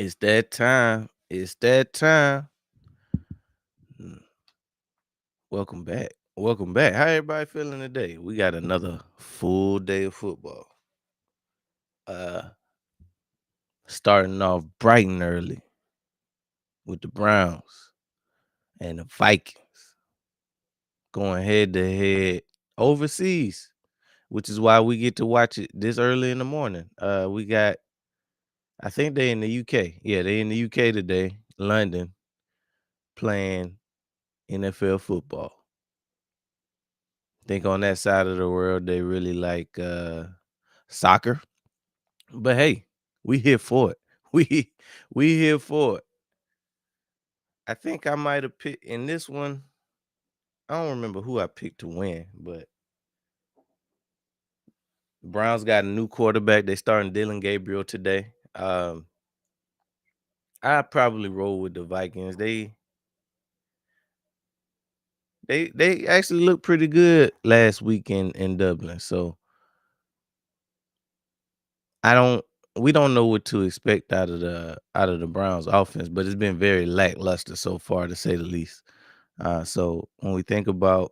It's that time. It's that time. Mm, Welcome back. Welcome back. How everybody feeling today? We got another full day of football. Uh Starting off bright and early with the Browns and the Vikings going head to head overseas, which is why we get to watch it this early in the morning. We got I think they in the UK. Yeah, they in the UK today, London, playing NFL football. Think on that side of the world they really like soccer. But hey, we here for it. We here for it. I think I might have picked in this one. I don't remember who I picked to win, but Browns got a new quarterback. They starting Dylan Gabriel today. I probably roll with the Vikings. They actually looked pretty good last week in Dublin. So I don't we don't know what to expect out of the Browns offense, but it's been very lackluster so far to say the least. So when we think about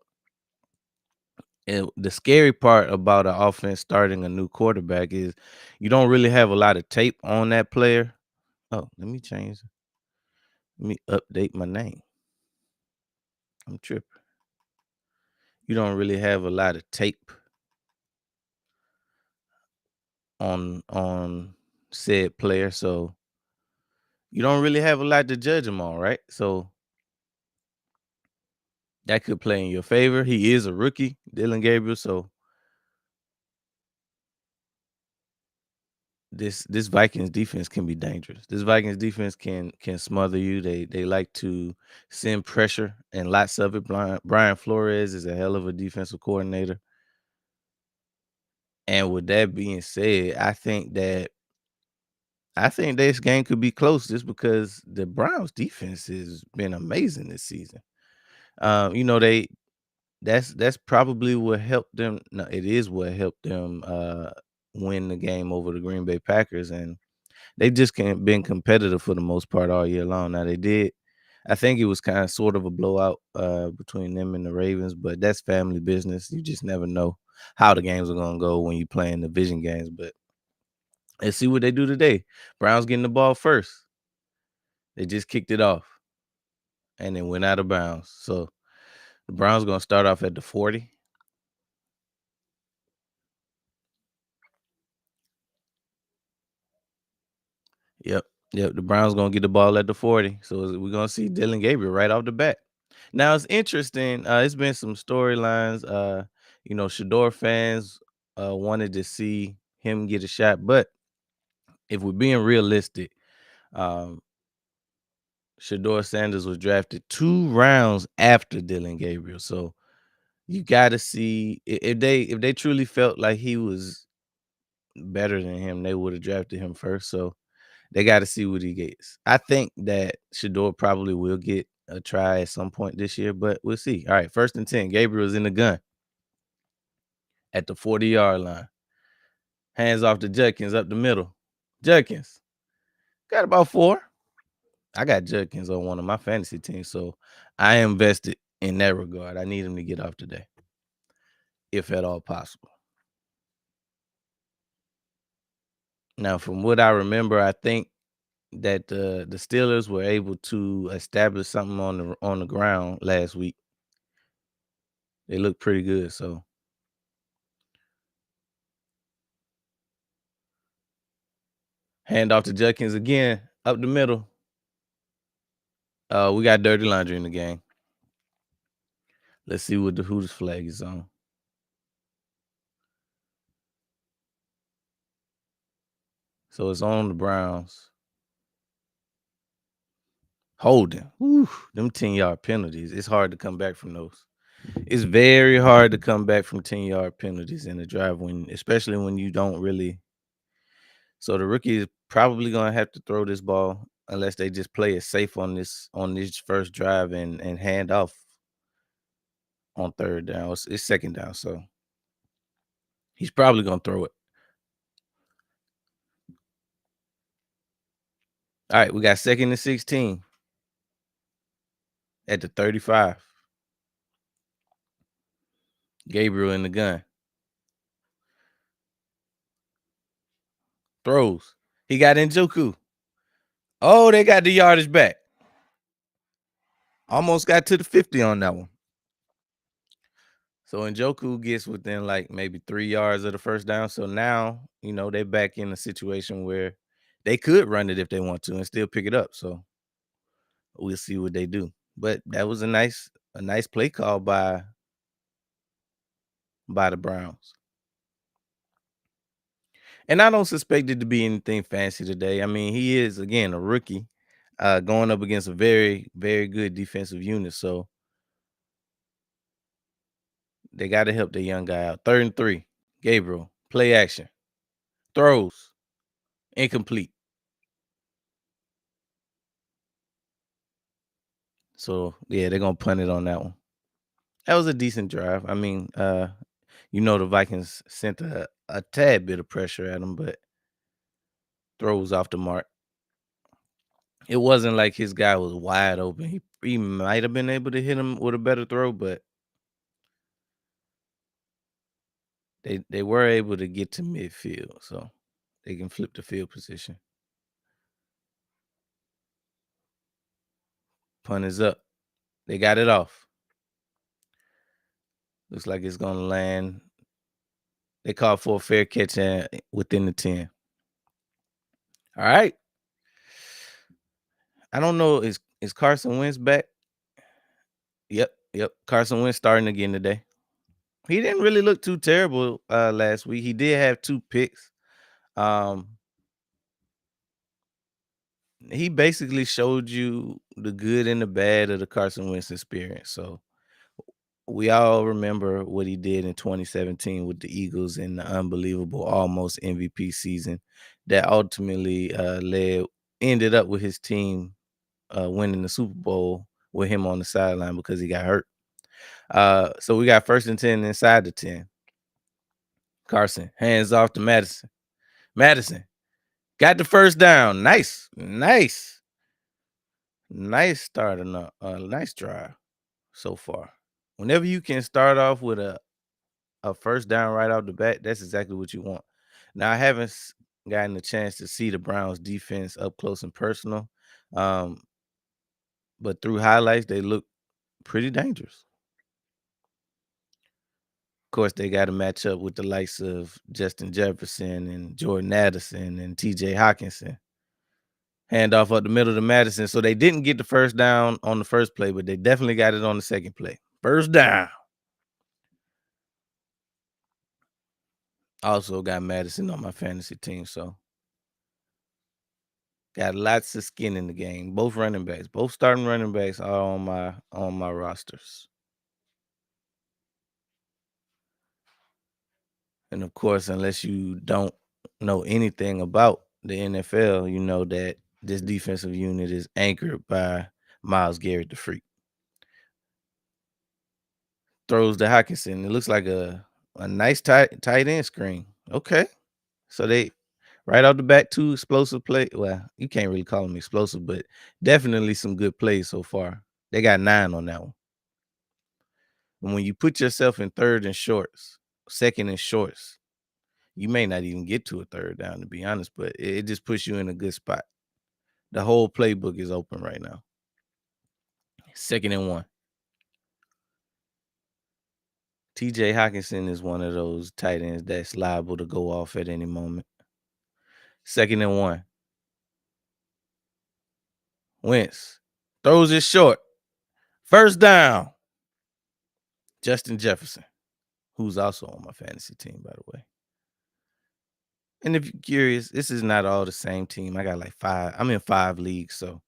it, the scary part about an offense starting a new quarterback is you don't really have a lot of tape on that player. Oh, let me change. Let me update my name. I'm tripping. You don't really have a lot of tape on said player, so you don't really have a lot to judge him on, right? So that could play in your favor. He is a rookie, Dylan Gabriel, so this Vikings defense can be dangerous. This Vikings defense can smother you. They like to send pressure and lots of it. Brian Flores is a hell of a defensive coordinator. And with that being said, I think this game could be close just because the Browns defense has been amazing this season. You know, that's probably what helped them. No, it is what helped them win the game over the Green Bay Packers, and they just can't been competitive for the most part all year long. Now they did. I think it was kind of sort of a blowout between them and the Ravens, but that's family business. You just never know how the games are gonna go when you playing division games. But let's see what they do today. Browns getting the ball first. They just kicked it off and then went out of bounds. So the Browns gonna start off at the 40. Yep. Yep. The Browns gonna get the ball at the 40. So we're gonna see Dylan Gabriel right off the bat. Now it's interesting. It's been some storylines. Shador fans wanted to see him get a shot, but if we're being realistic, um, Shador Sanders was drafted 2 rounds after Dylan Gabriel. So you got to see if they truly felt like he was better than him, they would have drafted him first. So they got to see what he gets. I think that Shador probably will get a try at some point this year, but we'll see. All right, 1st and 10. Gabriel's in the gun at the 40-yard line. Hands off to Judkins up the middle. Judkins got about 4. I got Judkins on one of my fantasy teams, so I invested in that regard. I need him to get off today, if at all possible. Now, from what I remember, I think that the Steelers were able to establish something on the ground last week. They look pretty good, so hand off to Judkins again, up the middle. We got dirty laundry in the game. Let's see what the Hooters flag is on. So it's on the Browns. Holding. Whew, them 10-yard penalties. It's hard to come back from those. It's very hard to come back from 10-yard penalties in the drive especially when you don't really. So the rookie is probably gonna have to throw this ball unless they just play it safe on this first drive and hand off on 3rd down. It's 2nd down, so he's probably gonna throw it. All right, we got 2nd and 16 at the 35. Gabriel in the gun. Throws. He got Njoku. Oh, they got the yardage back. Almost got to the 50 on that one. So Njoku gets within like maybe 3 yards of the first down. So now, they're back in a situation where they could run it if they want to and still pick it up. So we'll see what they do. But that was a nice play call by the Browns. And I don't suspect it to be anything fancy today. I mean, he is again a rookie, going up against a very, very good defensive unit. So they got to help the young guy out. 3rd and 3. Gabriel, play action. Throws. Incomplete. So yeah, they're gonna punt it on that one. That was a decent drive. I mean, the Vikings sent a tad bit of pressure at him, but throws off the mark. It wasn't like his guy was wide open. He might have been able to hit him with a better throw, but they were able to get to midfield, so they can flip the field position. Punt is up. They got it off. Looks like it's gonna land. They called for a fair catch within the 10. All right. I don't know. Is Carson Wentz back? Yep. Carson Wentz starting again today. He didn't really look too terrible last week. He did have 2 picks. Um, he basically showed you the good and the bad of the Carson Wentz experience. So we all remember what he did in 2017 with the Eagles in the unbelievable almost MVP season that ultimately ended up with his team winning the Super Bowl with him on the sideline because he got hurt. So we got 1st and 10 inside the 10. Carson hands off to Madison. Madison got the first down. Nice start on a nice drive so far. Whenever you can start off with a first down right off the bat, that's exactly what you want. Now I haven't gotten a chance to see the Browns defense up close and personal, but through highlights they look pretty dangerous. Of course, they got to match up with the likes of Justin Jefferson and Jordan Addison and TJ Hawkinson. Hand off up the middle to Madison. So they didn't get the first down on the first play, but they definitely got it on the second play. First down. Also got Madison on my fantasy team, so got lots of skin in the game. Both running backs, both starting running backs are on my rosters. And of course, unless you don't know anything about the NFL, you know that this defensive unit is anchored by Myles Garrett, the freak. Throws to Hawkinson. It looks like a nice tight end screen. Okay. So they right off the bat, 2 explosive play. Well, you can't really call them explosive, but definitely some good plays so far. They got 9 on that one. And when you put yourself in 3rd and shorts, 2nd and shorts, you may not even get to a 3rd down, to be honest, but it just puts you in a good spot. The whole playbook is open right now. 2nd and 1. TJ Hawkinson is one of those tight ends that's liable to go off at any moment. 2nd and 1. Wentz throws it short. First down. Justin Jefferson, who's also on my fantasy team, by the way. And if you're curious, this is not all the same team. I got like 5. I'm in 5 leagues, so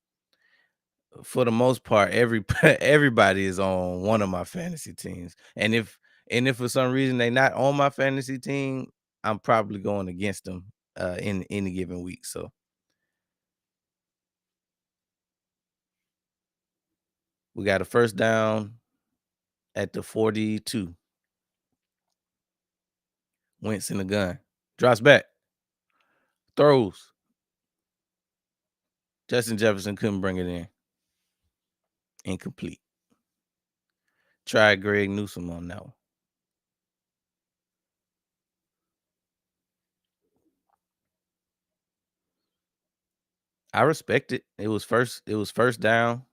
for the most part, everybody is on one of my fantasy teams. And if for some reason they're not on my fantasy team, I'm probably going against them in any given week. So we got a first down at the 42. Wentz in the gun. Drops back. Throws. Justin Jefferson couldn't bring it in. Incomplete. Try Greg Newsome on that one. I respect it. It was first down.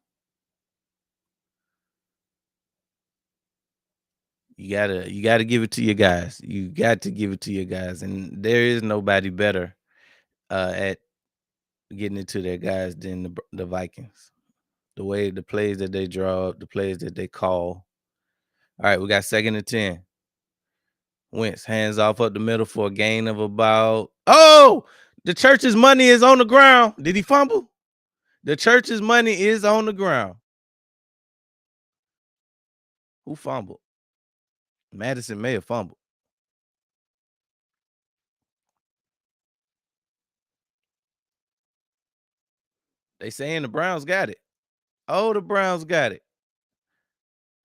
You gotta give it to your guys. You got to give it to your guys. And there is nobody better at getting it to their guys than the Vikings. The plays that they draw up, the plays that they call. All right, we got 2nd and 10. Wentz hands off up the middle for a gain of about. Oh, the church's money is on the ground. Did he fumble? The church's money is on the ground. Who fumbled? Madison may have fumbled. They saying the Browns got it. Oh, the Browns got it.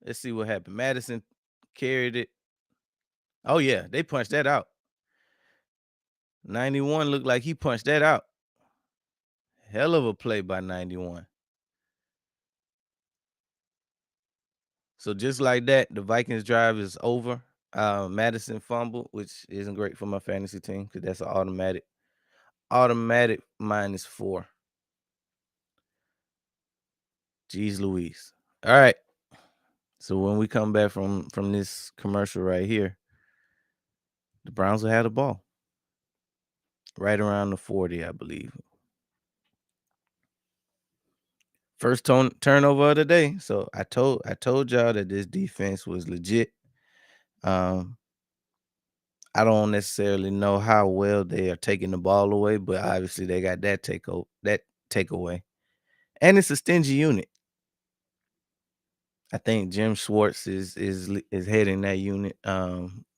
Let's see what happened. Madison carried it. Oh yeah, they punched that out. 91 looked like he punched that out. Hell of a play by 91. So just like that, the Vikings drive is over. Madison fumble, which isn't great for my fantasy team because that's an automatic -4. Jeez Louise. All right. So when we come back from this commercial right here, the Browns will have the ball. Right around the 40, I believe. First turnover of the day. So I told y'all that this defense was legit. Um, I don't necessarily know how well they are taking the ball away, but obviously they got that takeaway. And it's a stingy unit. I think Jim Schwartz is heading that unit.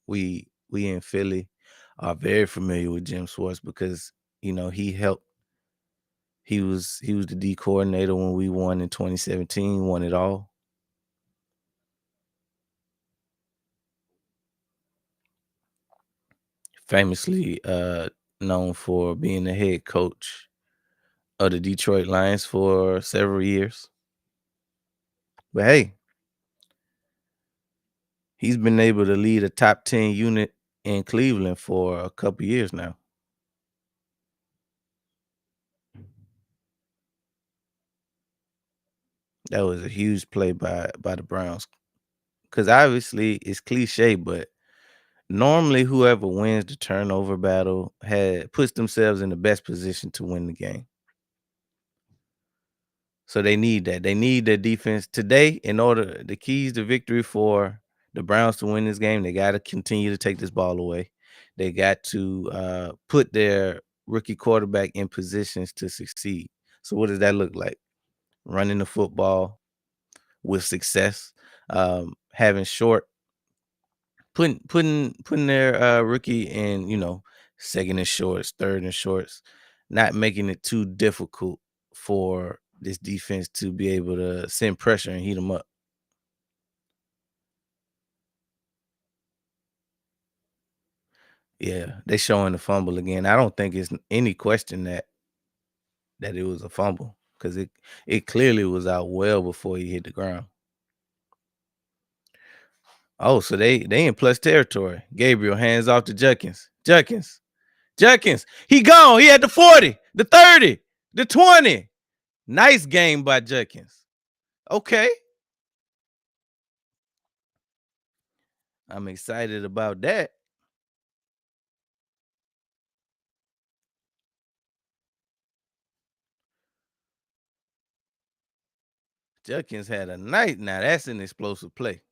We in Philly are very familiar with Jim Schwartz because he helped. He was the D coordinator when we won in 2017, won it all. Famously known for being the head coach of the Detroit Lions for several years. But hey, he's been able to lead a top 10 unit in Cleveland for a couple years now. That was a huge play by the Browns. Because obviously it's cliche, but normally whoever wins the turnover battle puts themselves in the best position to win the game. So they need that. They need their defense today in order. The keys to victory for the Browns to win this game, they got to continue to take this ball away. They got to put their rookie quarterback in positions to succeed. So what does that look like? Running the football with success, having short, putting their rookie in, 2nd and shorts, 3rd and shorts, not making it too difficult for this defense to be able to send pressure and heat them up. Yeah, they showing the fumble again. I don't think it's any question that it was a fumble because it clearly was out well before he hit the ground. Oh, so they in plus territory. Gabriel hands off to Judkins. Judkins. He gone. He at the 40, the 30, the 20. Nice game by Judkins. Okay. I'm excited about that. Judkins had a night. Now that's an explosive play.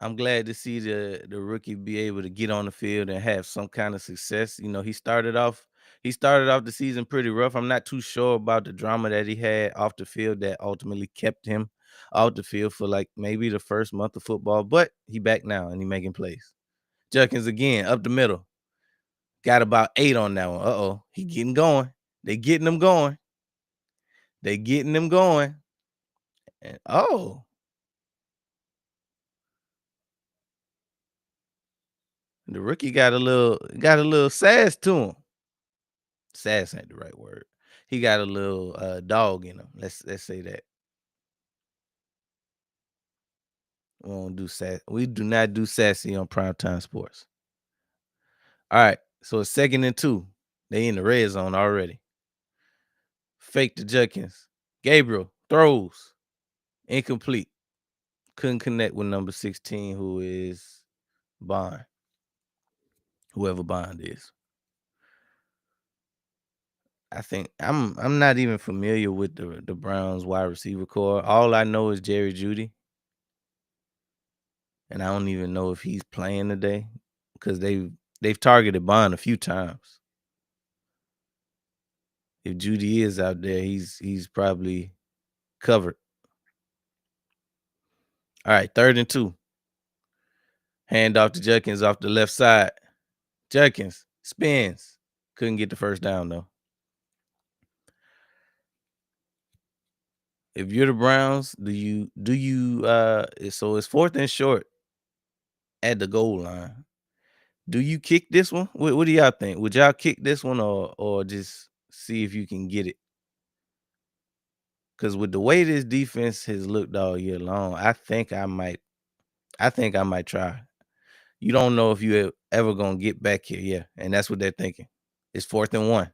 I'm glad to see the rookie be able to get on the field and have some kind of success. He started off the season pretty rough. I'm not too sure about the drama that he had off the field that ultimately kept him off the field for like maybe the first month of football, but he back now and he making plays. Judkins again up the middle. Got about 8 on that one. Uh-oh. He getting going. They getting him going. They getting him going. And the rookie got a little sass to him. Sass ain't the right word. He got a little dog in him. Let's say that. We don't do sass. We do not do sassy on primetime sports. All right. So it's 2nd and 2. They in the red zone already. Fake to Judkins. Gabriel throws. Incomplete. Couldn't connect with number 16, who is Bond. Whoever Bond is. I think I'm not even familiar with the Browns wide receiver core. All I know is Jerry Jeudy, and I don't even know if he's playing today because they've targeted Bond a few times. If Jeudy is out there, he's probably covered. All right, 3rd and 2. Hand off to Judkins off the left side. Judkins spins. Couldn't get the first down though. If you're the Browns, do you so it's 4th and short at the goal line. Do you kick this one? What do y'all think? Would y'all kick this one or just see if you can get it? Because with the way this defense has looked all year long, I think I might try. You don't know if you ever gonna get back here, yeah, and that's what they're thinking. It's 4th and 1.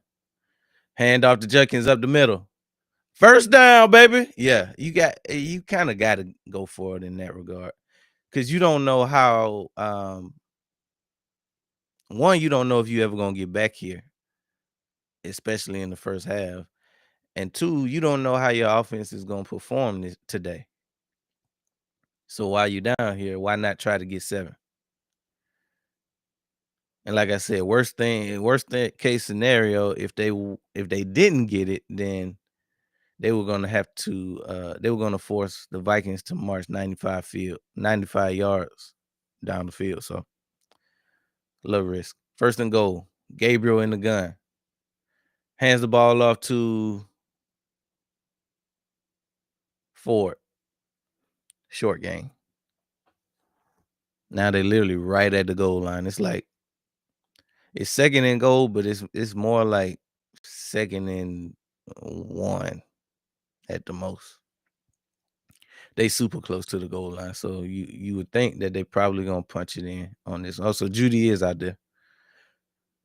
Hand off to Judkins up the middle. First down, baby. Yeah, you kind of got to go for it in that regard because you don't know how. One, you don't know if you ever gonna get back here, especially in the first half, and two, you don't know how your offense is gonna perform today. So while you're down here, why not try to get 7? And like I said, worst case scenario, if they didn't get it, then they were gonna have to they were gonna force the Vikings to march 95 yards down the field. So low risk. 1st and goal. Gabriel in the gun. Hands the ball off to Ford. Short game. Now they literally right at the goal line. It's like it's 2nd and goal, but it's more like 2nd and 1 at the most. They super close to the goal line, so you would think that they probably gonna punch it in on this. Also, Jeudy is out there.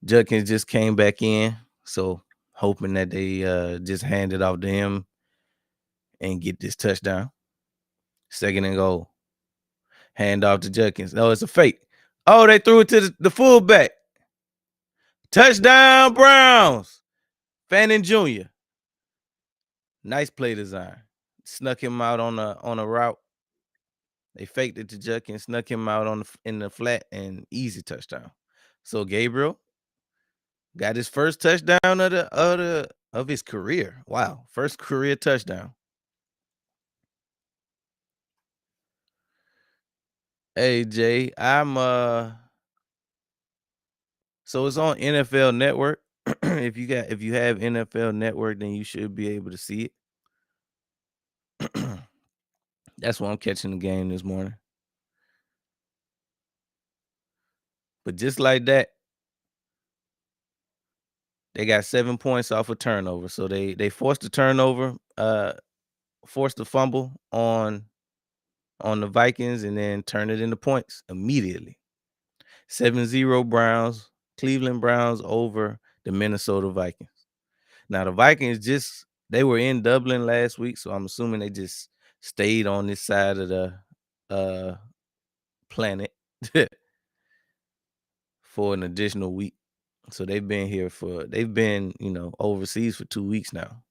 Judkins just came back in, so hoping that they just hand it off to him and get this touchdown. 2nd and goal. Hand off to Judkins. No, it's a fake. Oh, they threw it to the fullback. Touchdown, Browns. Fannin Jr. Nice play design. Snuck him out on a route. They faked it to Judkins, snuck him out in the flat, and easy touchdown. So Gabriel got his first touchdown of his career. Wow, first career touchdown. Hey Jay, so it's on NFL Network. if you have NFL Network, then you should be able to see it. That's why I'm catching the game this morning. But just like that, they got 7 points off a turnover. So they forced the turnover, forced the fumble on the Vikings, and then turn it into points immediately. 7-0 Browns, Cleveland Browns over the Minnesota Vikings. Now the Vikings they were in Dublin last week, so I'm assuming they just stayed on this side of the planet for an additional week. So they've been overseas for 2 weeks now.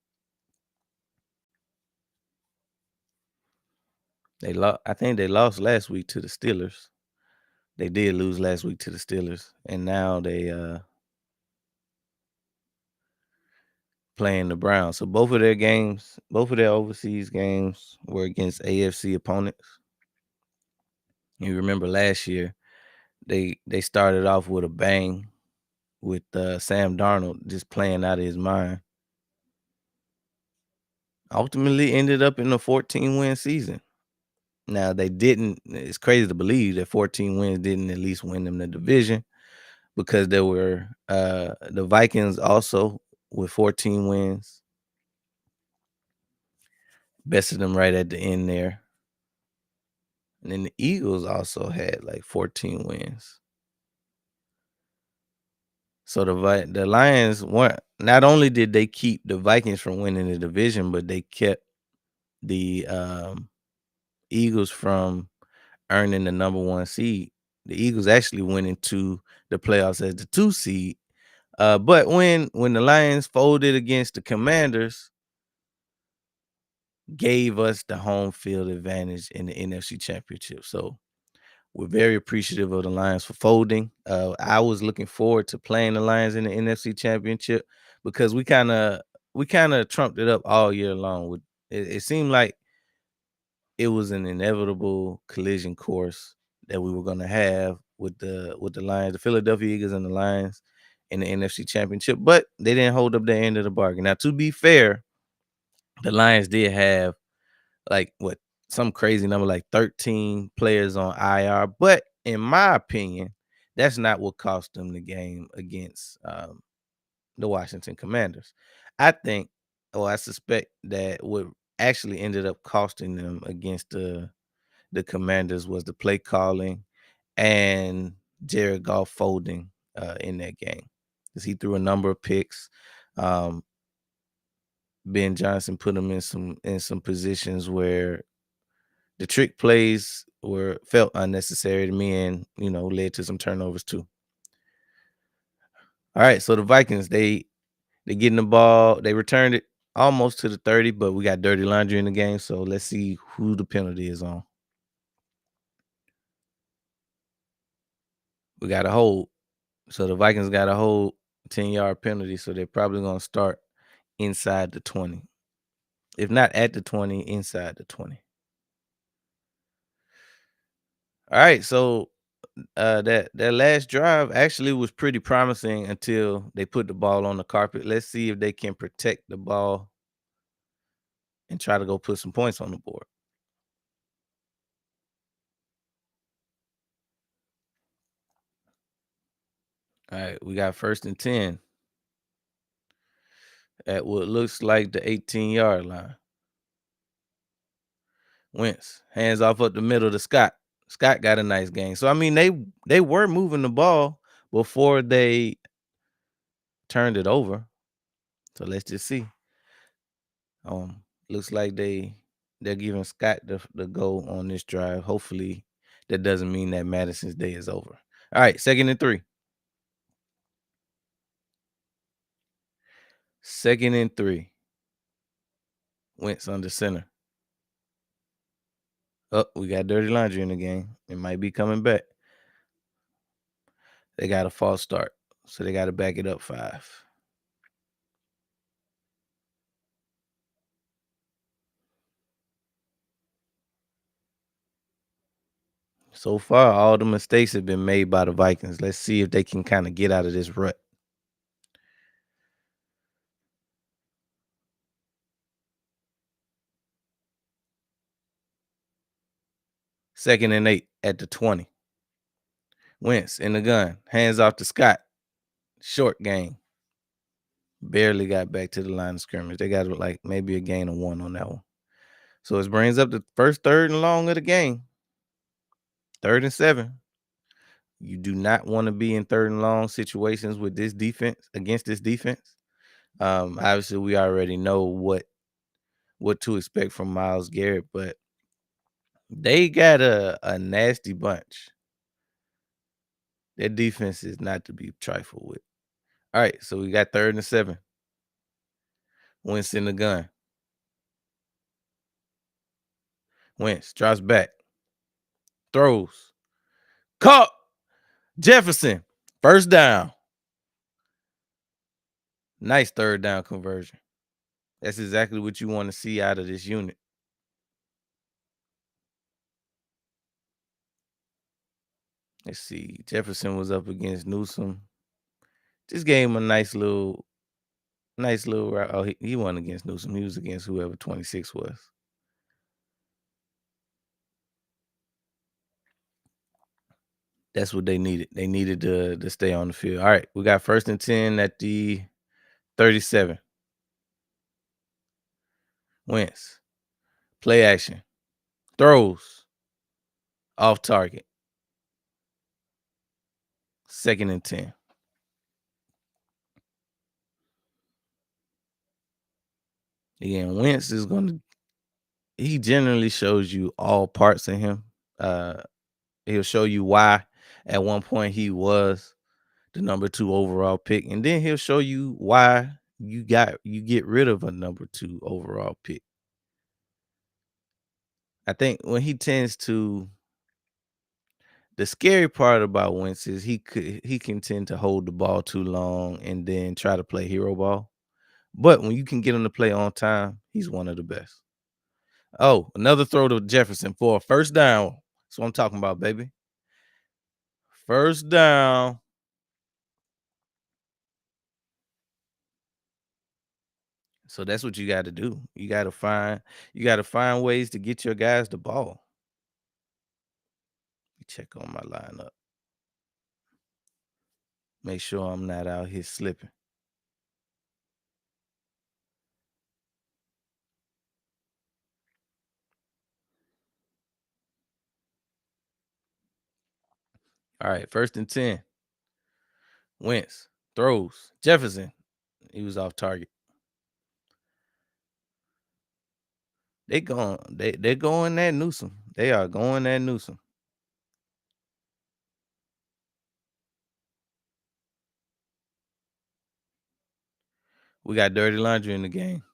I think they lost last week to the Steelers. They did lose last week to the Steelers, and now they playing the Browns. So both of their overseas games were against AFC opponents. You remember last year, they started off with a bang with Sam Darnold just playing out of his mind. Ultimately ended up in a 14-win season. Now they didn't. It's crazy to believe that 14 wins didn't at least win them the division, because there were the Vikings also with 14 wins. Bested them right at the end there. And then the Eagles also had like 14 wins. So the Lions weren't, not only did they keep the Vikings from winning the division, but they kept the Eagles from earning the number one seed. The Eagles actually went into the playoffs as the 2 seed. But when the Lions folded against the Commanders, gave us the home field advantage in the NFC Championship. So we're very appreciative of the Lions for folding. I was looking forward to playing the Lions in the NFC Championship because we kind of trumped it up all year long. It seemed like it was an inevitable collision course that we were going to have with the Lions, the Philadelphia Eagles, and the Lions in the NFC Championship. But they didn't hold up their end of the bargain. Now, to be fair, the Lions did have like what some crazy number, like 13 players on IR. But in my opinion, that's not what cost them the game against the Washington Commanders. I think, or I suspect that what actually ended up costing them against the Commanders was the play calling and Jared Goff folding in that game, because he threw a number of picks. Um, Ben Johnson put him in some positions where the trick plays felt unnecessary to me, and led to some turnovers too. All right, so the Vikings, they getting the ball, they returned it almost to the 30, but we got dirty laundry in the game, so let's see who the penalty is on. We got a hold. So the Vikings got a hold 10-yard penalty, so they're probably going to start inside the 20. If not at the 20, inside the 20. All right, so that last drive actually was pretty promising until they put the ball on the carpet. Let's see if they can protect the ball and try to go put some points on the board. All right, we got 1st and 10 at what looks like the 18-yard line. Wentz hands off up the middle to Scott. Scott got a nice game. So I mean, they were moving the ball before they turned it over. So let's just see. Looks like they're giving Scott the go on this drive. Hopefully, that doesn't mean that Madison's day is over. All right, 2nd and 3. 2nd and 3. Wentz under center. Oh, we got dirty laundry in the game. It might be coming back. They got a false start, so they got to back it up 5. So far, all the mistakes have been made by the Vikings. Let's see if they can kind of get out of this rut. 2nd and 8 at the 20. Wentz in the gun. Hands off to Scott. Short game. Barely got back to the line of scrimmage. They got like maybe a gain of 1 on that one. So it brings up the first 3rd and long of the game. 3rd and 7. You do not want to be in 3rd and long situations with this defense, against this defense. Obviously, we already know what to expect from Myles Garrett, but they got a nasty bunch. Their defense is not to be trifled with. All right, so we got 3rd and 7. Wentz in the gun. Wentz drops back. Throws. Caught. Jefferson. First down. Nice 3rd down conversion. That's exactly what you want to see out of this unit. Let's see. Jefferson was up against Newsom. Just gave him a nice little route. Oh, he wasn't against Newsom. He was against whoever 26 was. That's what they needed. They needed to stay on the field. All right, we got 1st and 10 at the 37. Wentz. Play action. Throws. Off target. 2nd and 10. Again, Wentz is going to, he generally shows you all parts of him. Uh, he'll show you why at one point he was the number 2 overall pick, and then he'll show you why you get rid of a number 2 overall pick. I think when he tends to, the scary part about Wentz is he can tend to hold the ball too long and then try to play hero ball. But when you can get him to play on time, he's one of the best. Oh, another throw to Jefferson for a first down. That's what I'm talking about, baby. First down. So that's what you got to do. You got to find ways to get your guys the ball. Check on my lineup. Make sure I'm not out here slipping. All right, 1st and 10. Wentz throws. Jefferson. He was off target. They're going that Newsom. They are going that Newsom. We got dirty laundry in the game.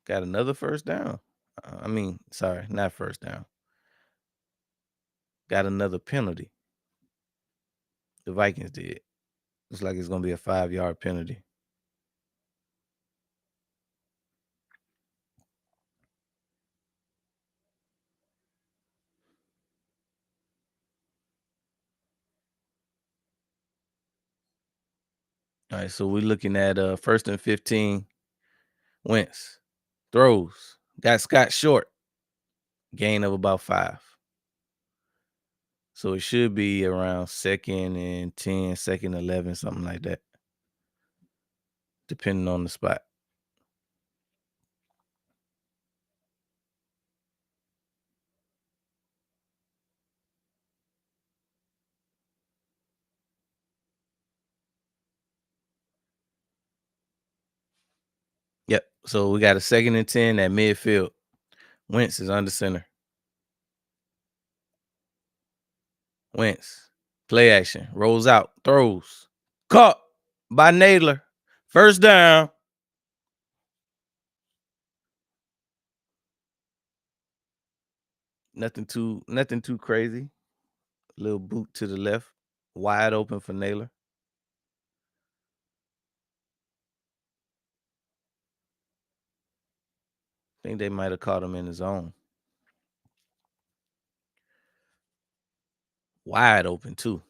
Got another first down. Sorry, not first down. Got another penalty. The Vikings did. Looks like it's going to be a 5-yard penalty. All right, so we're looking at 1st and 15. Wentz throws. Got Scott short. Gain of about 5. So it should be around 2nd and 10, 2nd 11, something like that, depending on the spot. Yep. So we got a 2nd and 10 at midfield. Wentz is under center. Wentz. Play action. Rolls out. Throws. Caught by Naylor. First down. Nothing too crazy. Little boot to the left. Wide open for Naylor. I think they might have caught him in his zone. Wide open too.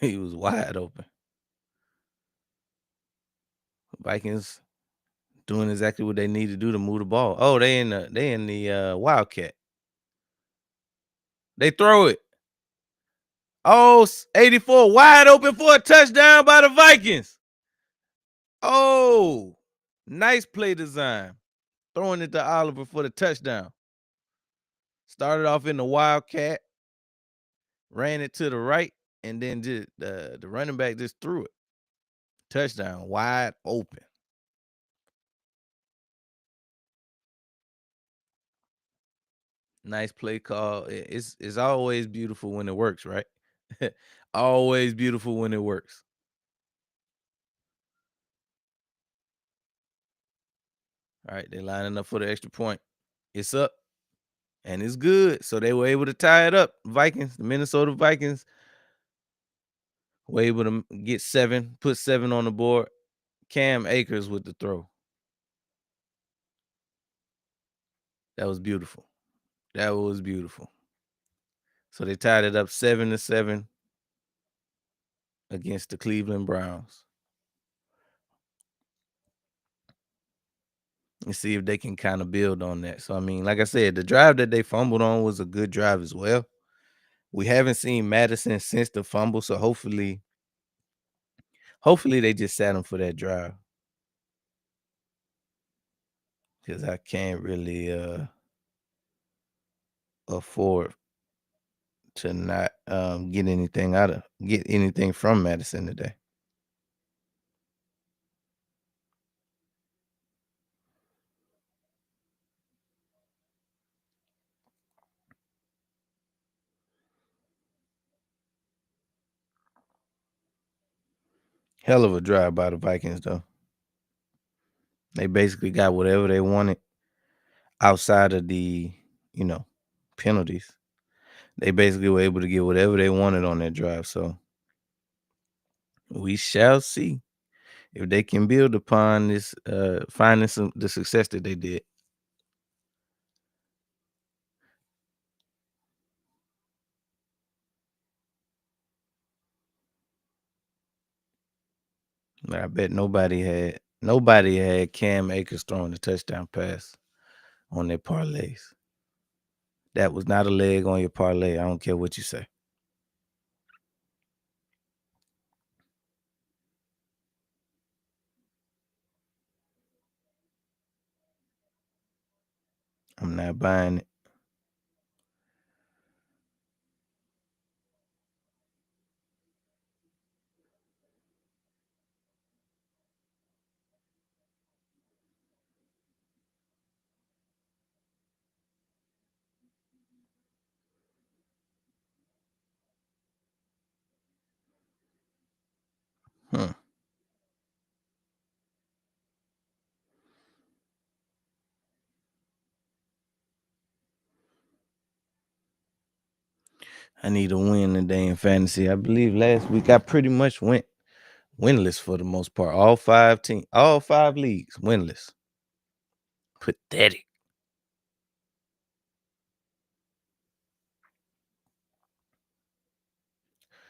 He was wide open. Vikings doing exactly what they need to do to move the ball. Oh, they in the Wildcat. They throw it. Oh, 84 wide open for a touchdown by the Vikings. Oh, nice play design. Throwing it to Oliver for the touchdown. Started off in the Wildcat, ran it to the right, and then the running back just threw it. Touchdown, wide open. Nice play call. It's always beautiful when it works, right? Always beautiful when it works. All right, they're lining up for the extra point. It's up, and it's good. So they were able to tie it up. Vikings, the Minnesota Vikings, were able to get 7, put 7 on the board. Cam Akers with the throw. That was beautiful. That was beautiful. So they tied it up 7-7 against the Cleveland Browns. And see if they can kind of build on that. So, I mean, like I said, the drive that they fumbled on was a good drive as well. We haven't seen Madison since the fumble, so hopefully Hopefully, they just sat him for that drive because I can't really afford to not get anything from Madison today. Hell of a drive by the Vikings, though. They basically got whatever they wanted outside of the, you know, penalties. They basically were able to get whatever they wanted on that drive. So we shall see if they can build upon this, finding the success that they did. I bet nobody had Cam Akers throwing a touchdown pass on their parlays. That was not a leg on your parlay. I don't care what you say. I'm not buying it. Hmm. I need a win today in fantasy. I believe last week I pretty much went winless for the most part. All 5 leagues winless. Pathetic.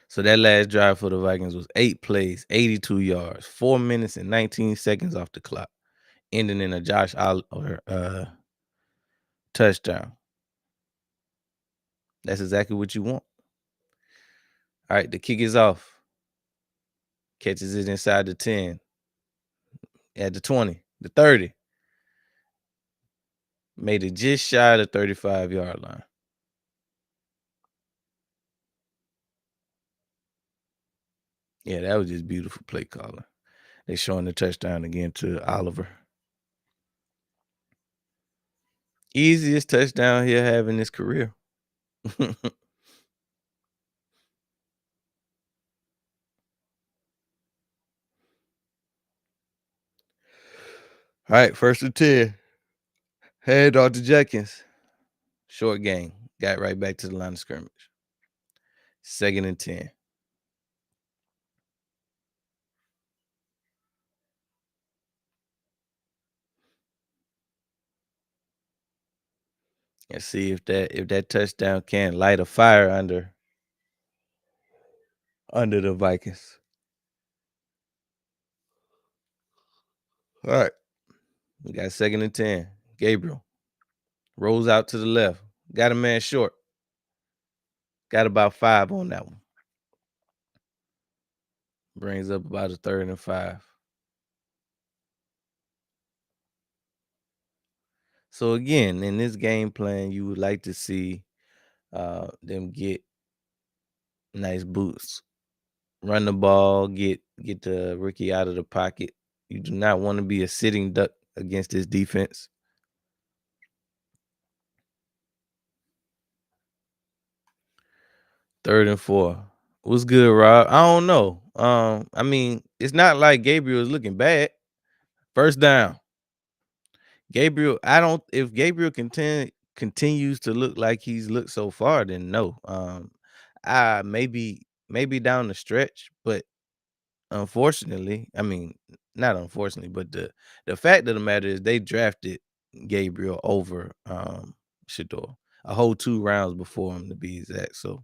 So that last drive for the Vikings was 8 plays, 82 yards, 4 minutes and 19 seconds off the clock, ending in a Josh Oliver touchdown. That's exactly what you want. All right, the kick is off. Catches it inside the 10, at the 20, the 30. Made it just shy of the 35-yard line. Yeah, that was just beautiful play calling. They showing the touchdown again to Oliver. Easiest touchdown he'll have in his career. All right, 1st and 10. Hand off to Jenkins. Short game. Got right back to the line of scrimmage. 2nd and 10. Let's see if that touchdown can light a fire under the Vikings. All right. We got 2nd and 10. Gabriel rolls out to the left. Got a man short. Got about 5 on that one. Brings up about a 3rd and 5. So again, in this game plan, you would like to see them get nice boosts. Run the ball, get the rookie out of the pocket. You do not want to be a sitting duck against this defense. 3rd and 4. What's good, Rob? I don't know. I mean, it's not like Gabriel is looking bad. 1st down. Gabriel, I don't if Gabriel continues to look like he's looked so far, then no. I maybe down the stretch, but unfortunately, I mean, not unfortunately, but the fact of the matter is they drafted Gabriel over Shador a whole 2 rounds before him to be exact. So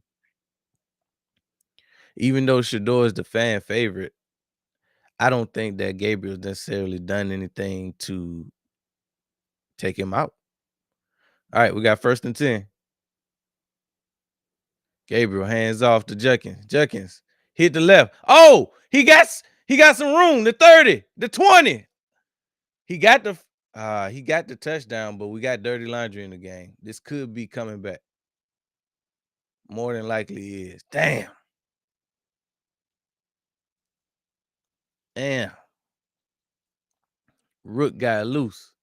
even though Shador is the fan favorite, I don't think that Gabriel's necessarily done anything to take him out. All right, we got 1st and 10. Gabriel hands off to Judkins. Judkins hit the left. Oh, he got He got some room. The 30, the 20. He got the touchdown, but we got dirty laundry in the game. This could be coming back. More than likely is. Damn. Damn. Rook got loose.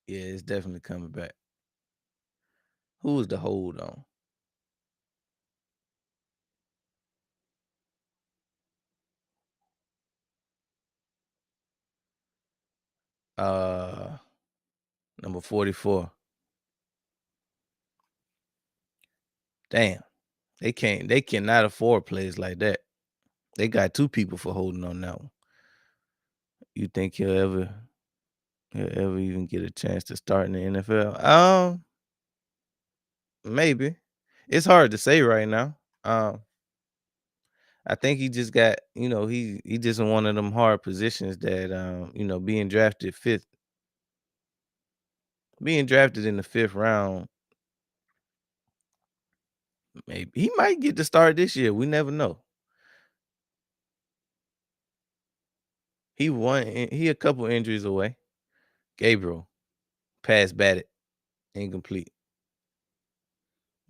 Yeah, it's definitely coming back. Who was the hold on? Uh Number 44. Damn. They cannot afford plays like that. They got two people for holding on that one. You think he'll ever even get a chance to start in the NFL? Maybe. It's hard to say right now. Um, I think he just got, he just in one of them hard positions that being drafted in the fifth round, maybe he might get to start this year. We never know. He a couple injuries away. Gabriel, pass batted, incomplete.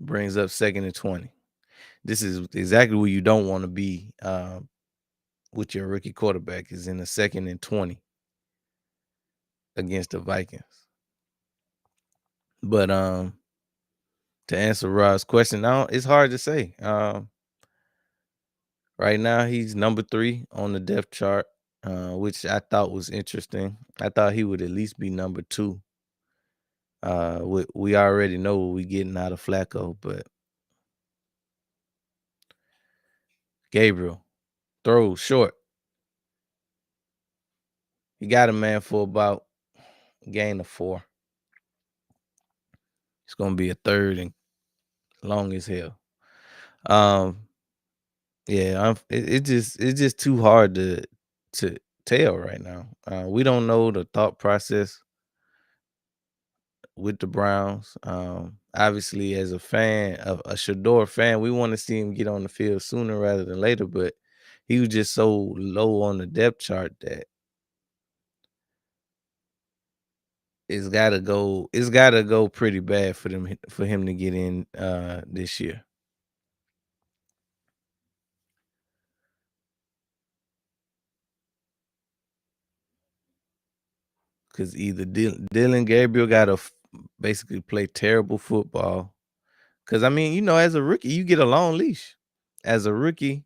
Brings up 2nd and 20. This is exactly where you don't want to be with your rookie quarterback, is in the 2nd and 20 against the Vikings. But to answer Rod's question, now it's hard to say. Right now he's number 3 on the depth chart, which I thought was interesting. I thought he would at least be number 2. We already know what we getting out of Flacco, but Gabriel throws short. He got a man for about a gain of 4. It's gonna be a 3rd and long as hell. Um, yeah, it's just too hard to tell right now. We don't know the thought process with the Browns. Obviously, as a fan, a Shador fan, we want to see him get on the field sooner rather than later. But he was just so low on the depth chart that it's got to go. It's got to go pretty bad for him to get in this year. Because either Dylan Gabriel got to basically play terrible football. Because, I mean, as a rookie, you get a long leash. As a rookie,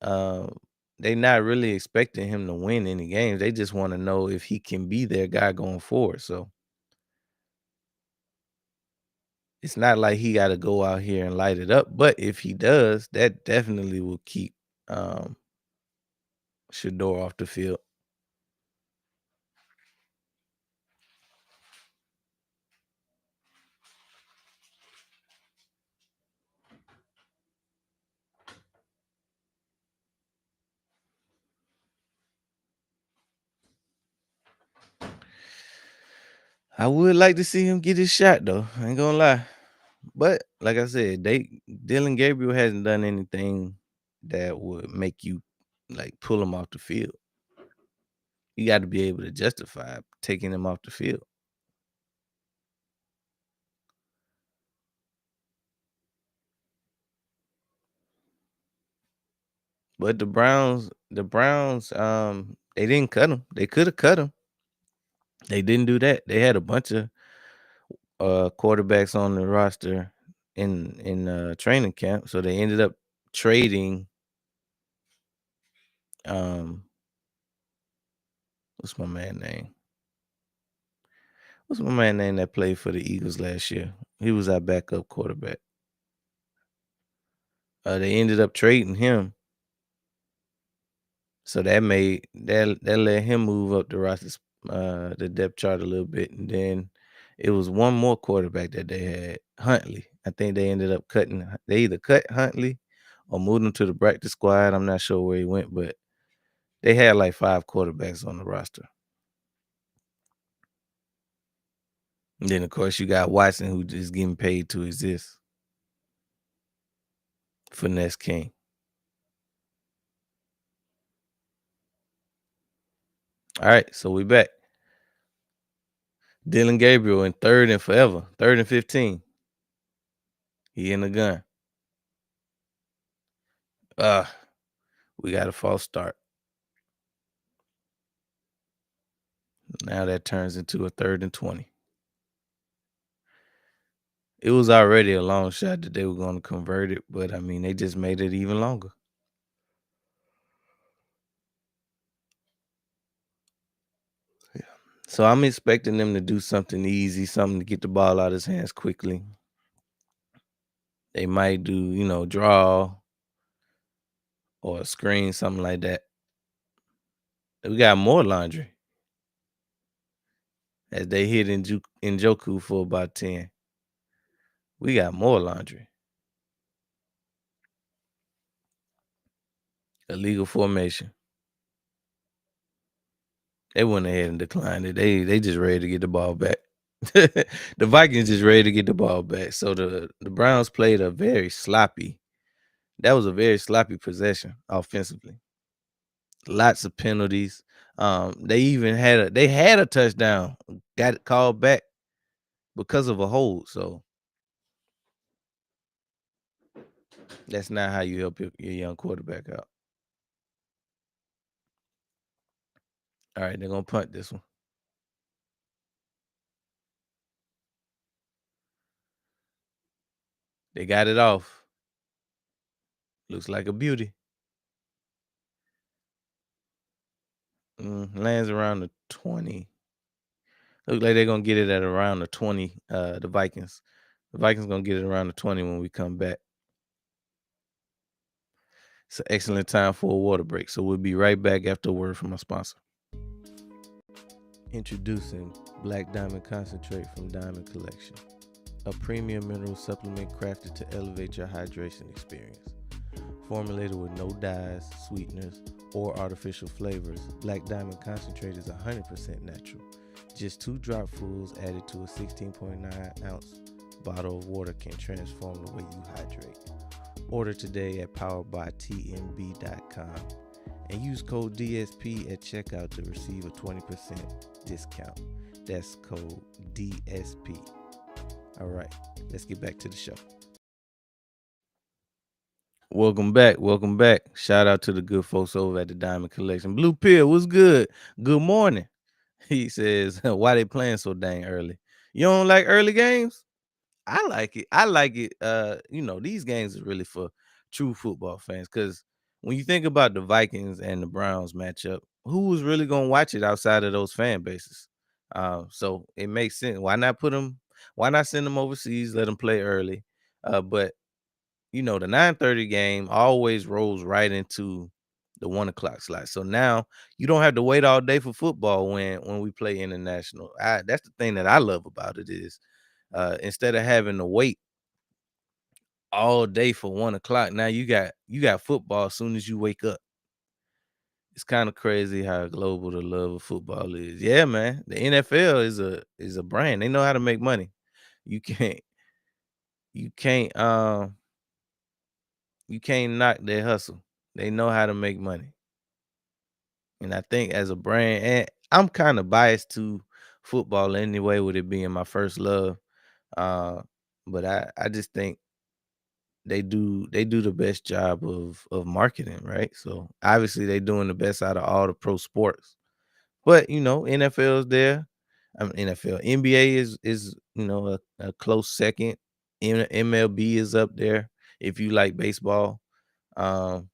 uh, they not really expecting him to win any games. They just want to know if he can be their guy going forward. So it's not like he got to go out here and light it up. But if he does, that definitely will keep um, Shador off the field. I would like to see him get his shot, though. I ain't gonna lie. But like I said, Dylan Gabriel hasn't done anything that would make you like pull him off the field. You got to be able to justify taking him off the field. But the Browns, they didn't cut him. They could have cut him. They didn't do that. They had a bunch of quarterbacks on the roster in training camp, so they ended up trading. Um, what's my man name? What's my man name that played for the Eagles last year? He was our backup quarterback. They ended up trading him, so that let him move up the roster, the depth chart a little bit, and then it was one more quarterback that they had, Huntley. I think they ended up cutting. They either cut Huntley or moved him to the practice squad. I'm not sure where he went, but they had like 5 quarterbacks on the roster. And then of course you got Watson, who is getting paid to exist. Finesse king. All right, so we back. Dylan Gabriel in third and forever. Third and 15. He in the gun. Uh, we got a false start. Now that turns into a third and 20. It was already a long shot that they were going to convert it, but I mean, they just made it even longer. Yeah. So I'm expecting them to do something easy, something to get the ball out of his hands quickly. They might do, draw or a screen, something like that. We got more laundry as they hit Njoku for about 10. We got more laundry. Illegal formation. They went ahead and declined it. They just ready to get the ball back. The Vikings just ready to get the ball back. So the Browns played a very sloppy. That was a very sloppy possession offensively. Lots of penalties. They even had a touchdown. Got it called back because of a hold. So that's not how you help your young quarterback out. All right, they're gonna punt this one. They got it off. Looks like a beauty. Lands around the 20. Look like they're gonna get it at around the 20. The Vikings. The Vikings gonna get it around the 20 when we come back. It's an excellent time for a water break. So we'll be right back after a word from our sponsor. Introducing Black Diamond Concentrate from Diamond Collection, a premium mineral supplement crafted to elevate your hydration experience. Formulated with no dyes, sweeteners, or artificial flavors, Black Diamond Concentrate is 100% natural. Just 2 dropfuls added to a 16.9 ounce bottle of water can transform the way you hydrate. Order today at poweredbytmb.com and use code DSP at checkout to receive a 20% discount. That's code DSP. All right, let's get back to the show. Welcome back. Welcome back. Shout out to the good folks over at the Diamond Collection. Blue Pill, what's good? Good morning. He says, why they playing so dang early? You don't like early games? I like it. I like it. These games is really for true football fans because when you think about the Vikings and the Browns matchup, who was really gonna watch it outside of those fan bases? So it makes sense. Why not put them? Why not send them overseas? Let them play early. But the 9:30 game always rolls right into the 1 o'clock slot. So now you don't have to wait all day for football when we play international. That's the thing that I love about it is instead of having to wait all day for 1 o'clock, now you got football as soon as you wake up. It's kind of crazy how global the love of football is. Yeah, man. The NFL is a brand. They know how to make money. You can't you can't um you can't knock their hustle. They know how to make money. And I think as a brand, and I'm kind of biased to football anyway, with it being my first love. Uh, but I just think they do the best job of marketing, right? So obviously they doing the best out of all the pro sports. But NFL is there. NFL, NBA is a close second. MLB is up there. If you like baseball, um,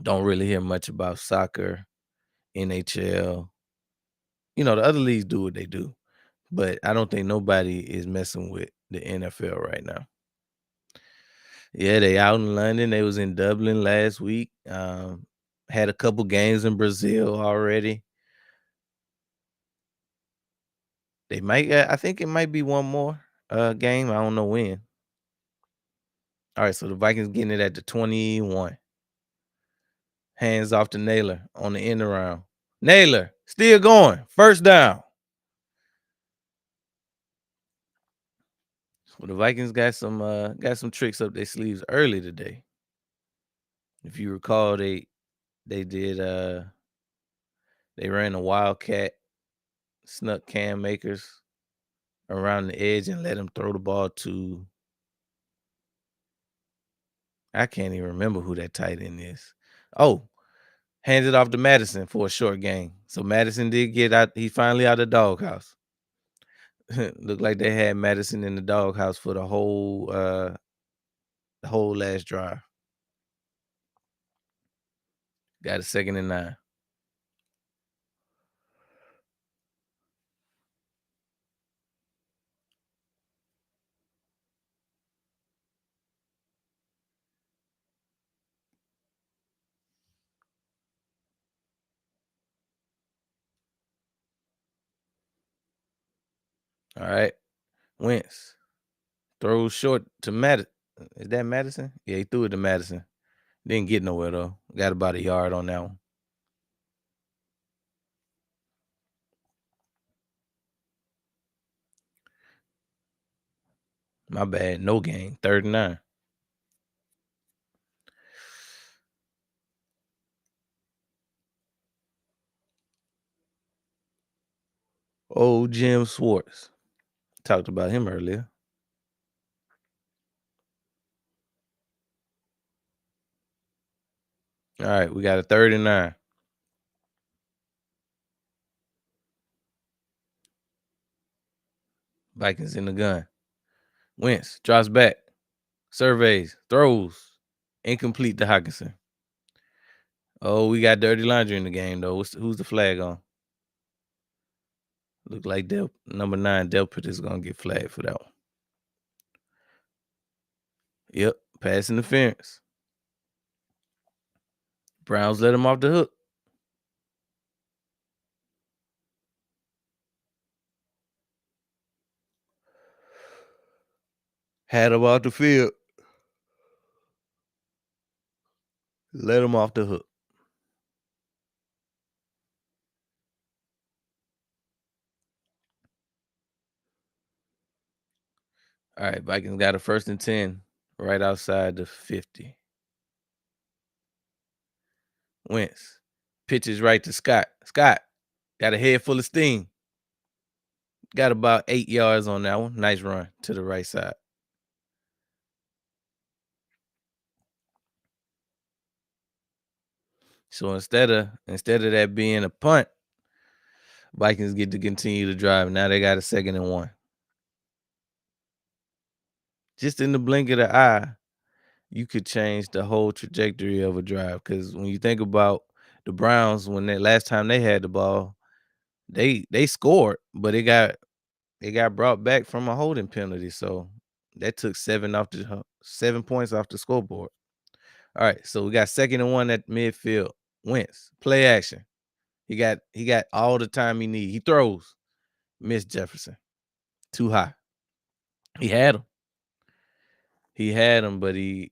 don't really hear much about soccer, NHL. The other leagues do what they do, but I don't think nobody is messing with the NFL right now. Yeah, they out in London. They was in Dublin last week. Had a couple games in Brazil already. They might. I think it might be one more game. I don't know when. All right, so the Vikings getting it at the 21. Hands off to Naylor on the end around. Naylor still going. First down. Well, the Vikings got some tricks up their sleeves early today. If you recall, they did they ran a wildcat, snuck Cam Makers around the edge and let him throw the ball to, I can't even remember who that tight end is. Oh, hands it off to Madison for a short game. So Madison did get out. He finally out of the doghouse. Looked like they had Madison in the doghouse for the whole last drive. Got a 2nd and 9. All right. Wentz throws short to Madison. Is that Madison? Yeah, he threw it to Madison. Didn't get nowhere though. Got about a yard on that one. My bad. No gain. 3rd and 9. Old Jim Swartz. Talked about him earlier. All right, we got a 3rd and 9. Vikings in the gun. Wentz drops back, surveys, throws, incomplete to Hawkinson. Oh, we got dirty laundry in the game though. Who's the flag on? Look like number 9 Delpit is gonna get flagged for that one. Yep, pass interference. Browns let him off the hook. Had him off the field. Let him off the hook. All right, Vikings got a 1st and 10 right outside the 50. Wentz pitches right to Scott. Scott got a head full of steam. Got about 8 yards on that one. Nice run to the right side. So instead of that being a punt, Vikings get to continue to drive. Now they got a 2nd and 1. Just in the blink of the eye, you could change the whole trajectory of a drive. Because when you think about the Browns, when they last time they had the ball, they scored, but it got brought back from a holding penalty. So that took 7 points off the scoreboard. All right, so we got 2nd and 1 at midfield. Wentz, play action. He got all the time he need. He throws. Miss Jefferson. Too high. He had him. But he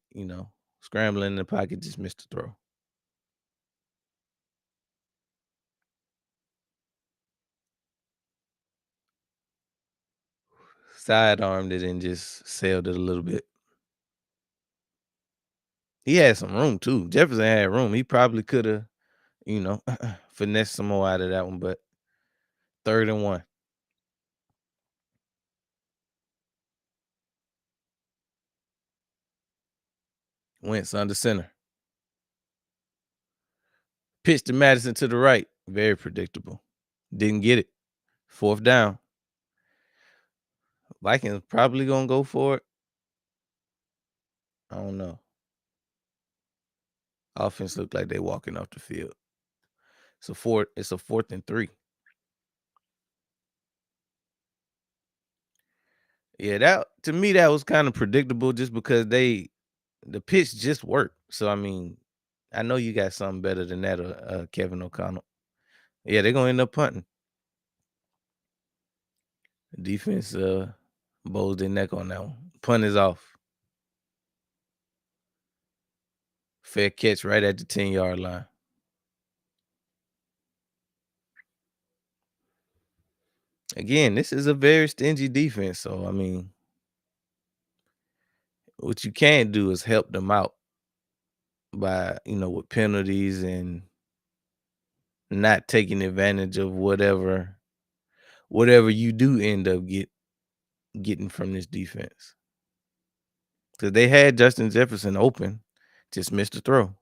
scrambling in the pocket, just missed the throw. Sidearmed it and just sailed it a little bit. He had some room too. Jefferson had room. He probably could have, finessed some more out of that one, but 3rd and 1. Wentz under center. Pitch to Madison to the right. Very predictable. Didn't get it. 4th down. Vikings probably gonna go for it. I don't know. Offense looked like they walking off the field. It's a 4th and 3. Yeah, that to me that was kind of predictable just because the pitch just worked. So I mean, I know you got something better than that, Kevin O'Connell. Yeah, they're gonna end up punting. Defense bows their neck on that one. Punt is off. Fair catch right at the 10-yard line. Again, this is a very stingy defense. So I mean, what you can't do is help them out by, with penalties and not taking advantage of whatever you do end up getting from this defense. Because they had Justin Jefferson open, just missed the throw.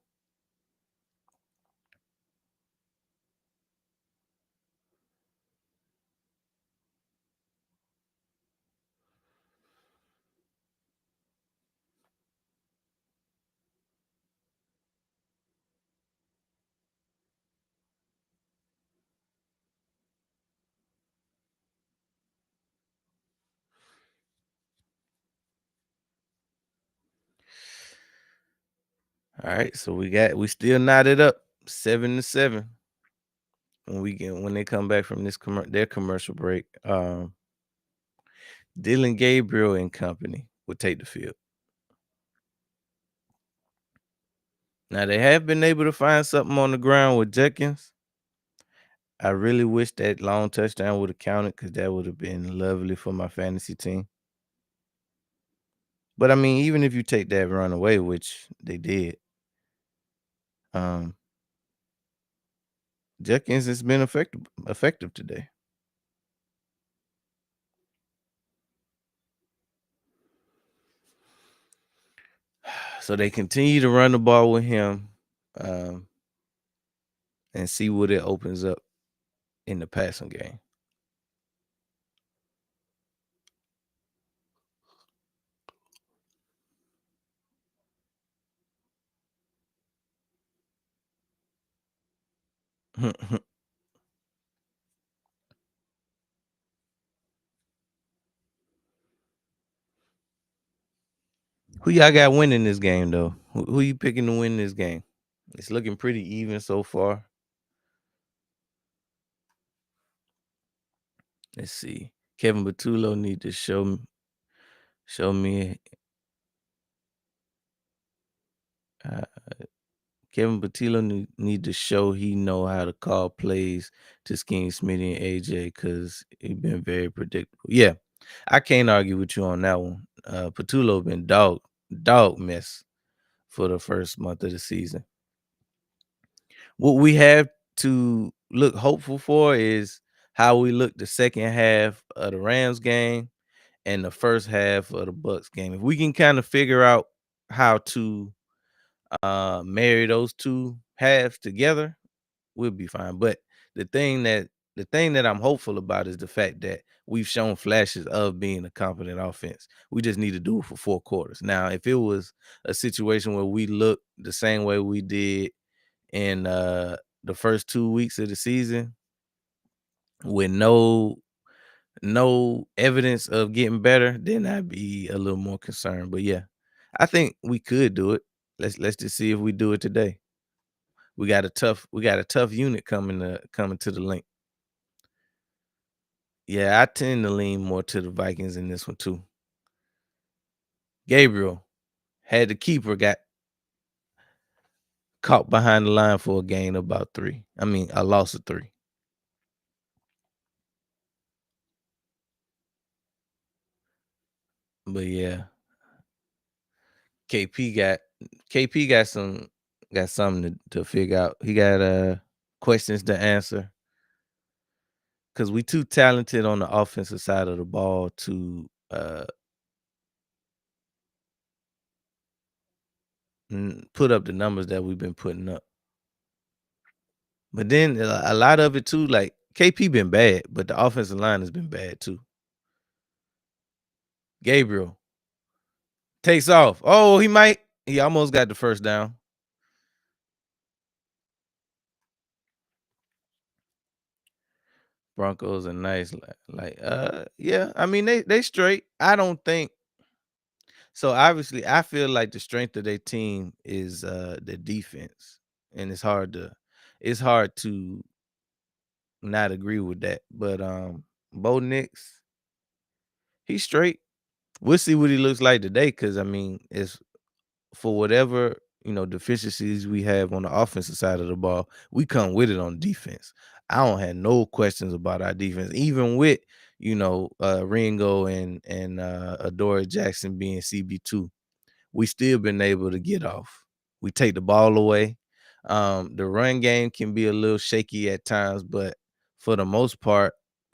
All right, so we still knotted up 7-7 when they come back from their commercial break. Dylan Gabriel and company will take the field. Now they have been able to find something on the ground with Jenkins. I really wish that long touchdown would have counted because that would have been lovely for my fantasy team. But I mean, even if you take that run away, which they did, um, Jenkins has been effective today. So they continue to run the ball with him, um, and see what it opens up in the passing game. Who y'all got winning this game though? Who you picking to win this game? It's looking pretty even so far. Let's see. Kevin Batullo need to show me. Uh, Kevin Batullo need to show he know how to call plays to scheme Smitty and AJ because he been very predictable. Yeah, I can't argue with you on that one. Patullo been dog mess for the first month of the season. What we have to look hopeful for is how we look the second half of the Rams game and the first half of the Bucks game. If we can kind of figure out how to marry those two halves together, we'll be fine. But the thing that I'm hopeful about is the fact that we've shown flashes of being a competent offense. We just need to do it for 4 quarters. Now, if it was a situation where we look the same way we did in the first 2 weeks of the season with no evidence of getting better, then I'd be a little more concerned. But yeah, I think we could do it. Let's just see if we do it today. We got a tough unit coming to the link. Yeah, I tend to lean more to the Vikings in this one too. Gabriel had the keeper got caught behind the line for a gain of about 3. I mean, a loss of 3. But yeah, KP got KP got something to figure out. He got questions to answer because we too talented on the offensive side of the ball to put up the numbers that we've been putting up. But then a lot of it too, like KP been bad, but the offensive line has been bad too. Gabriel takes off. Oh, he almost got the first down. Broncos are nice. Yeah. I mean, they straight. I don't think so. Obviously, I feel like the strength of their team is the defense. And it's hard to not agree with that. But Bo Nix, he's straight. We'll see what he looks like today, because I mean, it's for whatever deficiencies we have on the offensive side of the ball, we come with it on defense. I don't have no questions about our defense, even with Ringo and Adore Jackson being CB2. we still been able to get off. We take the ball away. The run game can be a little shaky at times, but for the most part,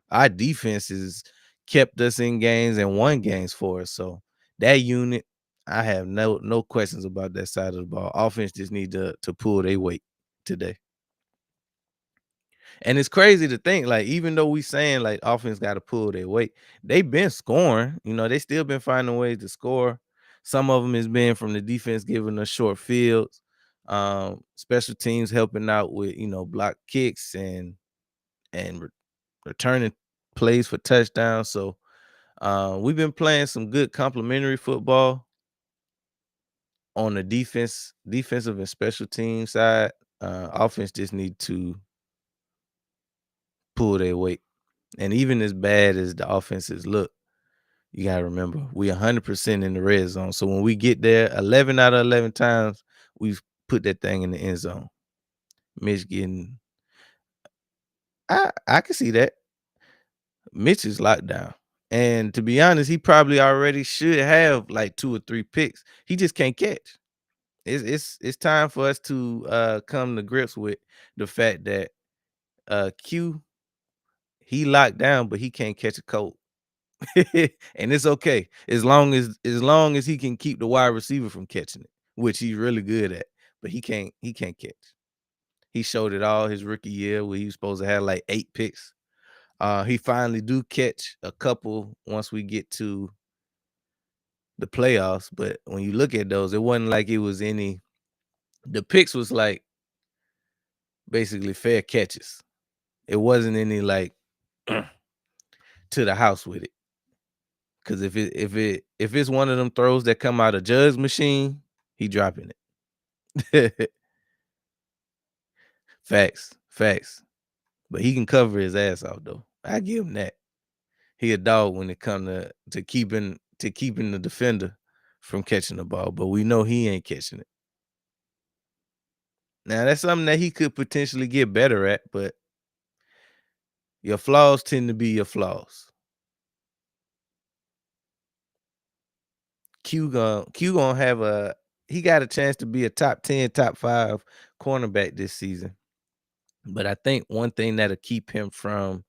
our defense has kept us in games and won games for us. So that unit, I have no questions about that side of the ball. Offense just need to pull their weight today. And it's crazy to think, like, even though we saying like offense got to pull their weight, they been scoring. They still been finding ways to score. Some of them has been from the defense giving us short fields, special teams helping out with block kicks and returning plays for touchdowns. So we've been playing some good complementary football on the defensive and special team side. Offense just need to pull their weight. And even as bad as the offenses look, you gotta remember we 100% in the red zone. So when we get there, 11 out of 11 times we've put that thing in the end zone. Mitch getting, I can see that. Mitch is locked down, and to be honest, he probably already should have like 2 or 3 picks. He just can't catch. It's time for us to come to grips with the fact that Q, he locked down, but he can't catch a cold. And it's okay as long as he can keep the wide receiver from catching it, which he's really good at, but he can't catch. He showed it all his rookie year where he was supposed to have like 8 picks. He finally do catch a couple once we get to the playoffs, but when you look at those, it wasn't like it was any. The picks was like basically fair catches. It wasn't any like to the house with it. Cause if it's one of them throws that come out of Judge machine, he dropping it. Facts. But he can cover his ass off though. I give him that. He a dog when it come to keeping the defender from catching the ball, but we know he ain't catching it. Now that's something that he could potentially get better at, but your flaws tend to be your flaws. Q gonna have he got a chance to be a top 10, top 5 cornerback this season. But I think one thing that'll keep him from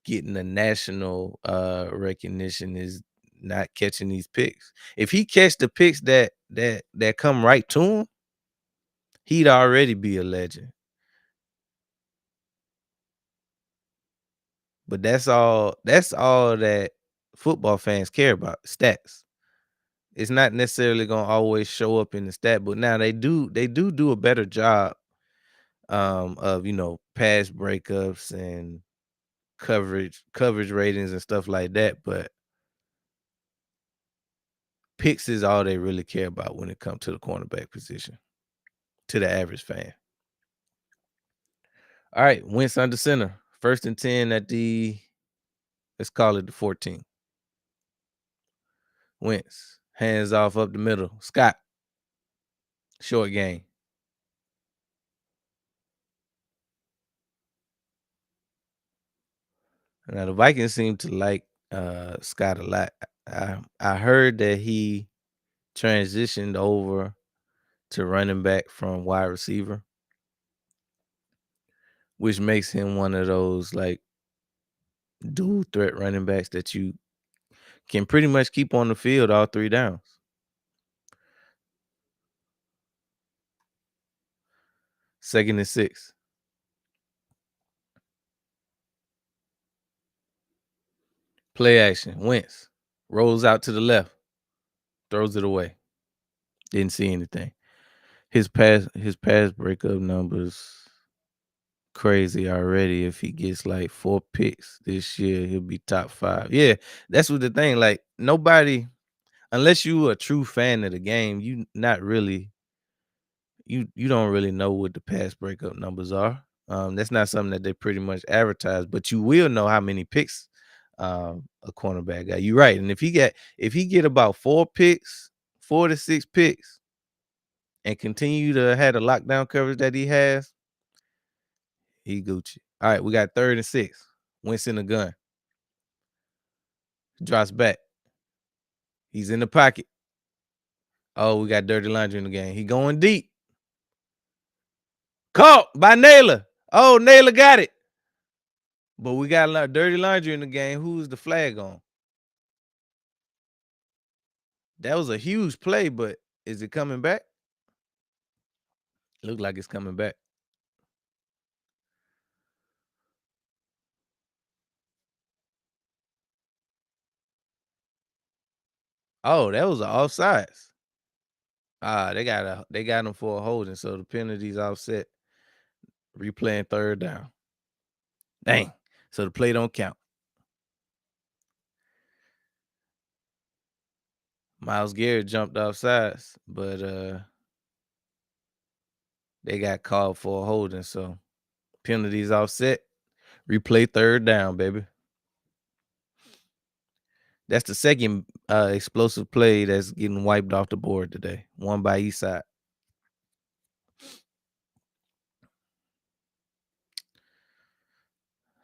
getting the national recognition is not catching these picks. If he catch the picks that come right to him, he'd already be a legend. But that's all that football fans care about, stats. It's not necessarily gonna always show up in the stat book. Now they do a better job of pass breakups and coverage ratings and stuff like that, but picks is all they really care about when it comes to the cornerback position to the average fan. All right, Wentz under center, 1st and 10 at let's call it the 14. Wentz, hands off up the middle. Scott, short game. Now the Vikings seem to like Scott a lot. I heard that he transitioned over to running back from wide receiver, which makes him one of those like dual threat running backs that you can pretty much keep on the field all 3 downs. 2nd and 6. Play action. Wentz rolls out to the left, throws it away. Didn't see anything. His pass breakup numbers crazy already. If he gets like 4 picks this year, he'll be top 5. Yeah, that's what the thing. Like nobody, unless you a true fan of the game, you don't really know what the pass breakup numbers are. That's not something that they pretty much advertise, but you will know how many picks a cornerback got. You're right. And if he get about 4 picks, 4 to 6 picks, and continue to have the lockdown coverage that he has, he Gucci. All right, we got 3rd and 6. Wentz in the gun. Drops back. He's in the pocket. Oh, we got dirty laundry in the game. He going deep. Caught by Naylor. Oh, Naylor got it. But we got a lot of dirty laundry in the game. Who's the flag on? That was a huge play, but is it coming back? Look like it's coming back. Oh, that was an offsides. They got him for a holding, so the penalty's offset. Replaying third down. Dang. So the play don't count. Myles Garrett jumped off sides, but they got called for a holding, so penalties offset. Replay third down, baby. That's the second explosive play that's getting wiped off the board today. One by each side.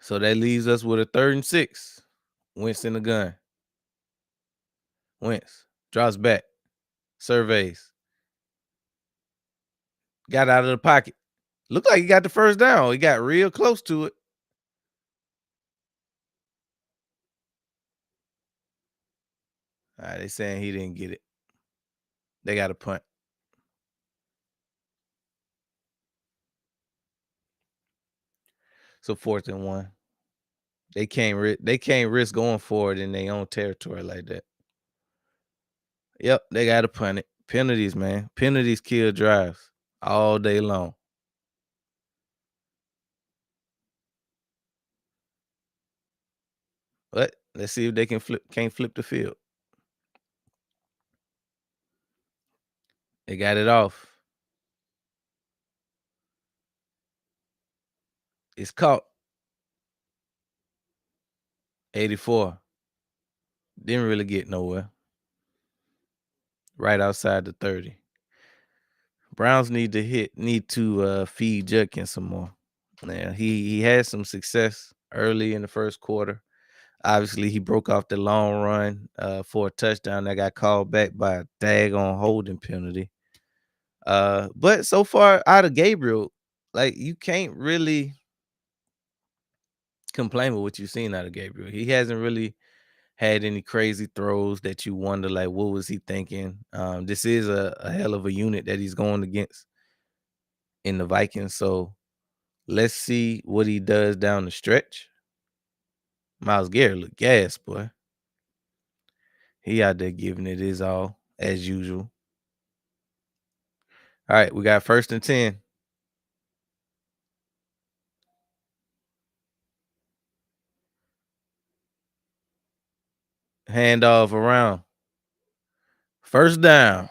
So that leaves us with a 3rd and 6. Wentz in the gun. Wentz drops back. Surveys. Got out of the pocket. Looked like he got the first down. He got real close to it. All right, they saying he didn't get it. They got a punt. So 4th and 1. They can't risk going forward in their own territory like that. Yep, they got to punt it. Penalties, man. Penalties kill drives all day long. But let's see if they can't flip the field. They got it off. It's caught. 84. Didn't really get nowhere. Right outside the 30. Browns need to feed Judkins some more. Now, he had some success early in the first quarter. Obviously, he broke off the long run for a touchdown that got called back by a daggone holding penalty. But so far out of Gabriel, like you can't really complain with what you've seen out of Gabriel. He hasn't really had any crazy throws that you wonder like what was he thinking. This is a hell of a unit that he's going against in the Vikings. So let's see what he does down the stretch. Myles Garrett look gas, boy. He out there giving it his all as usual. All right, we got 1st and 10. Handoff around. 1st down.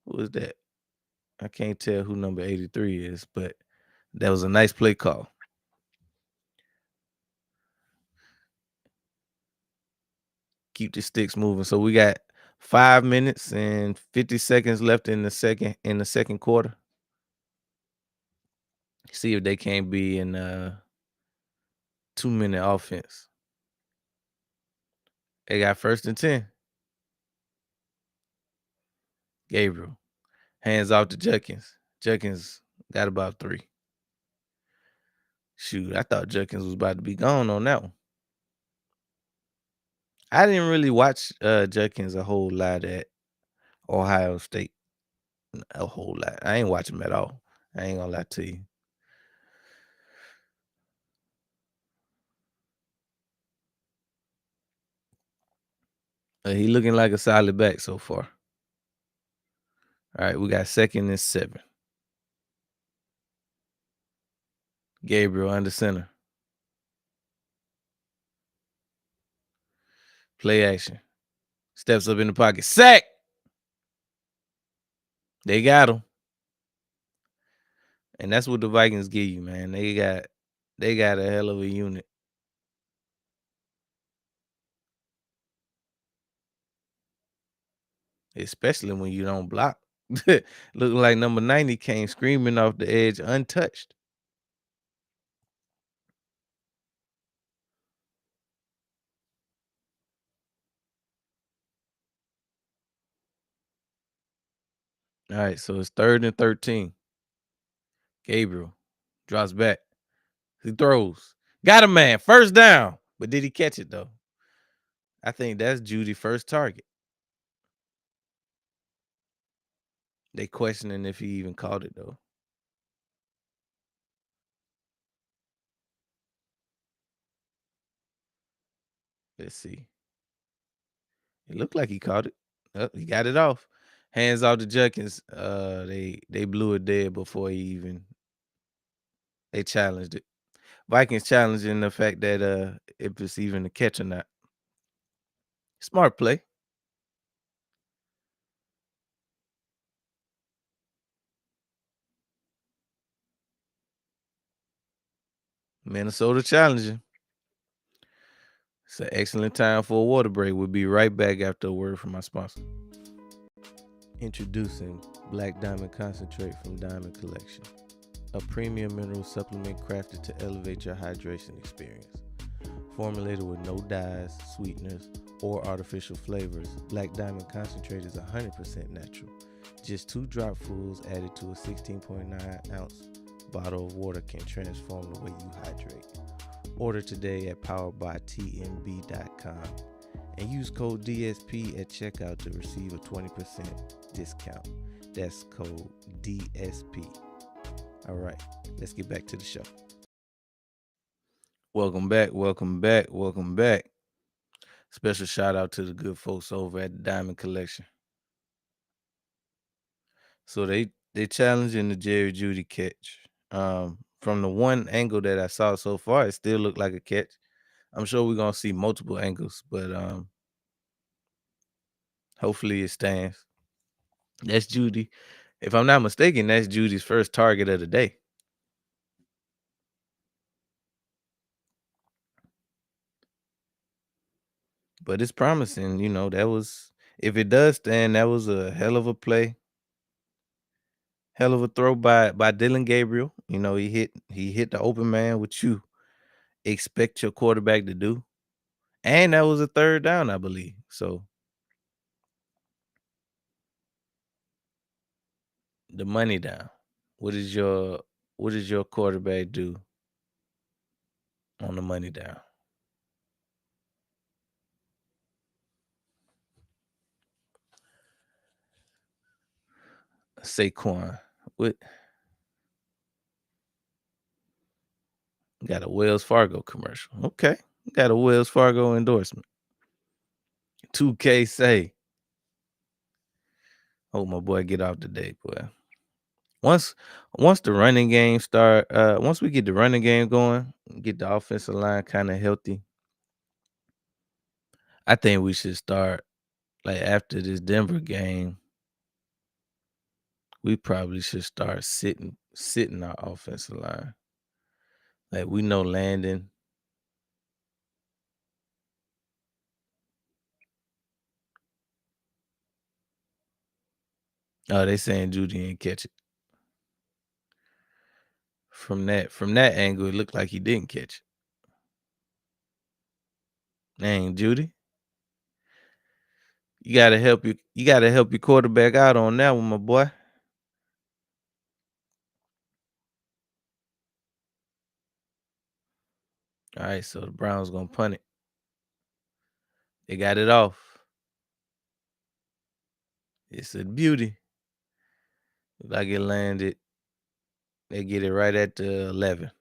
Who is that? I can't tell who number 83 is, but that was a nice play call. Keep the sticks moving. So we got 5 minutes and 50 seconds left in the second quarter. See if they can't be in 2-minute offense. They got 1st and 10. Gabriel. Hands off to Judkins. Judkins got about 3. Shoot, I thought Judkins was about to be gone on that one. I didn't really watch Judkins a whole lot at Ohio State. A whole lot. I ain't watch him at all. I ain't gonna lie to you. He looking like a solid back so far. All right, we got 2nd and 7. Gabriel under center. Play action. Steps up in the pocket. Sack. They got him. And that's what the Vikings give you, man. They got a hell of a unit. Especially when you don't block. Look like number 90 came screaming off the edge untouched. All right, so it's 3rd and 13. Gabriel drops back. He throws. Got a man. First down. But did he catch it though? I think that's Judy's first target. They questioning if he even caught it though. Let's see. It looked like he caught it. Oh, he got it off. Hands off to Judkins. They blew it dead before he even they challenged it. Vikings challenging the fact that if it's even a catch or not. Smart play. Minnesota challenging. It's an excellent time for a water break. We'll be right back after a word from my sponsor. Introducing Black Diamond Concentrate from Diamond Collection, a premium mineral supplement crafted to elevate your hydration experience. Formulated with no dyes, sweeteners, or artificial flavors, Black Diamond Concentrate is 100% natural. Just 2 dropfuls added to a 16.9 ounce bottle of water can transform the way you hydrate. Order today at poweredbytmb.com and use code DSP at checkout to receive a 20% discount. That's code DSP. All right, let's get back to the show. Welcome back, welcome back, welcome back. Special shout out to the good folks over at the Diamond Collection. So they challenging the Jerry Judy catch. From the one angle that I saw so far, it still looked like a catch. I'm sure we're gonna see multiple angles, but hopefully it stands. That's Judy. If I'm not mistaken, that's Judy's first target of the day. But it's promising, that was if it does stand, that was a hell of a play. Hell of a throw by Dylan Gabriel. He hit the open man, which you expect your quarterback to do. And that was a 3rd down, I believe. So the money down. What is your quarterback do on the money down? Saquon. What got a Wells Fargo commercial. Okay. Got a Wells Fargo endorsement. 2K say. Hope my boy get off today, boy. Once the running game start, once we get the running game going, get the offensive line kind of healthy, I think we should start like after this Denver game. We probably should start sitting our offensive line. Like we know Landon. Oh, they saying Judy didn't catch it. From that angle, it looked like he didn't catch it. Dang, Judy. You gotta help your quarterback out on that one, my boy. All right, so the Browns gonna punt it. They got it off. It's a beauty. Like it landed. They get it right at the 11.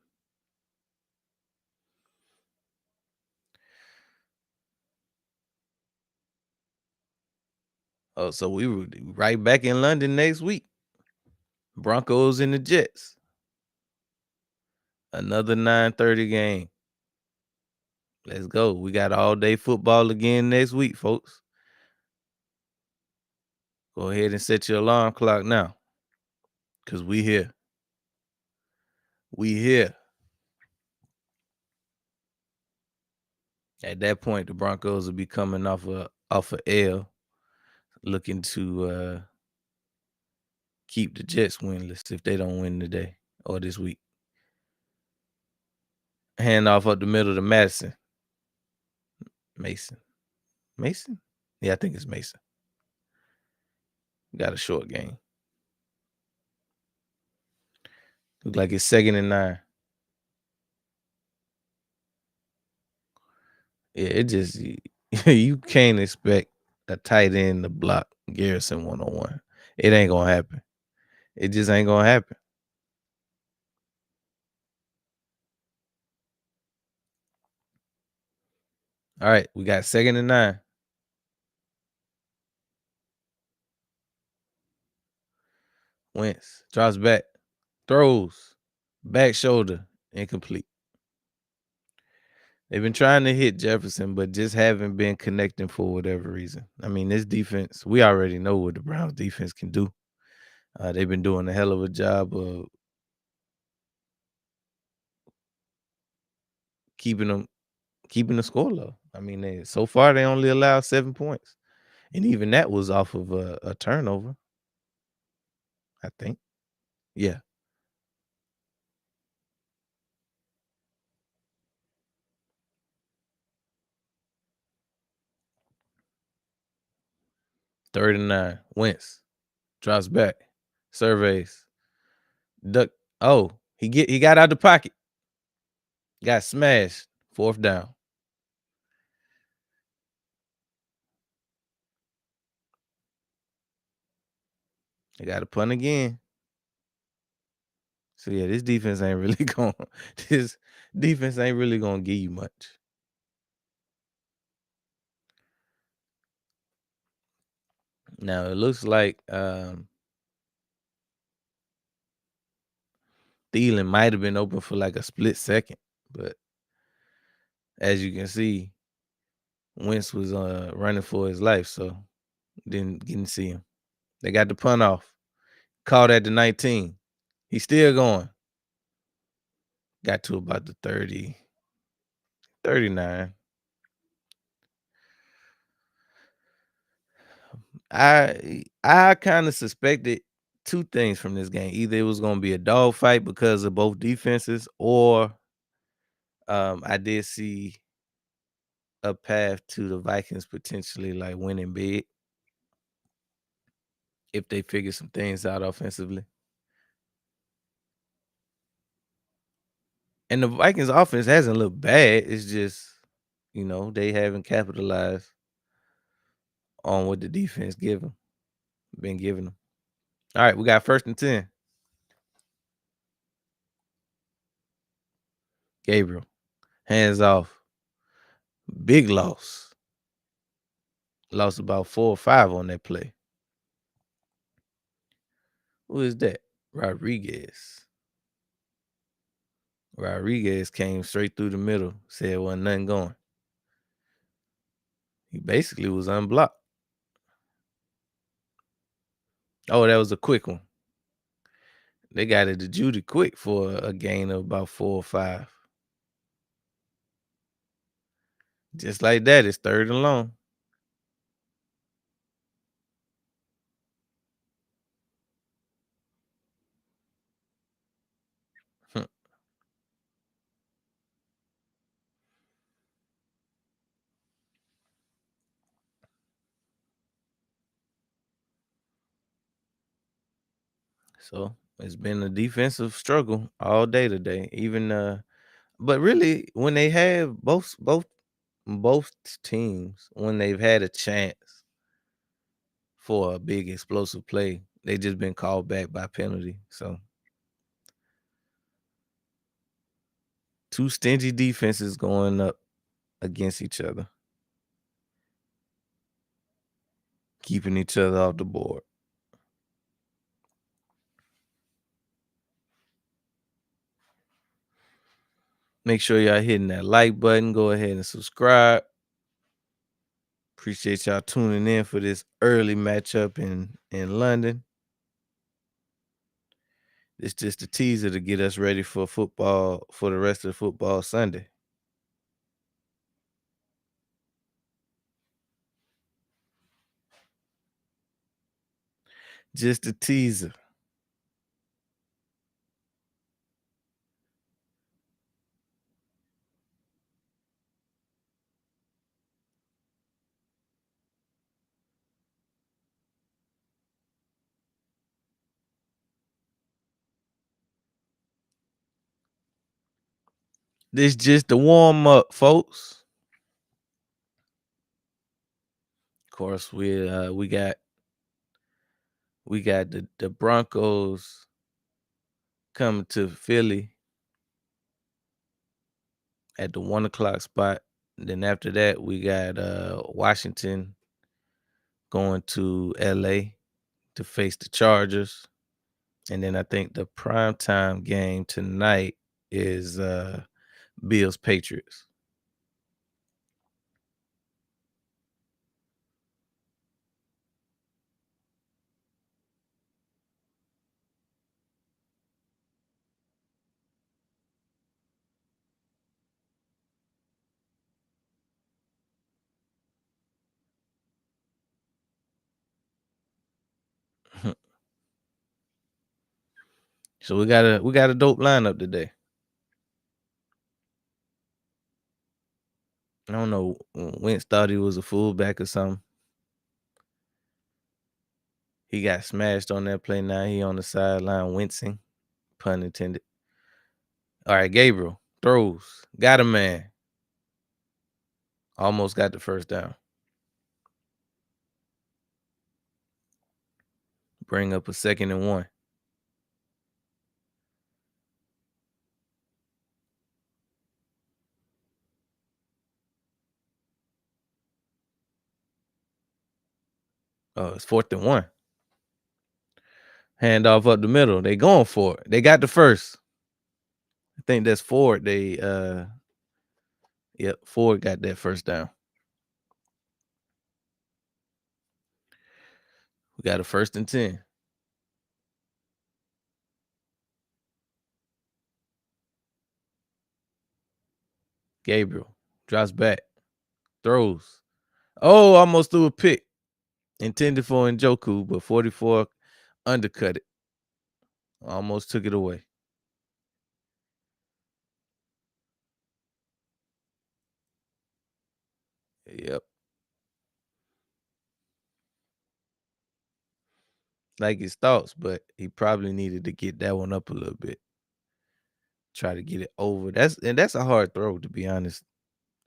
Oh, so we were right back in London next week. Broncos and the Jets. Another 9:30 game. Let's go. We got all day football again next week, folks. Go ahead and set your alarm clock now. Cause we here. We here. At that point, the Broncos will be coming off a L, looking to keep the Jets winless if they don't win today or this week. Hand off up the middle to Madison. Mason. Mason? Yeah, I think it's Mason. Got a short game. Look like it's 2nd and 9. Yeah, it just you can't expect a tight end to block Garrison 1-on-1. It ain't gonna happen. It just ain't gonna happen. All right, we got 2nd and 9. Wentz drops back, throws, back shoulder, incomplete. They've been trying to hit Jefferson, but just haven't been connecting for whatever reason. I mean, this defense, we already know what the Browns defense can do. They've been doing a hell of a job of keeping them keeping the score low. I mean, so far they only allowed 7 points, and even that was off of a turnover, I think. Yeah, 3rd and 9. Wentz drops back, surveys, duck. Oh, he got out the pocket, got smashed. 4th down. They got to punt again. So yeah, this defense ain't really going. This defense ain't really gonna give you much. Now it looks like Thielen might have been open for like a split second, but as you can see, Wentz was running for his life, so didn't see him. They got the punt off. Called at the 19. He's still going. Got to about the 30, 39. I kind of suspected two things from this game. Either it was going to be a dogfight because of both defenses, or I did see a path to the Vikings potentially like winning big if they figure some things out offensively. And the Vikings offense hasn't looked bad. It's just, they haven't capitalized on what the defense been giving them. All right, we got 1st and 10. Gabriel, hands off. Big loss. Lost about 4 or 5 on that play. Who is that? Rodriguez. Rodriguez came straight through the middle, said wasn't nothing going. He basically was unblocked. Oh, that was a quick one. They got it to Judy quick for a gain of about 4 or 5. Just like that, it's 3rd and long. So it's been a defensive struggle all day today. Even but really when they have both teams, when they've had a chance for a big explosive play, they just been called back by penalty. So two stingy defenses going up against each other, keeping each other off the board. Make sure y'all hitting that like button. Go ahead and subscribe. Appreciate y'all tuning in for this early matchup in London. It's just a teaser to get us ready for football for the rest of football Sunday. Just a teaser. This just the warm up, folks. Of course, we got the Broncos coming to Philly at the 1 o'clock spot. Then after that, we got Washington going to LA to face the Chargers. And then I think the primetime game tonight is Bills Patriots. So we got a dope lineup today. I don't know. Wentz thought he was a fullback or something. He got smashed on that play. Now he on the sideline wincing, pun intended. All right, Gabriel throws, got a man, almost got the first down. Bring up a 2nd and 1. Oh, it's 4th and 1. Hand off up the middle. They going for it. They got the first. I think that's Ford. Ford got that first down. We got a 1st and 10. Gabriel drops back, throws. Oh, almost threw a pick. Intended for Njoku, but 44 undercut it. Almost took it away. Yep. Like his thoughts, but he probably needed to get that one up a little bit. Try to get it over. That's a hard throw, to be honest,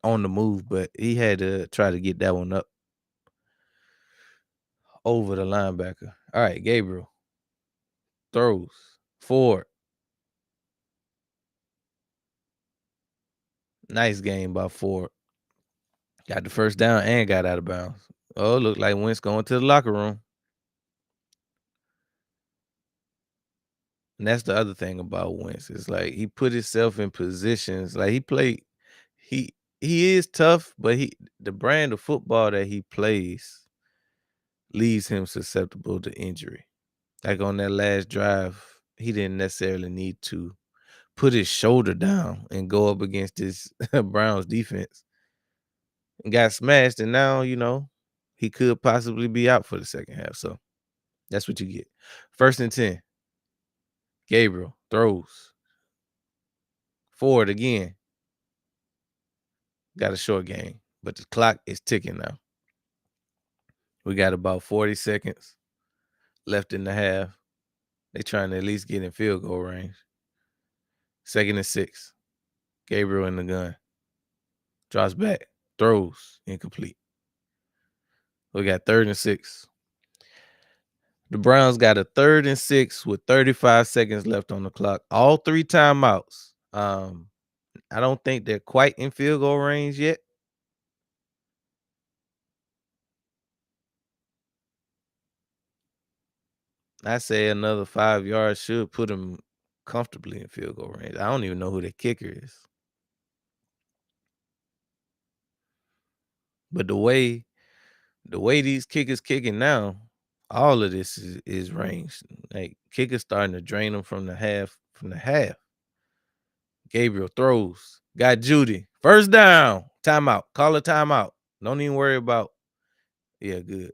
on the move, but he had to try to get that one up over the linebacker. All right, Gabriel throws. Ford. Nice game by Ford. Got the first down and got out of bounds. Oh, looked like Wentz going to the locker room. And that's the other thing about Wentz. It's like he put himself in positions. Like he he is tough, but the brand of football that he plays leaves him susceptible to injury. Like on that last drive, he didn't necessarily need to put his shoulder down and go up against this Browns defense. And got smashed, and now, he could possibly be out for the second half. So that's what you get. 1st and 10. Gabriel throws. Ford again. Got a short game, but the clock is ticking now. We got about 40 seconds left in the half. They trying to at least get in field goal range. 2nd and 6. Gabriel in the gun. Drops back. Throws. Incomplete. We got 3rd and 6. The Browns got a 3rd and 6 with 35 seconds left on the clock. All 3 timeouts. I don't think they're quite in field goal range yet. I say another 5 yards should put them comfortably in field goal range. I don't even know who the kicker is. But the way these kickers kicking now, all of this is range. Like kickers starting to drain them from the half. Gabriel throws. Got Judy. First down. Timeout. Call a timeout. Don't even worry about. Yeah, good.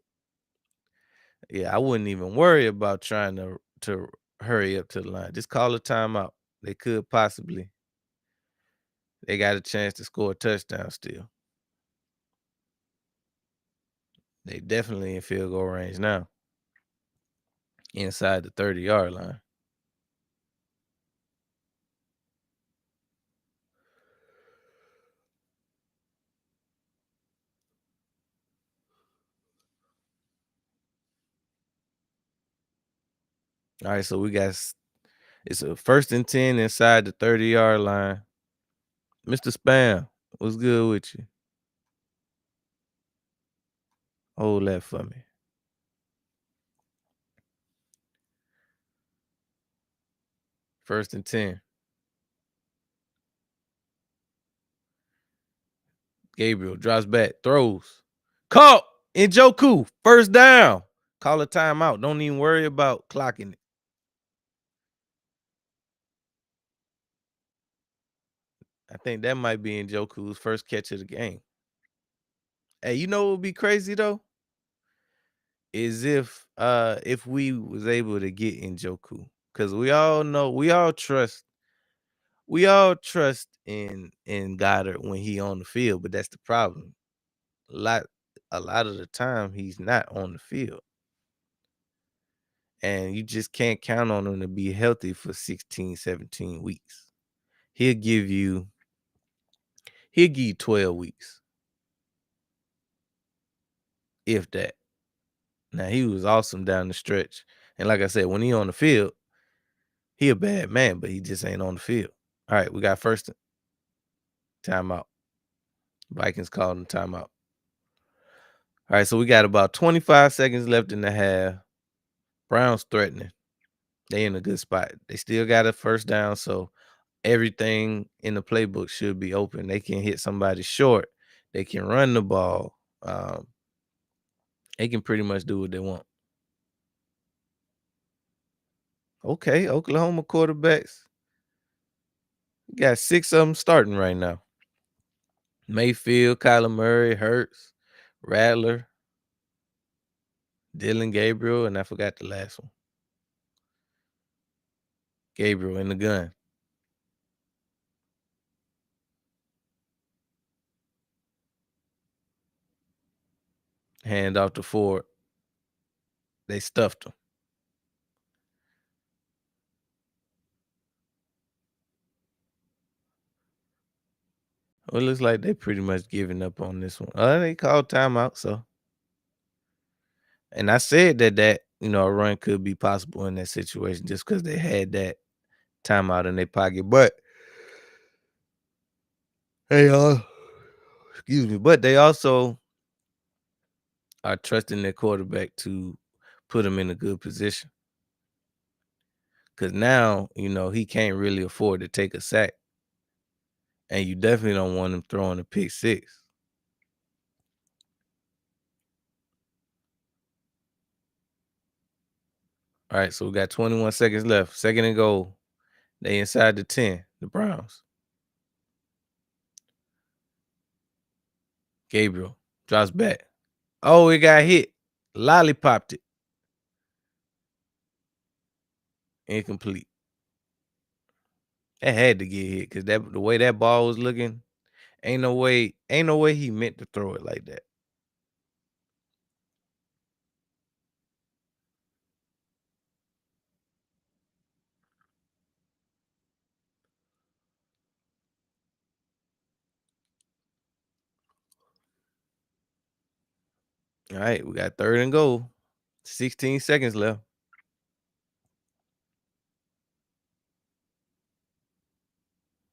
Yeah, I wouldn't even worry about trying to hurry up to the line. Just call a timeout. They could possibly. They got a chance to score a touchdown still. They definitely in field goal range now. Inside the 30-yard line. All right, so it's a 1st and 10 inside the 30-yard line. Mr. Spam, what's good with you? Hold that for me. 1st and 10. Gabriel drops back, throws. Caught! Njoku, first down. Call a timeout. Don't even worry about clocking it. I think that might be Njoku's first catch of the game. Hey, you know what would be crazy though? Is if we was able to get Njoku. Because we all trust in Goddard when he on the field, but that's the problem. A lot a lot of the time he's not on the field. And you just can't count on him to be healthy for 16, 17 weeks. He'll give you he'll give you 12 weeks, if that. Now he was awesome down the stretch. And like I said, when he on the field, he a bad man, but he just ain't on the field. All right, we got first timeout. Vikings calling timeout. All right, so we got about 25 seconds left in the half. Browns threatening. They in a good spot. They still got a first down, so everything in the playbook should be open. They can hit somebody short. They can run the ball. They can pretty much do what they want. Okay, Oklahoma quarterbacks. You got 6 of them starting right now. Mayfield, Kyler Murray, Hurts, Rattler, Dylan Gabriel, and I forgot the last one. Gabriel in the gun. Hand off to Ford. They stuffed him. Well, it looks like they pretty much giving up on this one. They called timeout, so. And I said that a run could be possible in that situation just because they had that timeout in their pocket. But hey, excuse me, but they also are trusting their quarterback to put him in a good position. Because now, he can't really afford to take a sack. And you definitely don't want him throwing a pick six. All right, so we got 21 seconds left. 2nd and goal. They inside the 10, the Browns. Gabriel drops back. Oh, it got hit. Lollipopped it. Incomplete. That had to get hit because the way that ball was looking, ain't no way he meant to throw it like that. All right, we got 3rd and goal. 16 seconds left.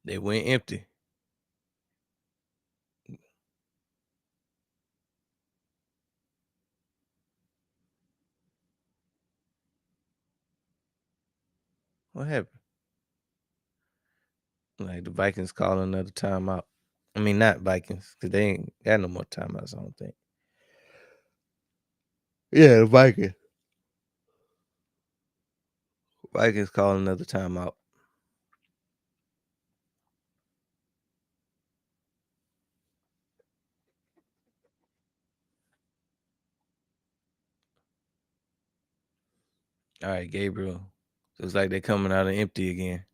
They went empty. What happened? Like the Vikings calling another timeout. I mean, not Vikings, because they ain't got no more timeouts, I don't think. Yeah, the Vikings. Vikings calling another timeout. All right, Gabriel. Looks like they're coming out of empty again.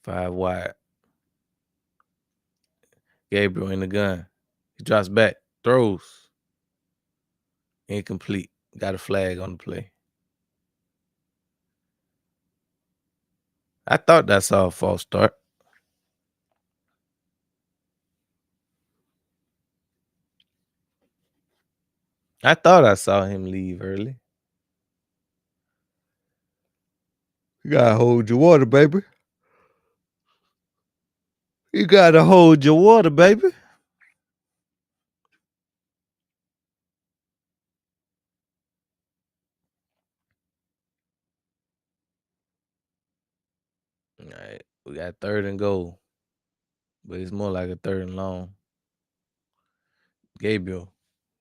5 wide. Gabriel in the gun. He drops back. Throws. Incomplete. Got a flag on the play. I thought that saw a false start. I thought I saw him leave early. You gotta hold your water, baby. You gotta hold your water, baby. All right, we got third and goal, but it's more like a third and long. Gabriel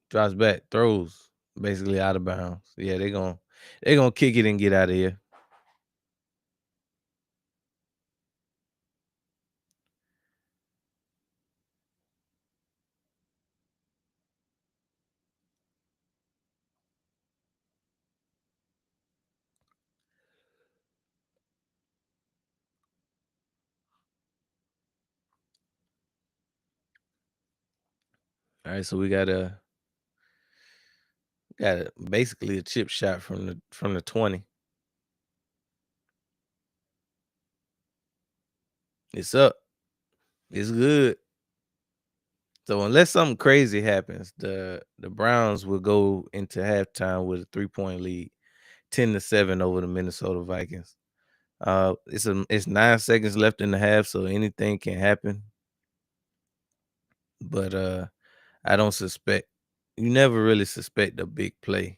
drops back, throws basically out of bounds. Yeah, they gonna kick it and get out of here. All right, so we got basically a chip shot from the 20. It's up. It's good. So unless something crazy happens, the Browns will go into halftime with a 3-point lead, 10-7 over the Minnesota Vikings. It's 9 seconds left in the half, so anything can happen. But I don't suspect. You never really suspect a big play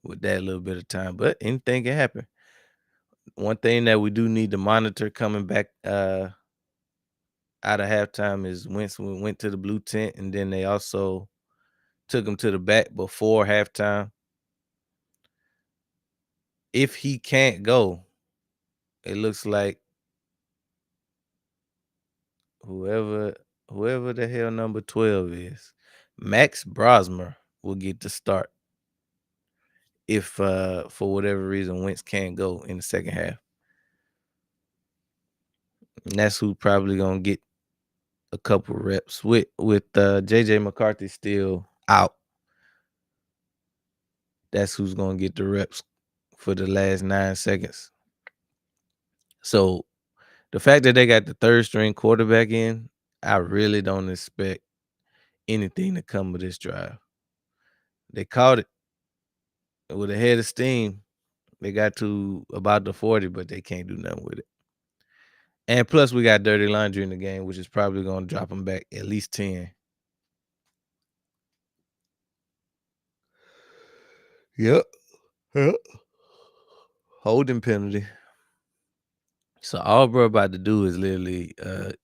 with that little bit of time, but anything can happen. One thing that we do need to monitor coming back out of halftime is Wentz went to the blue tent, and then they also took him to the back before halftime. If he can't go, it looks like whoever whoever the hell number 12 is, Max Brosmer will get the start if for whatever reason Wentz can't go in the second half. And that's who probably gonna get a couple reps with JJ McCarthy still out. That's who's gonna get the reps for the last 9 seconds. So the fact that they got the third string quarterback in, I really don't expect anything to come of this drive. They caught it with a head of steam. They got to about the 40, but they can't do nothing with it. And plus, we got dirty laundry in the game, which is probably going to drop them back at least 10. Yep. Yep. Holding penalty. So all bro about to do is literally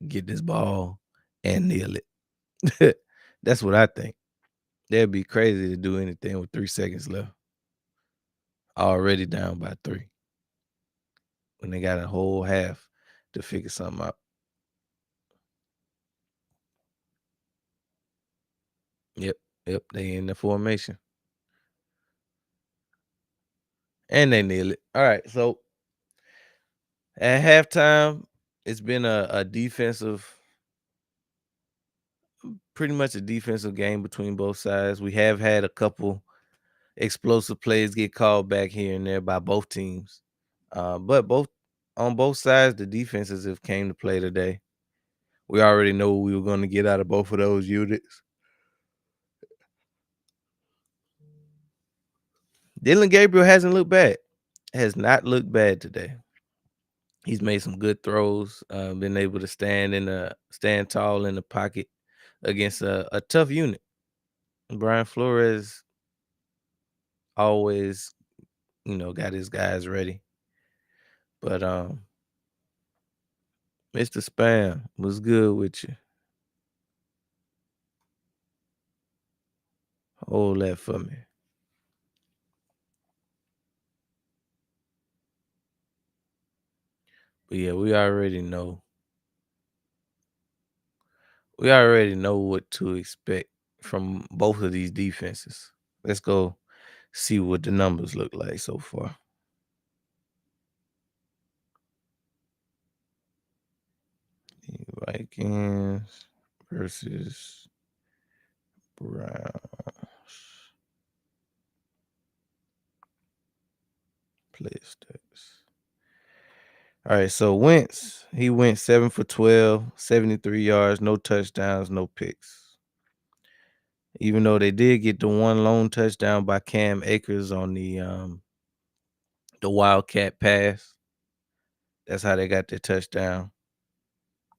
get this ball and kneel it. That's what I think. That'd be crazy to do anything with 3 seconds left. Already down by 3. When they got a whole half to figure something out. Yep. Yep. They in the formation. And they kneel it. All right. So at halftime, it's been a defensive, pretty much a defensive game between both sides. We have had a couple explosive plays get called back here and there by both teams. But on both sides, the defenses have came to play today. We already know what we were going to get out of both of those units. Dylan Gabriel hasn't looked bad. Has not looked bad today. He's made some good throws. Been able to stand tall in the pocket against a tough unit. Brian Flores always, got his guys ready. But Mr. Spam was good with you. Hold that for me. But yeah, we already know. We already know what to expect from both of these defenses. Let's go see what the numbers look like so far. The Vikings versus Browns. Play stats. All right, so Wentz, he went 7 for 12, 73 yards, no touchdowns, no picks. Even though they did get the one lone touchdown by Cam Akers on the Wildcat pass. That's how they got their touchdown.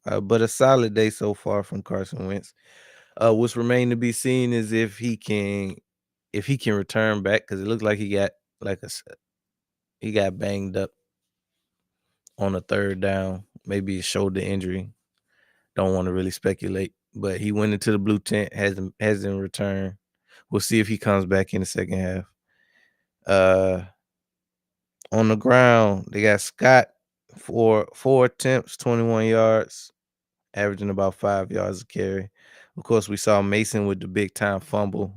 But a solid day so far from Carson Wentz. What's remain to be seen is if he can return back because it looks like he got banged up on a third down, maybe a shoulder injury. Don't want to really speculate, but he went into the blue tent, hasn't returned. We'll see if he comes back in the second half. Uh, on the ground, they got Scott for 4 attempts, 21 yards, averaging about 5 yards a carry. Of course, we saw Mason with the big time fumble,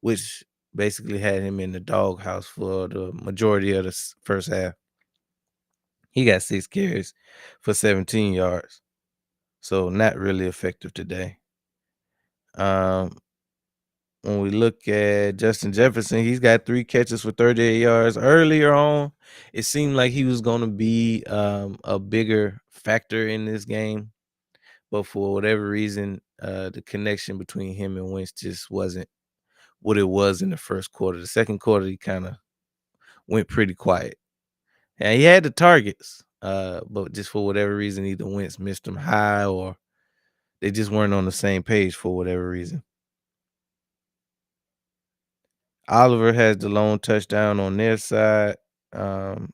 which basically had him in the doghouse for the majority of the first half. He got 6 carries for 17 yards, so not really effective today. Um, when we look at Justin Jefferson, he's got 3 catches for 38 yards. Earlier on, it seemed like he was going to be a bigger factor in this game, but for whatever reason, the connection between him and Wentz just wasn't what it was in the first quarter. The second quarter, he kind of went pretty quiet. And he had the targets, but just for whatever reason, either Wentz missed them high or they just weren't on the same page for whatever reason. Oliver has the lone touchdown on their side. Um,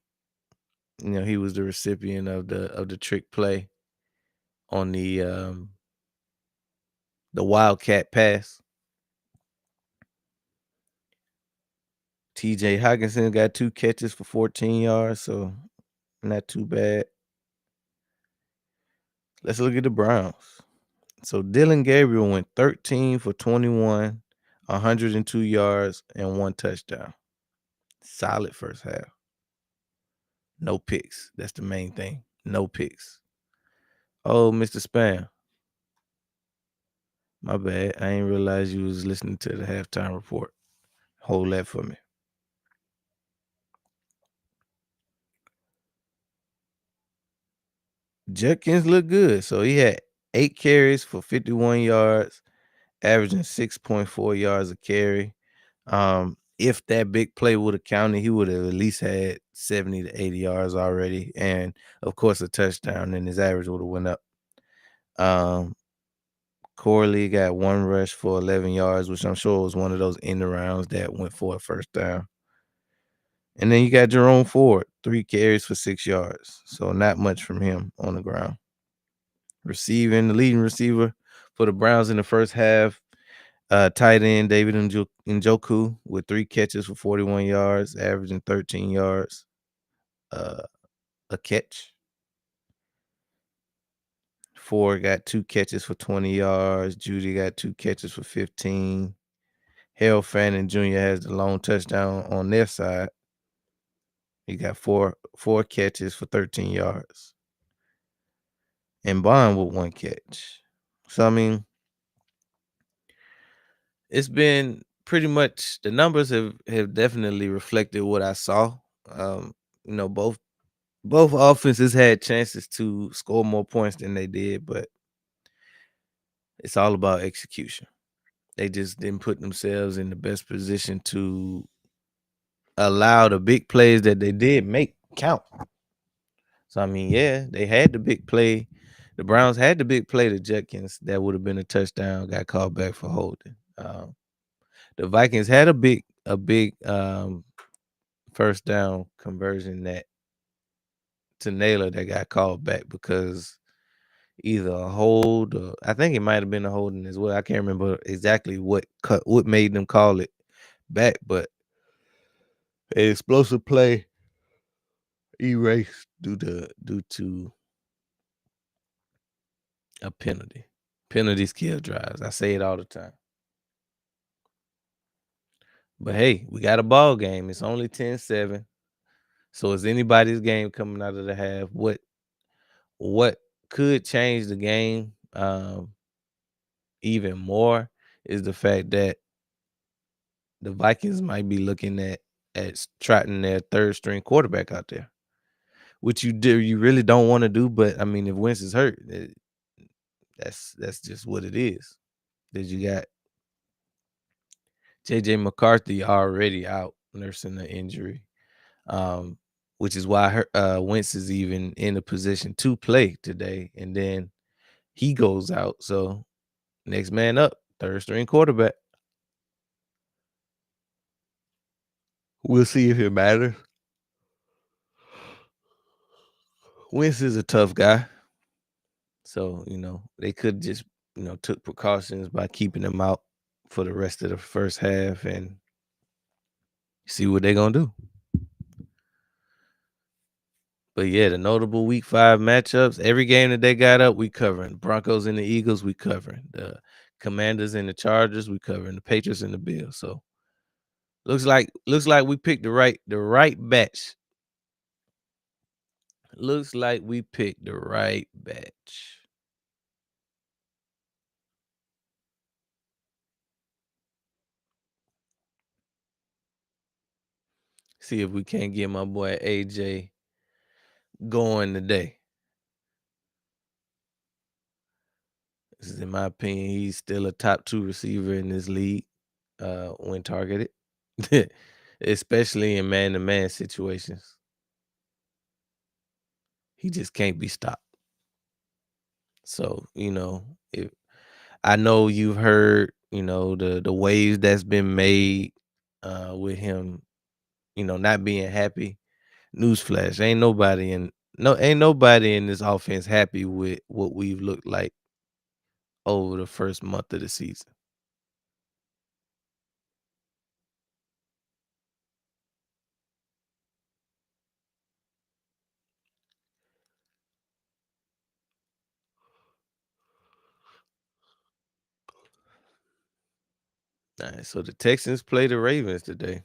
he was the recipient of the trick play on the Wildcat pass. TJ Hawkinson got 2 catches for 14 yards, so not too bad. Let's look at the Browns. So Dylan Gabriel went 13 for 21, 102 yards, and 1 touchdown. Solid first half. No picks. That's the main thing. No picks. Oh, Mr. Spam. My bad. I ain't realize you was listening to the halftime report. Hold that for me. Judkins looked good. So he had 8 carries for 51 yards, averaging 6.4 yards a carry. If that big play would have counted, he would have at least had 70 to 80 yards already. And of course, a touchdown, and his average would have went up. Corley got 1 rush for 11 yards, which I'm sure was one of those end rounds that went for a first down. And then you got Jerome Ford, 3 carries for 6 yards. So not much from him on the ground. Receiving, the leading receiver for the Browns in the first half, tight end David Njoku with 3 catches for 41 yards, averaging 13 yards a catch. Ford got 2 catches for 20 yards. Judy got 2 catches for 15. Hale Fanning Jr. has the lone touchdown on their side. He got four catches for 13 yards. And Bond with 1 catch. So, I mean, it's been pretty much the numbers have definitely reflected what I saw. Both offenses had chances to score more points than they did, but it's all about execution. They just didn't put themselves in the best position to allow the big plays that they did make count. So, I mean, yeah, they had the big play. The Browns had the big play to Judkins that would have been a touchdown, got called back for holding. The Vikings had a big first down conversion that to Naylor that got called back because either a hold or I think it might have been a holding as well. I can't remember exactly what made them call it back, but an explosive play erased due to a penalty. Penalties kill drives. I say it all the time. But hey, we got a ball game. It's only 10-7. So it's anybody's game coming out of the half. What could change the game even more is the fact that the Vikings might be looking at trotting their third string quarterback out there, which you really don't want to do. But I mean, if Wentz is hurt, that's just what it is. That you got JJ McCarthy already out nursing the injury, um, which is why Wentz is even in a position to play today. And then he goes out. So next man up, third string quarterback. We'll see if it matters. Wentz is a tough guy. So, they could just, took precautions by keeping him out for the rest of the first half and see what they're gonna do. But yeah, the notable week 5 matchups, every game that they got up, we covering. Broncos and the Eagles, we covering. The Commanders and the Chargers, we covering. The Patriots and the Bills. So looks like we picked the right batch. Looks like we picked the right batch. See if we can't get my boy AJ going today. This is in my opinion, he's still a top 2 receiver in this league, when targeted, especially in man-to-man situations. He just can't be stopped. So, if I know you've heard, the waves that's been made with him, not being happy. Newsflash, ain't nobody in this offense happy with what we've looked like over the first month of the season. All right, so the Texans play the Ravens today.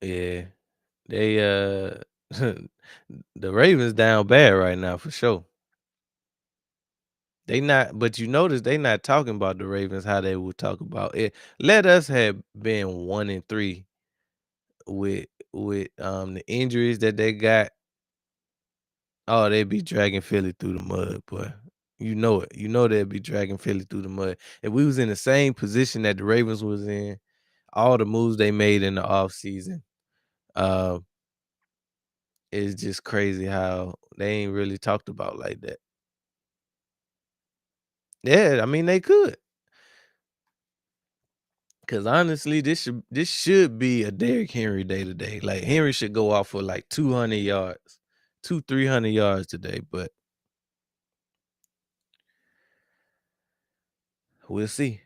Yeah. They the Ravens down bad right now for sure. They not, but you notice they not talking about the Ravens how they would talk about it. Let us have been 1-3 with the injuries that they got. Oh, they'd be dragging Philly through the mud, boy. You know it. You know they'd be dragging Philly through the mud. If we was in the same position that the Ravens was in, all the moves they made in the offseason, uh, it's just crazy how they ain't really talked about like that. Yeah, I mean they could. Cause honestly, this should be a Derrick Henry day today. Like Henry should go off for like 200 yards, 300 yards today. But we'll see.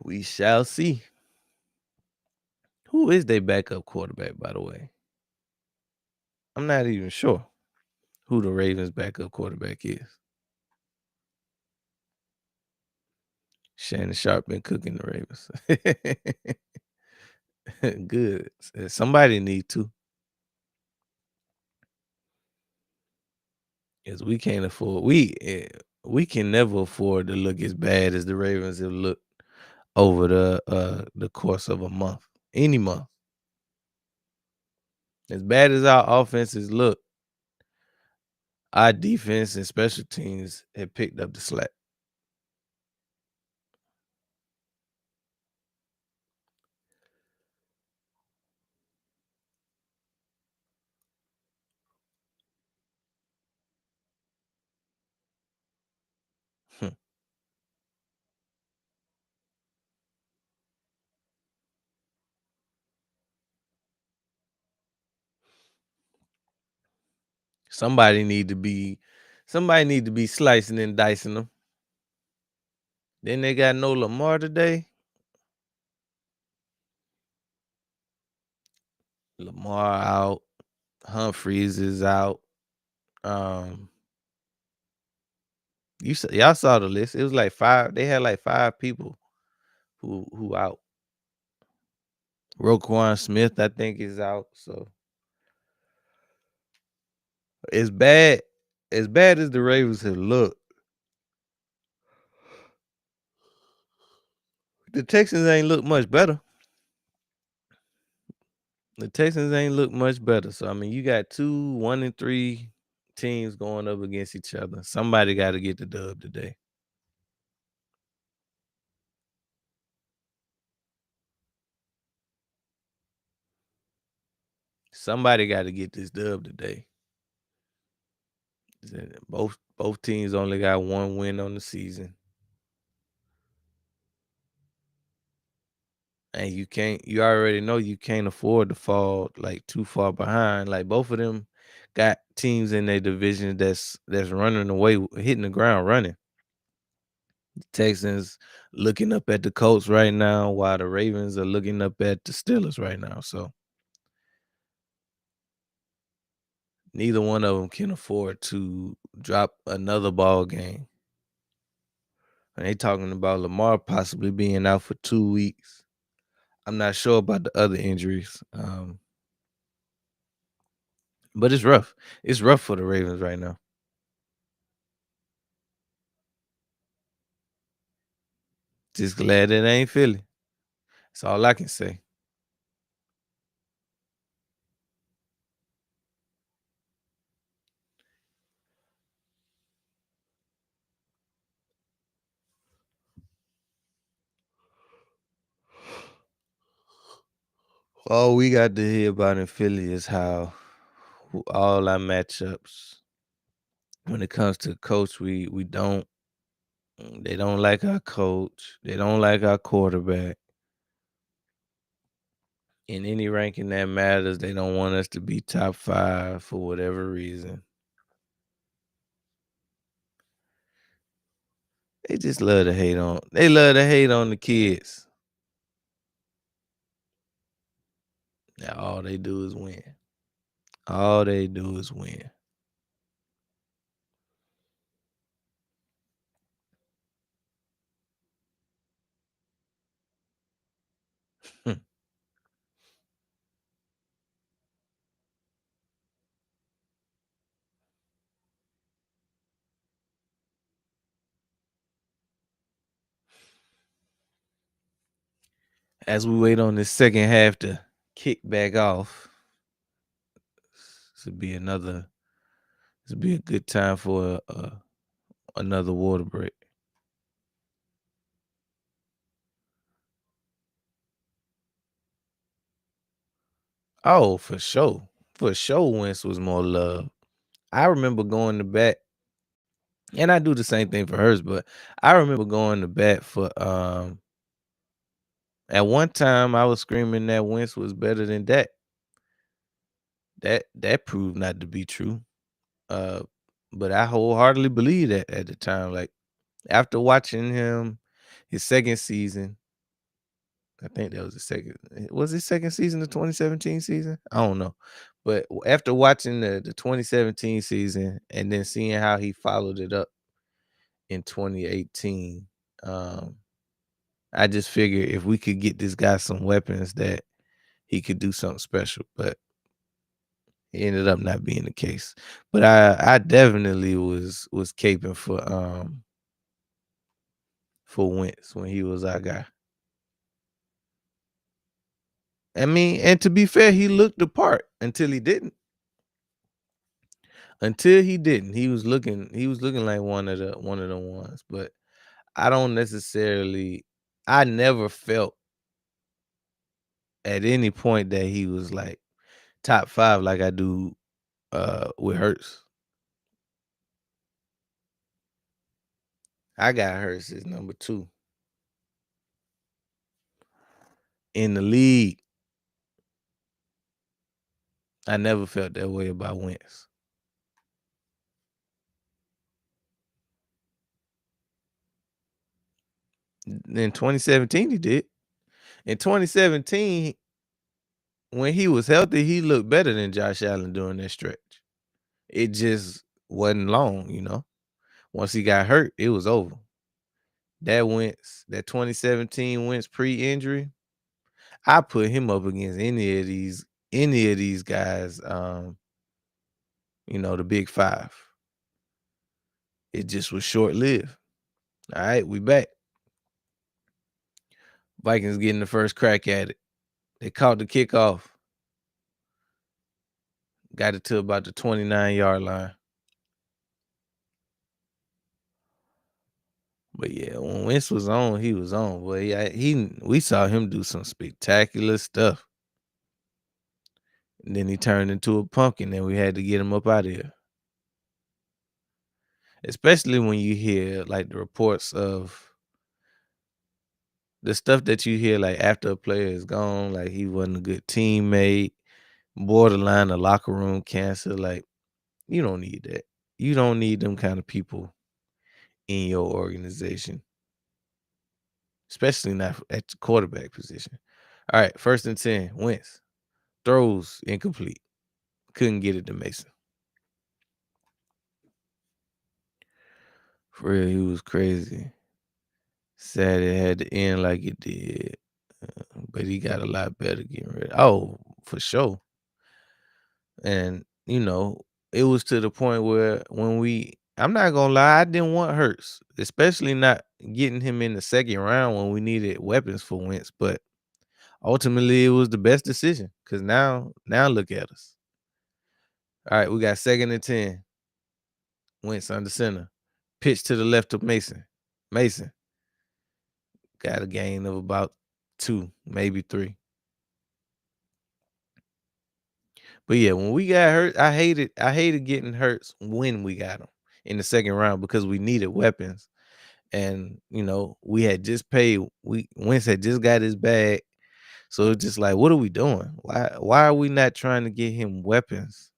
We shall see. Who is their backup quarterback, by the way? I'm not even sure who the Ravens backup quarterback is. Shannon Sharp been cooking the Ravens. Good. Somebody need to. Because we can't afford we can never afford to look as bad as the Ravens have looked over the course of a month. Any month. As bad as our offenses look, our defense and special teams have picked up the slack. Hmm. Somebody need to be slicing and dicing them. Then they got no Lamar today. Lamar out. Humphreys is out. Um, y'all saw the list. It was like 5. They had like 5 people who out. Roquan Smith, I think, is out. So as bad as the Ravens have looked, the Texans ain't look much better. The Texans ain't look much better. So I mean, you got 2 1-3 teams going up against each other. Somebody got to get the dub today. Somebody got to get this dub today. Both teams only got one win on the season. And you already know you can't afford to fall like too far behind. Like both of them got teams in their division that's running away, hitting the ground running. Texans looking up at the Colts right now, while the Ravens are looking up at the Steelers right now. So neither one of them can afford to drop another ball game. And they talking about Lamar possibly being out for 2 weeks. I'm not sure about the other injuries, but it's rough. It's rough for the Ravens right now. Just glad it ain't Philly. That's all I can say. All we got to hear about in Philly is how all our matchups, when it comes to coach, we don't. They don't like our coach. They don't like our quarterback. In any ranking that matters, they don't want us to be top 5 for whatever reason. They just love to hate on. They love to hate on the kids. Now all they do is win. All they do is win. As we wait on this second half to kick back off, this would be another. This would be a good time for another water break. Oh, for sure. Wentz was more love. I remember going to bat, and I do the same thing for hers. But I remember going to bat for. At one time, I was screaming that Wentz was better than Dak. That proved not to be true. Uh, but I wholeheartedly believe that at the time. Like after watching him, his second season, I think that was the second. Was his second season the 2017 season? I don't know. But after watching the 2017 season and then seeing how he followed it up in 2018, um, I just figured if we could get this guy some weapons that he could do something special. But it ended up not being the case. But I definitely was caping for Wentz when he was our guy. I mean, and to be fair, he looked the part until he didn't. Until he didn't. He was looking like one of the ones. But I don't necessarily I never felt at any point that he was like top 5 like I do with Hurts. I got Hurts as number 2 in the league. I never felt that way about Wentz. In 2017, he did. In 2017, when he was healthy, he looked better than Josh Allen during that stretch. It just wasn't long. Once he got hurt, it was over. That 2017 Wentz pre-injury, I put him up against any of these guys, the big 5. It just was short-lived. All right, we back. Vikings getting the first crack at it. They caught the kickoff. got it to about the 29-yard line. But yeah, when Wentz was on, he was on. But yeah, we saw him do some spectacular stuff. And then he turned into a pumpkin, and we had to get him up out of here. Especially when you hear like the reports of the stuff that you hear like after a player is gone, like he wasn't a good teammate, borderline a locker room cancer. Like, you don't need that. You don't need them kind of people in your organization, especially not at the quarterback position. All right, 1st and 10, Wentz throws incomplete. Couldn't get it to Mason. For real, he was crazy. Sad it had to end like it did, but he got a lot better getting ready. Oh, for sure. And it was to the point where I'm not gonna lie, I didn't want Hurts, especially not getting him in the second round when we needed weapons for Wentz. But ultimately, it was the best decision because now look at us. All right, we got 2nd and 10. Wentz under center, pitch to the left of Mason. Mason got a gain of about 2, maybe 3. But yeah, when we got hurt, I hated getting hurt when we got him in the second round because we needed weapons. And we had just paid. Wentz had just got his bag, so it's just like, what are we doing? Why are we not trying to get him weapons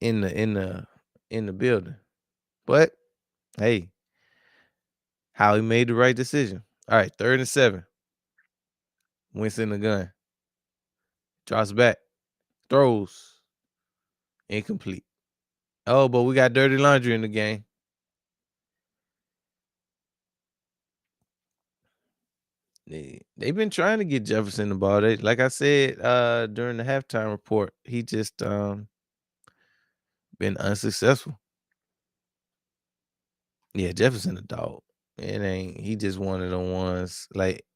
in the building? But hey, how he made the right decision. All right, 3rd and 7. Wentz in the gun, drops back, throws incomplete. Oh, but we got dirty laundry in the game. They've been trying to get Jefferson the ball. Like I said during the halftime report, he just been unsuccessful. Yeah, Jefferson a dog. It ain't he just one of the ones like,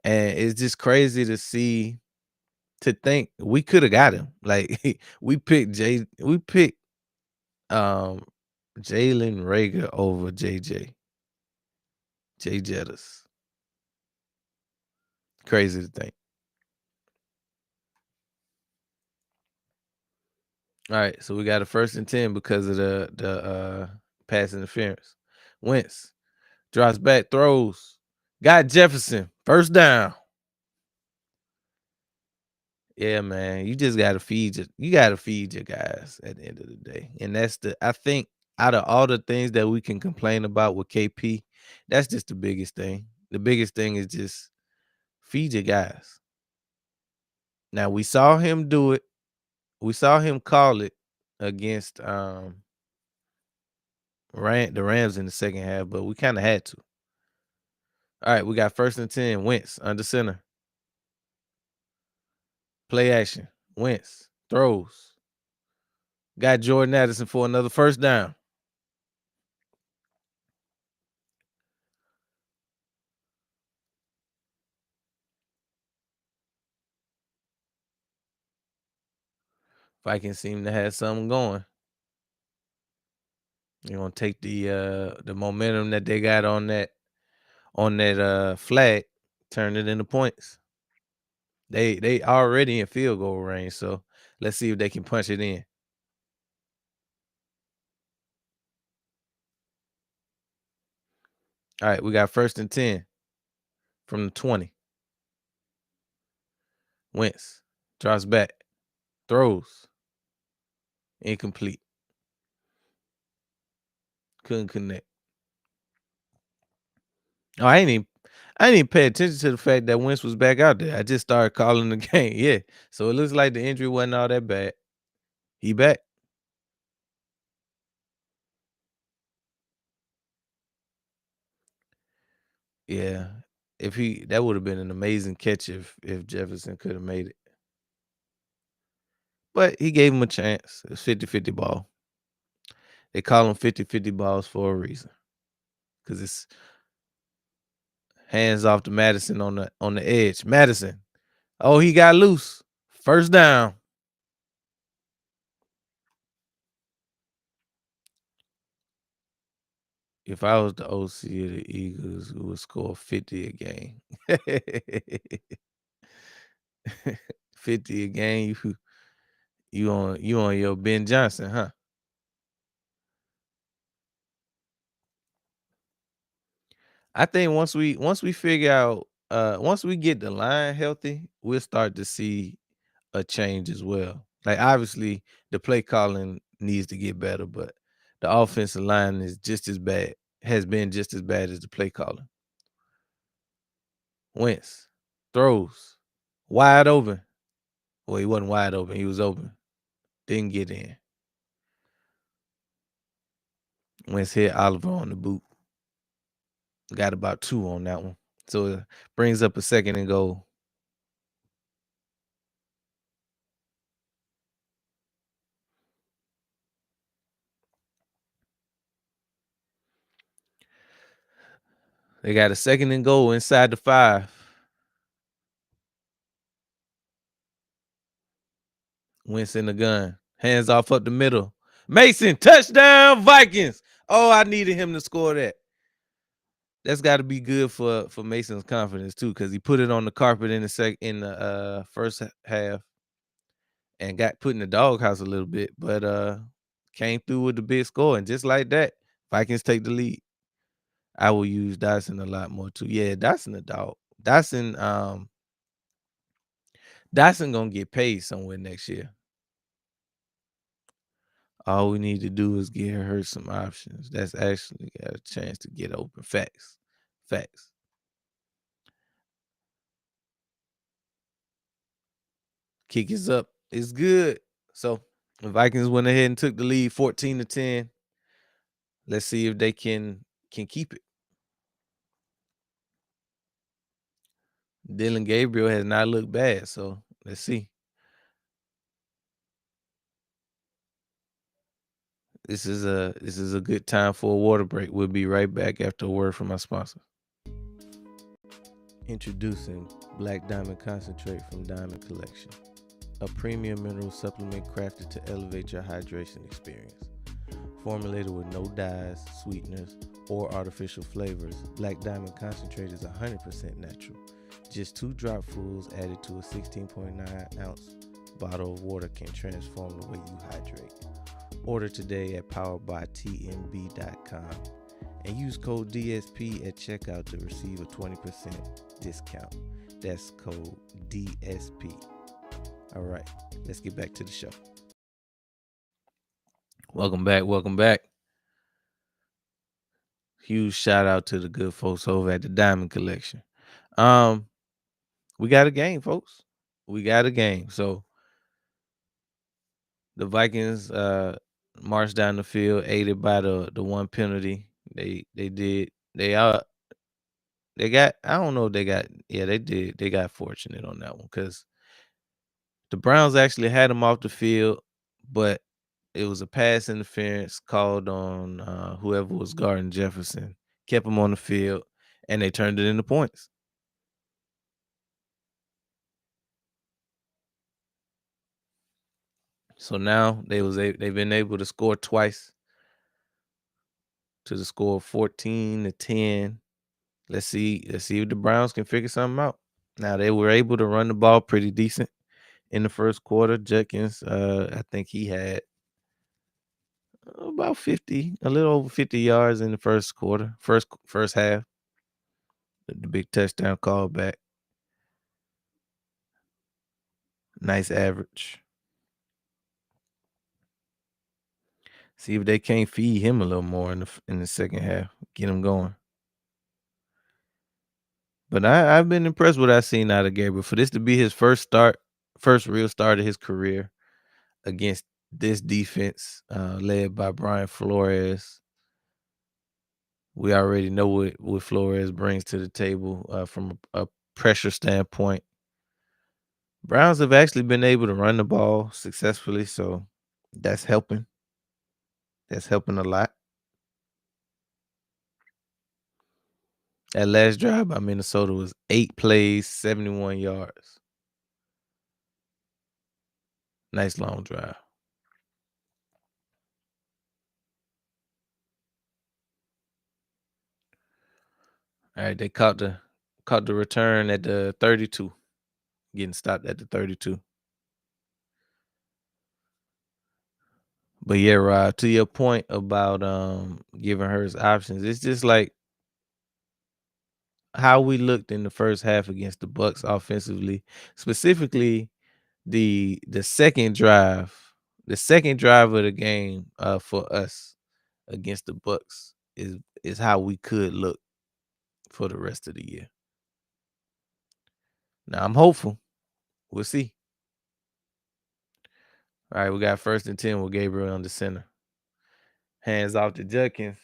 and it's just crazy to think we could have got him. Like we picked um Jalen Rager over Jay Jettis. Crazy to think. All right, so we got a 1st and 10 because of the pass interference. Wentz drops back, throws, got Jefferson, 1st down. Yeah, man, you gotta feed your guys at the end of the day. And I think out of all the things that we can complain about with KP, that's just the biggest thing. The biggest thing is just feed your guys. Now we saw him do it. We saw him call it against the Rams in the second half, but we kind of had to. All right, we got 1st and 10. Wentz under center. Play action. Wentz throws. Got Jordan Addison for another 1st down. Vikings seem to have something going. You're gonna take the momentum that they got on that flag, turn it into points. They already in field goal range, so let's see if they can punch it in. All right, we got 1st and 10 from the 20. Wentz drops back, throws, incomplete. Couldn't connect. Oh, I didn't even pay attention to the fact that Wentz was back out there. I just started calling the game. Yeah. So it looks like the injury wasn't all that bad. He back. Yeah. That would have been an amazing catch if Jefferson could have made it. But he gave him a chance. It's 50-50 ball. They call them 50-50 balls for a reason. Because it's hands off to Madison on the edge. Madison Oh, he got loose. First down. If I was the OC of the Eagles, we would score 50 a game. 50 a game. You on your Ben Johnson, huh? I think once we figure out once we get the line healthy, we'll start to see a change as well. Like obviously the play calling needs to get better, but the offensive line is just as bad, has been just as bad as the play calling. Wentz throws wide open. Well, he wasn't wide open, he was open. Didn't get in. Wentz hit Oliver on the boot. Got about 2 on that one. So it brings up a second and goal. They got a second and goal inside the 5. Wentz in the gun. Hands off up the middle. Mason, touchdown, Vikings. Oh, I needed him to score that. That's got to be good for Mason's confidence too, because he put it on the carpet in the first half and got put in the doghouse a little bit, but came through with the big score, and just like that, Vikings take the lead. I will use Dyson a lot more too. Yeah, Dyson a dog. Dyson gonna get paid somewhere next year. All we need to do is get her some options. That's actually got a chance to get open. Facts. Facts. Kick is up. It's good. So the Vikings went ahead and took the lead 14-10. Let's see if they can keep it. Dylan Gabriel has not looked bad, so let's see. This is a good time for a water break. We'll be right back after a word from our sponsor. Introducing Black Diamond Concentrate from Diamond Collection, a premium mineral supplement crafted to elevate your hydration experience. Formulated with no dyes, sweeteners, or artificial flavors, Black Diamond Concentrate is 100% natural. Just 2 dropfuls added to a 16.9 ounce bottle of water can transform the way you hydrate. Order today at poweredbytmb.com and use code DSP at checkout to receive a 20% discount. That's code DSP. All right, let's get back to the show. Welcome back. Huge shout out to the good folks over at the Diamond Collection. We got a game, folks. We got a game. So the Vikings marched down the field, aided by the one penalty. They got, I don't know if they got, yeah, they did. They got fortunate on that one because the Browns actually had them off the field, but it was a pass interference called on whoever was guarding Jefferson, kept him on the field, and they turned it into points. So now they've been able to score twice to the score of 14-10. Let's see if the Browns can figure something out. Now they were able to run the ball pretty decent in the first quarter. Jenkins, I think he had about 50, a little over 50 yards in the first quarter, first half. The big touchdown call back. Nice average. See if they can't feed him a little more in the second half. Get him going. But I've been impressed with what I've seen out of Gabriel. For this to be his first real start of his career against this defense led by Brian Flores. We already know what Flores brings to the table from a pressure standpoint. Browns have actually been able to run the ball successfully, so that's helping. That's helping a lot. That last drive by Minnesota was 8 plays, 71 yards. Nice long drive. All right, they caught the return at the 32, getting stopped at the 32. But yeah, Rod, to your point about giving her options, it's just like how we looked in the first half against the Bucks offensively, specifically the second drive, the second drive of the game for us against the Bucks is how we could look for the rest of the year. Now I'm hopeful. We'll see. All right, we got 1st and 10 with Gabriel on the center. Hands off to Judkins.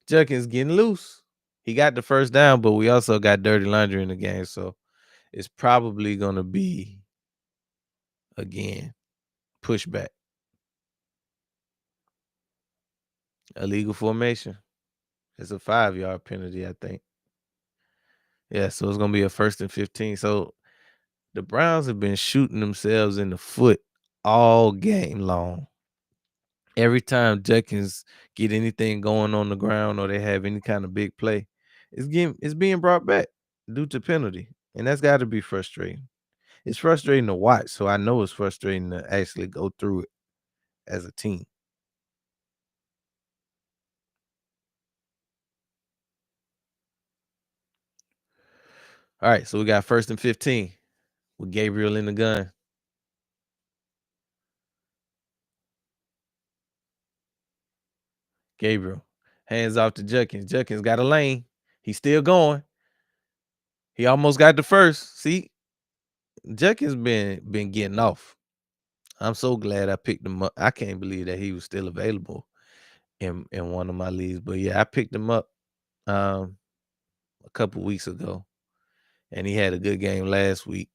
Judkins getting loose. He got the first down, but we also got dirty laundry in the game. So it's probably gonna be again pushback. Illegal formation. It's a 5-yard penalty, I think. Yeah, so it's gonna be a 1st and 15. So the Browns have been shooting themselves in the foot all game long. Every time Judkins get anything going on the ground or they have any kind of big play, it's being brought back due to penalty. And that's gotta be frustrating. It's frustrating to watch, so I know it's frustrating to actually go through it as a team. All right, so we got 1st and 15 with Gabriel in the gun. Gabriel hands off to Judkins. Judkins got a lane. He's still going. He almost got the first. See, Judkins been getting off. I'm so glad I picked him up. I can't believe that he was still available in one of my leagues. But yeah, I picked him up um, a couple weeks ago, and he had a good game last week.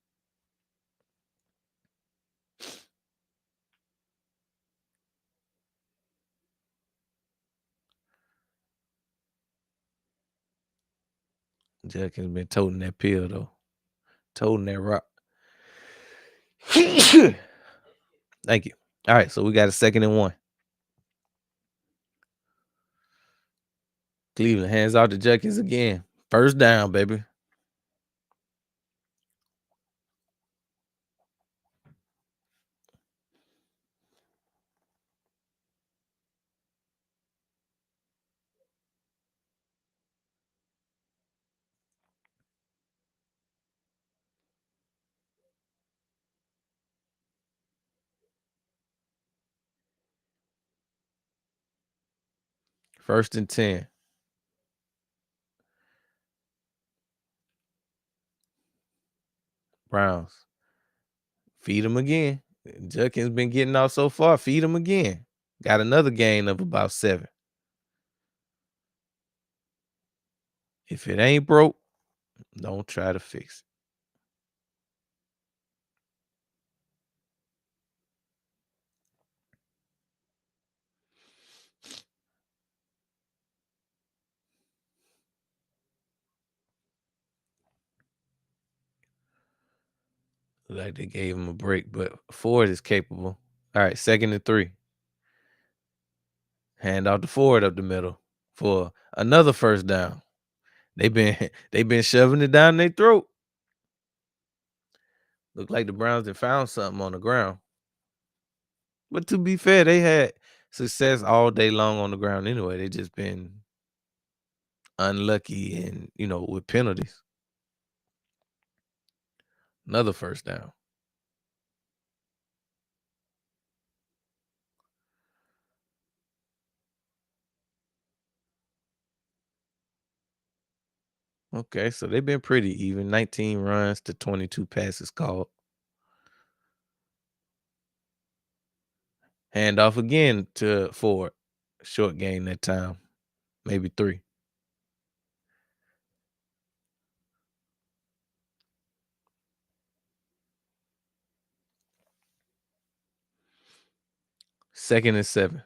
Judkins been toting that pill though, toting that rock. Thank you. All right, so we got a 2nd and 1. Cleveland hands off to Judkins again. First down, baby. First and 10. Browns. Feed him again. Judkins been getting off so far. Feed him again. Got another gain of about 7. If it ain't broke, don't try to fix it. Like they gave him a break, but Ford is capable. All right, 2nd and 3. Hand off to Ford up the middle for another first down. They been they been shoving it down their throat. Look like the Browns have found something on the ground. But to be fair, they had success all day long on the ground anyway. They just been unlucky and with penalties. Another first down. Okay, so they've been pretty even. 19 runs to 22 passes called. Hand off again to Ford. Short game that time. Maybe 3. 2nd and 7.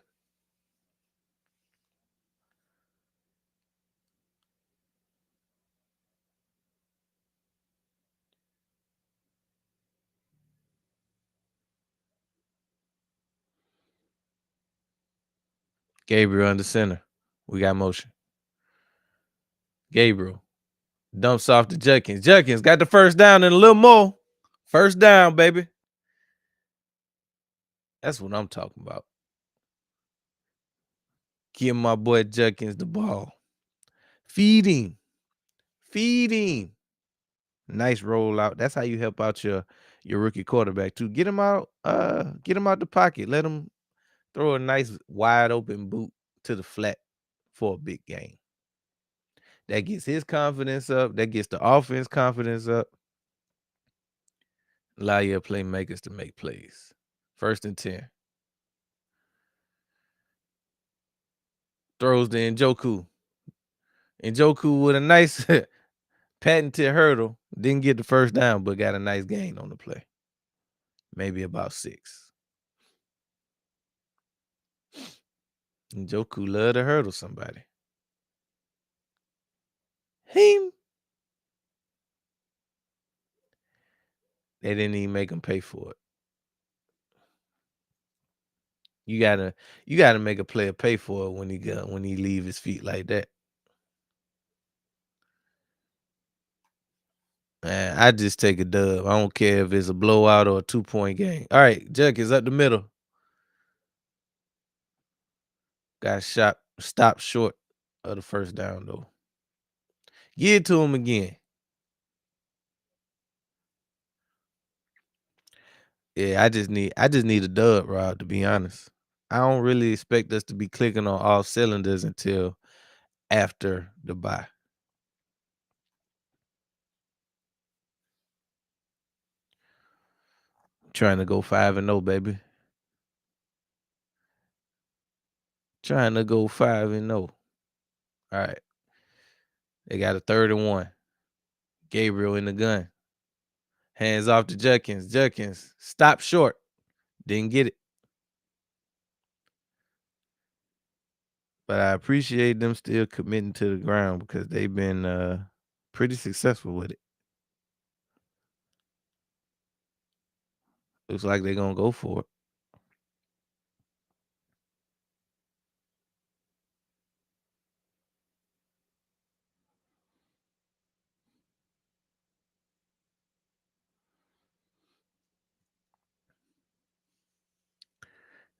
Gabriel under center. We got motion. Gabriel dumps off to Judkins. Judkins got the first down and a little more. First down, baby. That's what I'm talking about. Give my boy Judkins the ball. Feeding. Feeding. Nice rollout. That's how you help out your rookie quarterback too. Get him out the pocket. Let him throw a nice wide open boot to the flat for a big game. That gets his confidence up. That gets the offense confidence up. Allow your playmakers to make plays. 1st and 10. Throws to Njoku. Njoku with a nice patented hurdle. Didn't get the first down, but got a nice gain on the play. Maybe about 6. Njoku love to hurdle somebody. Him. They didn't even make him pay for it. You gotta make a player pay for it when he leave his feet like that. Man, I just take a dub. I don't care if it's a blowout or a 2-point game. All right, Judkins up the middle. Got stopped short of the first down though. Give it to him again. Yeah, I just need a dub, Rob, to be honest. I don't really expect us to be clicking on all cylinders until after the bye. Trying to go 5-0, baby. Trying to go 5-0. All right. They got a 3rd and 1. Gabriel in the gun. Hands off to Judkins. Judkins stopped short. Didn't get it. But I appreciate them still committing to the ground because they've been pretty successful with it. Looks like they're going to go for it.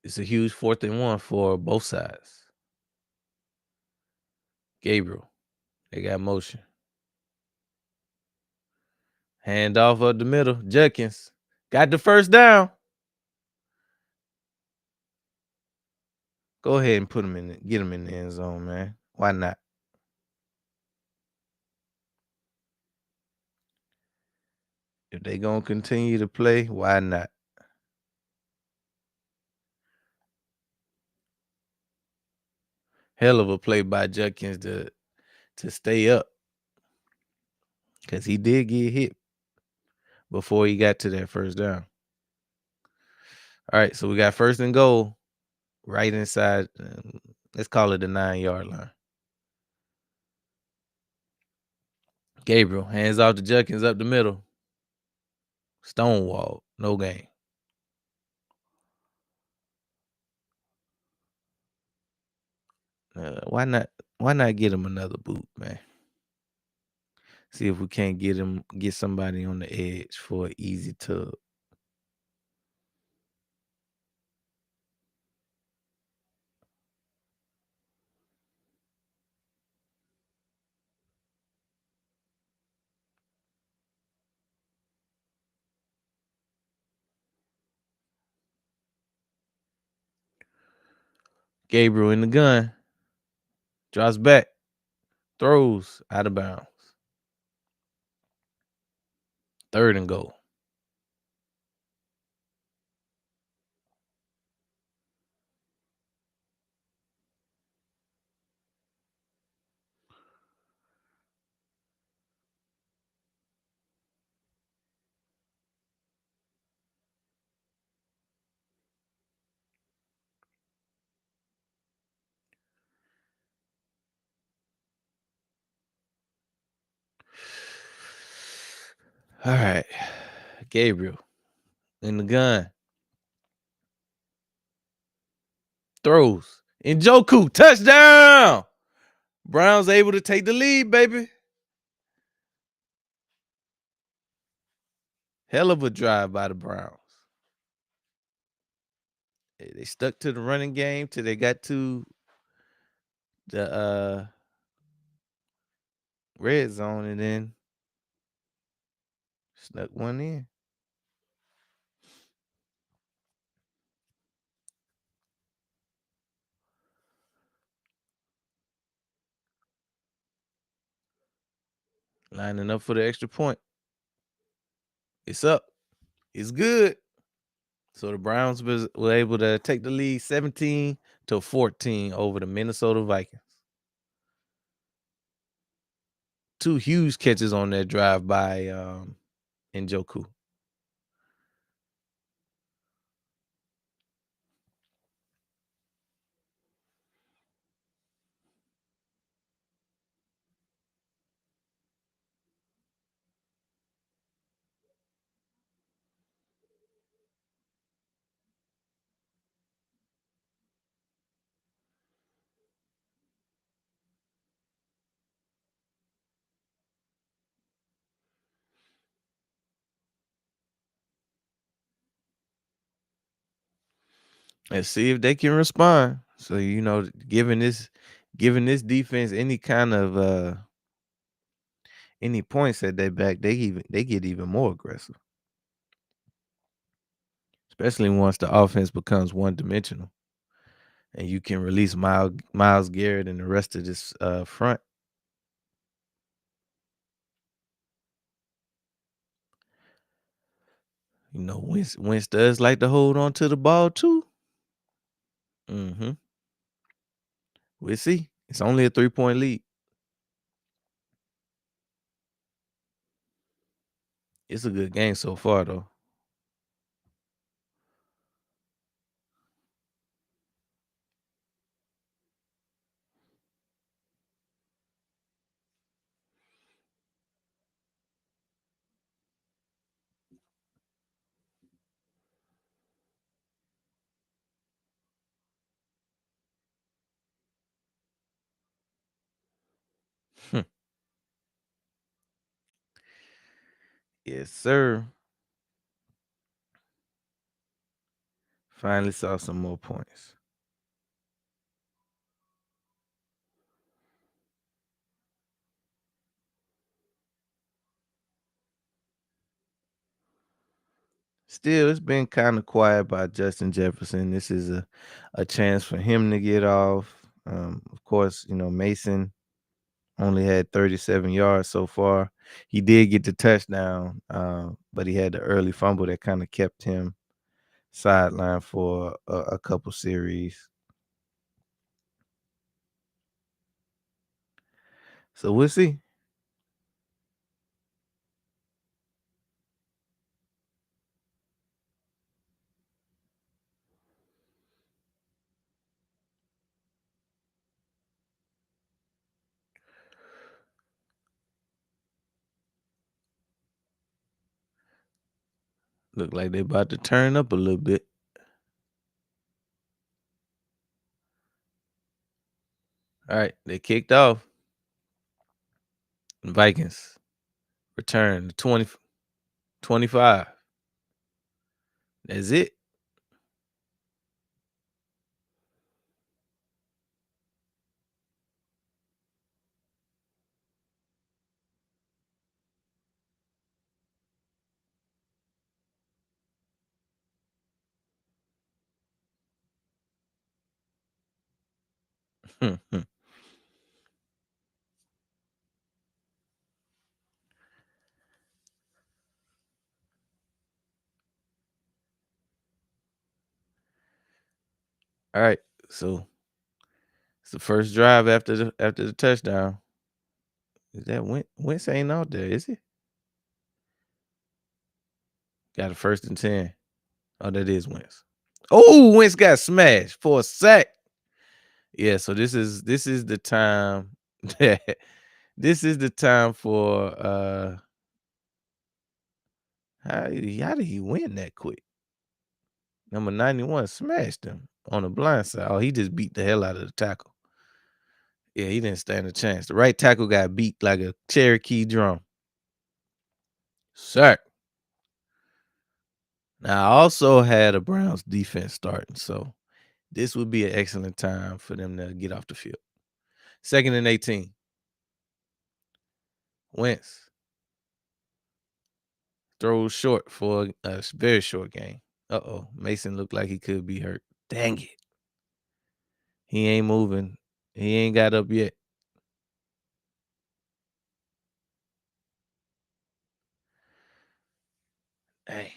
It's a huge 4th and 1 for both sides. Gabriel, they got motion. Hand off up the middle. Judkins got the first down. Go ahead and get him in the end zone, man. Why not? If they gonna continue to play, why not? Hell of a play by Judkins to stay up. Because he did get hit before he got to that first down. All right, so we got 1st and goal right inside. Let's call it the 9-yard line. Gabriel hands off to Judkins up the middle. Stonewall, no gain. Why not get him another boot, man? See if we can't get somebody on the edge for an easy tub. Gabriel in the gun. Drops back. Throws out of bounds. 3rd and goal. All right. Gabriel in the gun. Throws. Njoku, touchdown. Browns able to take the lead, baby. Hell of a drive by the Browns. They stuck to the running game till they got to the red zone and then snuck one in. Lining up for the extra point. It's up. It's good. So the Browns were able to take the lead 17-14 over the Minnesota Vikings. Two huge catches on that drive by Njoku. Let's see if they can respond. So giving this defense any kind of any points at their back, they get even more aggressive. Especially once the offense becomes one dimensional. And you can release Myles Garrett and the rest of this front. Wentz does like to hold on to the ball too. Mm-hmm. We'll see. It's only a 3-point lead. It's a good game so far, though. Yes, sir. Finally saw some more points. Still, it's been kind of quiet by Justin Jefferson. This is a chance for him to get off. Of course, Mason only had 37 yards so far. He did get the touchdown, but he had the early fumble that kind of kept him sidelined for a couple series. So we'll see. Look like they're about to turn up a little bit. All right, they kicked off. Vikings return to 25. That's it. All right, so it's the first drive after the touchdown. Is that Wentz ain't out there, is he? Got a 1st and 10. Oh, that is Wentz. Oh, Wentz got smashed for a sack. Yeah, so this is the time. This is the time for how did he win that quick? Number 91 smashed him. on the blind side. Oh, he just beat the hell out of the tackle. Yeah, he didn't stand a chance. The right tackle got beat like a Cherokee drum. Sack. Now, I also had a Browns defense starting, so this would be an excellent time for them to get off the field. 2nd and 18. Wentz throws short for a very short game. Uh-oh. Mason looked like he could be hurt. Dang it. He ain't moving. He ain't got up yet. Hey,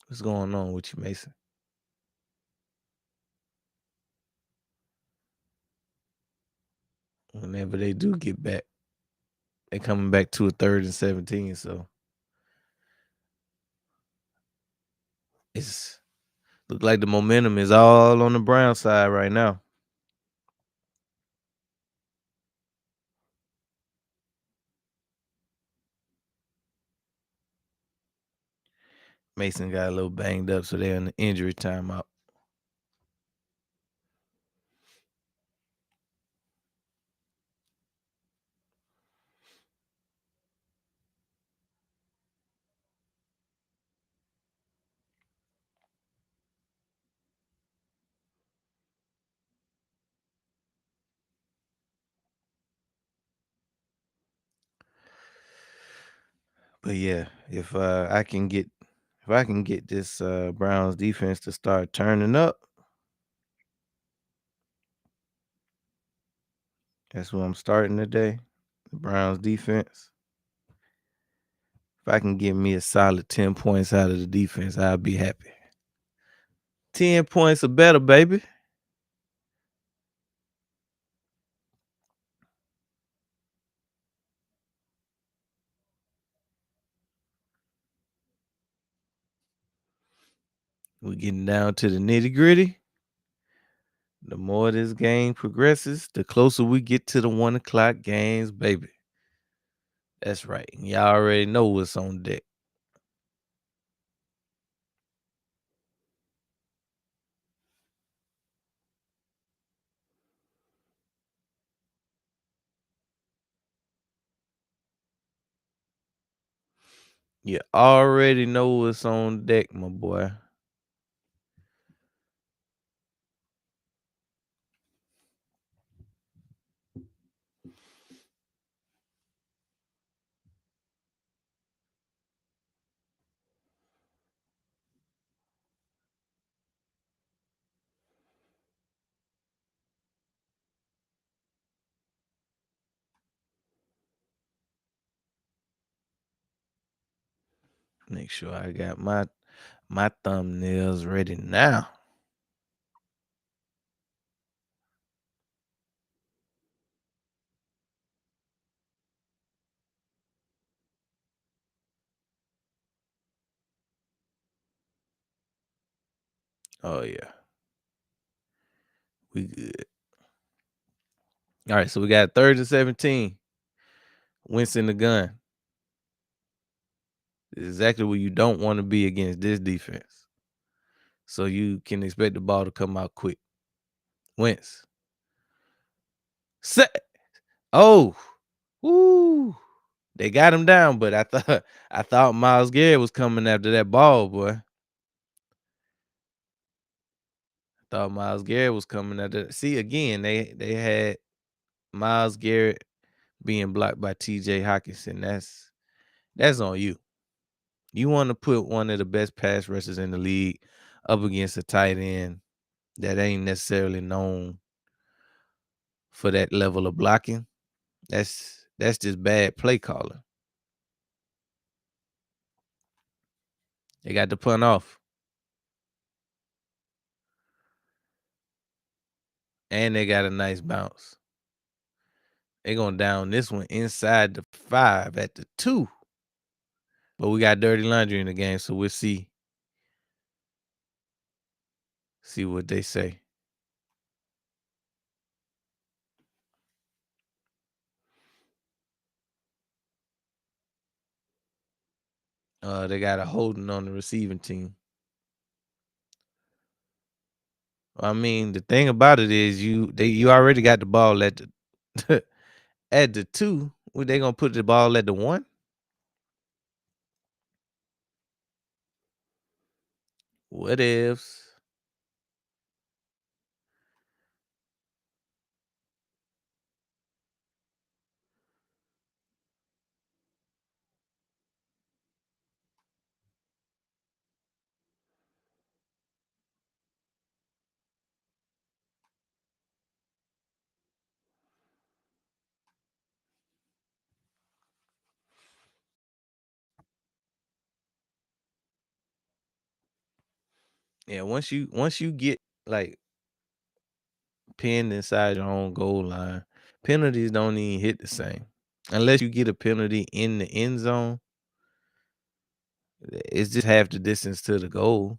what's going on with you, Mason? Whenever they do get back, they coming back to a 3rd and 17, so it's look like the momentum is all on the Brown side right now. Mason got a little banged up, so they're in the injury timeout. But yeah, if I can get this Browns defense to start turning up, that's what I'm starting today. The Browns defense. If I can get me a solid 10 points out of the defense, I'll be happy. 10 points or better, baby. We're getting down to the nitty-gritty. The more this game progresses, the closer we get to the 1 o'clock games, baby. That's right. Y'all already know what's on deck. You already know what's on deck, my boy. Make sure I got my thumbnails ready now. Oh yeah, we good. All right, so we got 3rd and 17. Wentz in the gun. Exactly where you don't want to be against this defense. So you can expect the ball to come out quick. Wentz. Set. Oh. Woo. They got him down, but I thought Myles Garrett was coming after that ball, boy. I thought Myles Garrett was coming after. See, again, they had Myles Garrett being blocked by TJ Hawkinson. That's on you. You want to put one of the best pass rushers in the league up against a tight end that ain't necessarily known for that level of blocking. That's just bad play calling. They got the punt off. And they got a nice bounce. They're going down this one inside the 5 at the 2. But we got dirty laundry in the game, so we'll see what they say. They got a holding on the receiving team. I mean, the thing about it is you already got the ball at the at the 2. What they gonna put the ball at the 1? What ifs? Yeah, once you get, like, pinned inside your own goal line, penalties don't even hit the same. Unless you get a penalty in the end zone, it's just half the distance to the goal.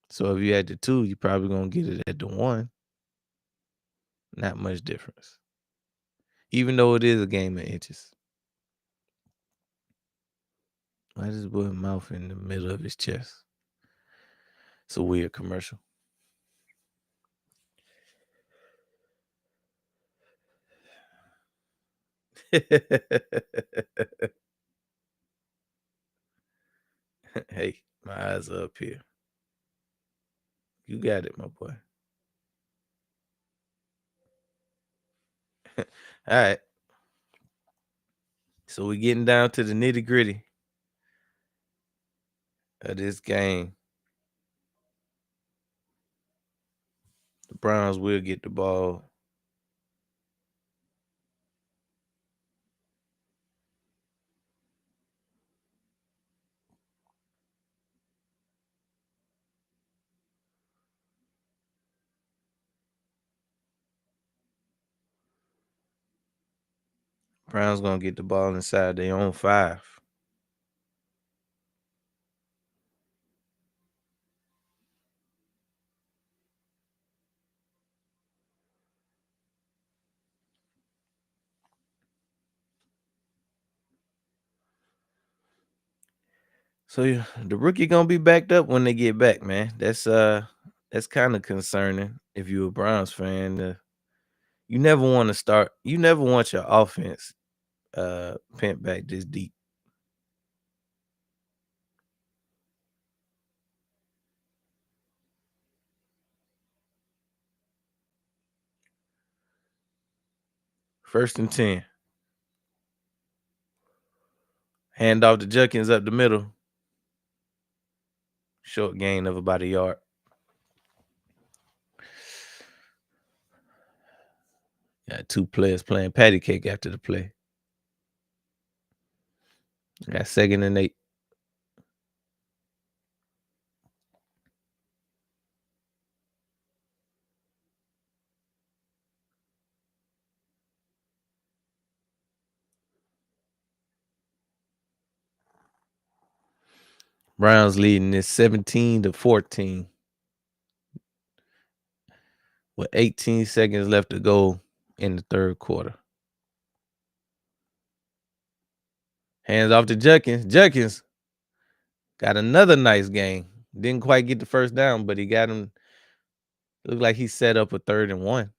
So if you at the 2, you probably gonna get it at the 1. Not much difference. Even though it is a game of inches. Why does boy mouth in the middle of his chest? It's a weird commercial. Hey, my eyes are up here. You got it, my boy. All right. So we're getting down to the nitty gritty of this game. The Browns will get the ball. Browns gonna get the ball inside their own 5. So yeah, the rookie gonna be backed up when they get back, man. That's kind of concerning if you're a Browns fan. You never want to start. You never want your offense pent back this deep. First and 10. Hand off to Judkins up the middle. Short gain of about a yard. Got 2 players playing patty cake after the play. Got 2nd and 8. Browns leading this 17-14 with 18 seconds left to go in the 3rd quarter. Hands off to Judkins. Judkins got another nice game. Didn't quite get the first down, but he got him. Looked like he set up a 3rd and 1.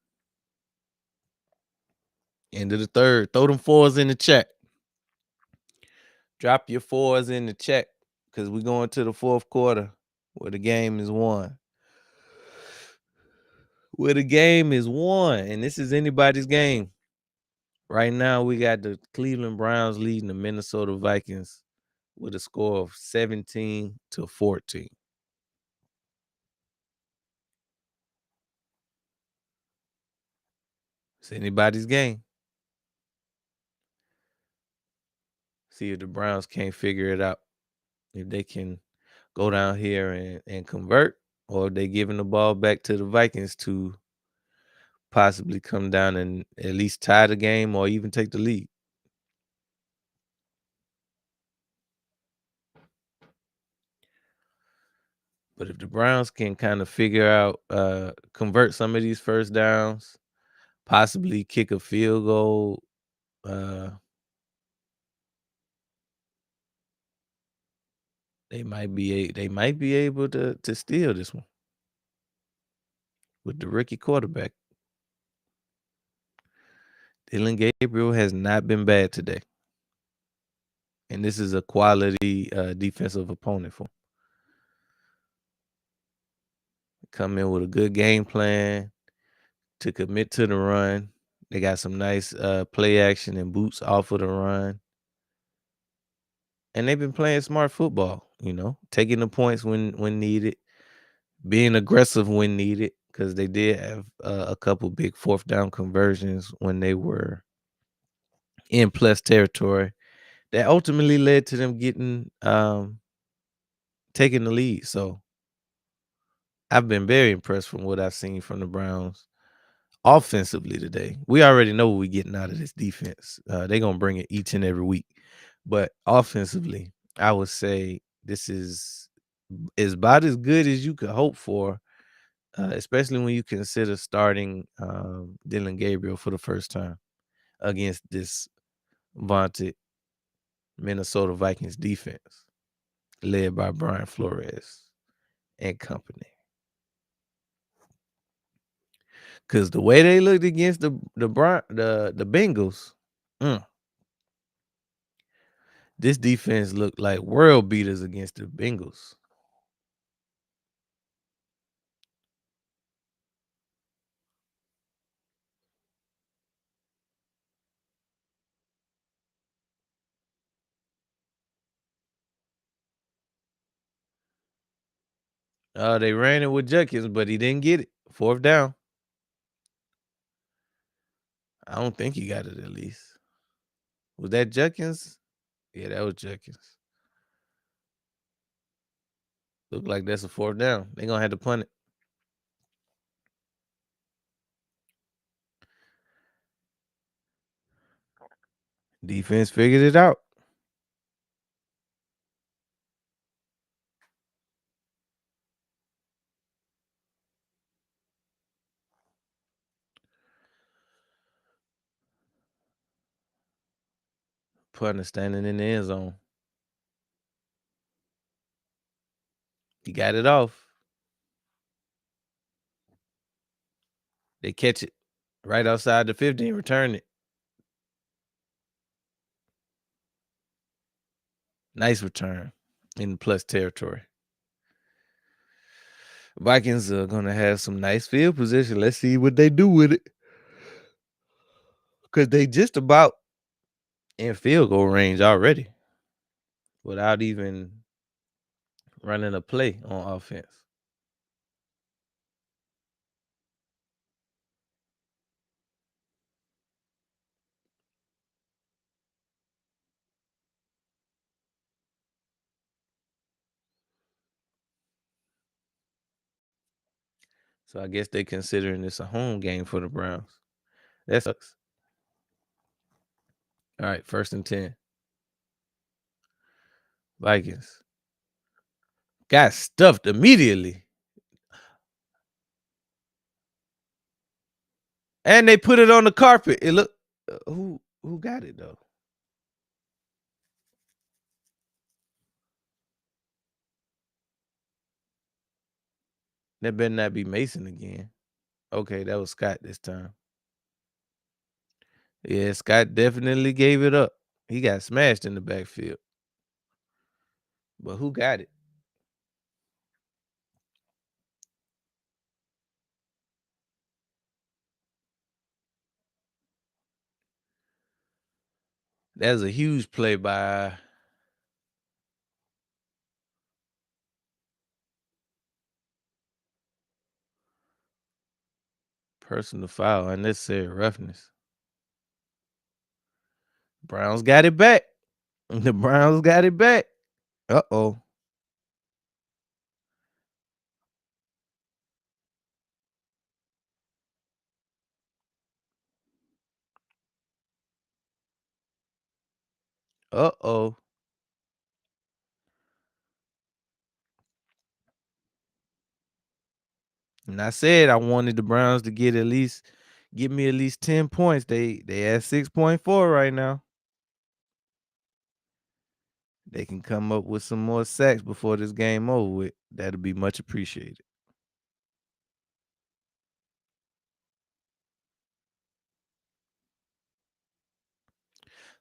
End of the 3rd. Throw them 4s in the check. Drop your 4s in the check because we're going to the 4th quarter where the game is won. Where the game is won, and this is anybody's game. Right now, we got the Cleveland Browns leading the Minnesota Vikings with a score of 17-14. It's anybody's game. See if the Browns can't figure it out. If they can go down here and convert, or if they giving the ball back to the Vikings to possibly come down and at least tie the game or even take the lead. But if the Browns can kind of figure out, convert some of these first downs, possibly kick a field goal, uh, they might be able to steal this one. with the rookie quarterback. Dylan Gabriel has not been bad today, and this is a quality defensive opponent for him. Come in with a good game plan to commit to the run. They got some nice play action and boots off of the run. And they've been playing smart football, taking the points when needed, being aggressive when needed, because they did have a couple big fourth down conversions when they were in plus territory that ultimately led to them getting taking the lead. So I've been very impressed from what I've seen from the Browns offensively today. We already know what we're getting out of this defense. They're gonna bring it each and every week. But offensively, I would say this is about as good as you could hope for, especially when you consider starting Dylan Gabriel for the first time against this vaunted Minnesota Vikings defense led by Brian Flores and company. Because the way they looked against the Bengals, mm, this defense looked like world beaters against the Bengals. They ran it with Judkins, but he didn't get it. Fourth down. I don't think he got it at least. Was that Judkins? Yeah, that was Judkins. Look like that's a fourth down. They're gonna have to punt it. Defense figured it out. Punter standing in the end zone. He got it off. They catch it right outside the 50 and return it. Nice return in plus territory. Vikings are gonna have some nice field position. Let's see what they do with it. Because they just about in field goal range already without even running a play on offense. So I guess they considering this a home game for the Browns. That sucks. All right, 1st and 10. Vikings got stuffed immediately. And they put it on the carpet. It look who got it though? That better not be Mason again. Okay, that was Scott this time. Yeah, Scott definitely gave it up. He got smashed in the backfield. But who got it? That was a huge play by personal foul, unnecessary roughness. Browns got it back. The Browns got it back. Uh-oh. Uh-oh. And I said I wanted the Browns to give me at least 10 points. They at 6.4 right now. They can come up with some more sacks before this game over with. That'll be much appreciated.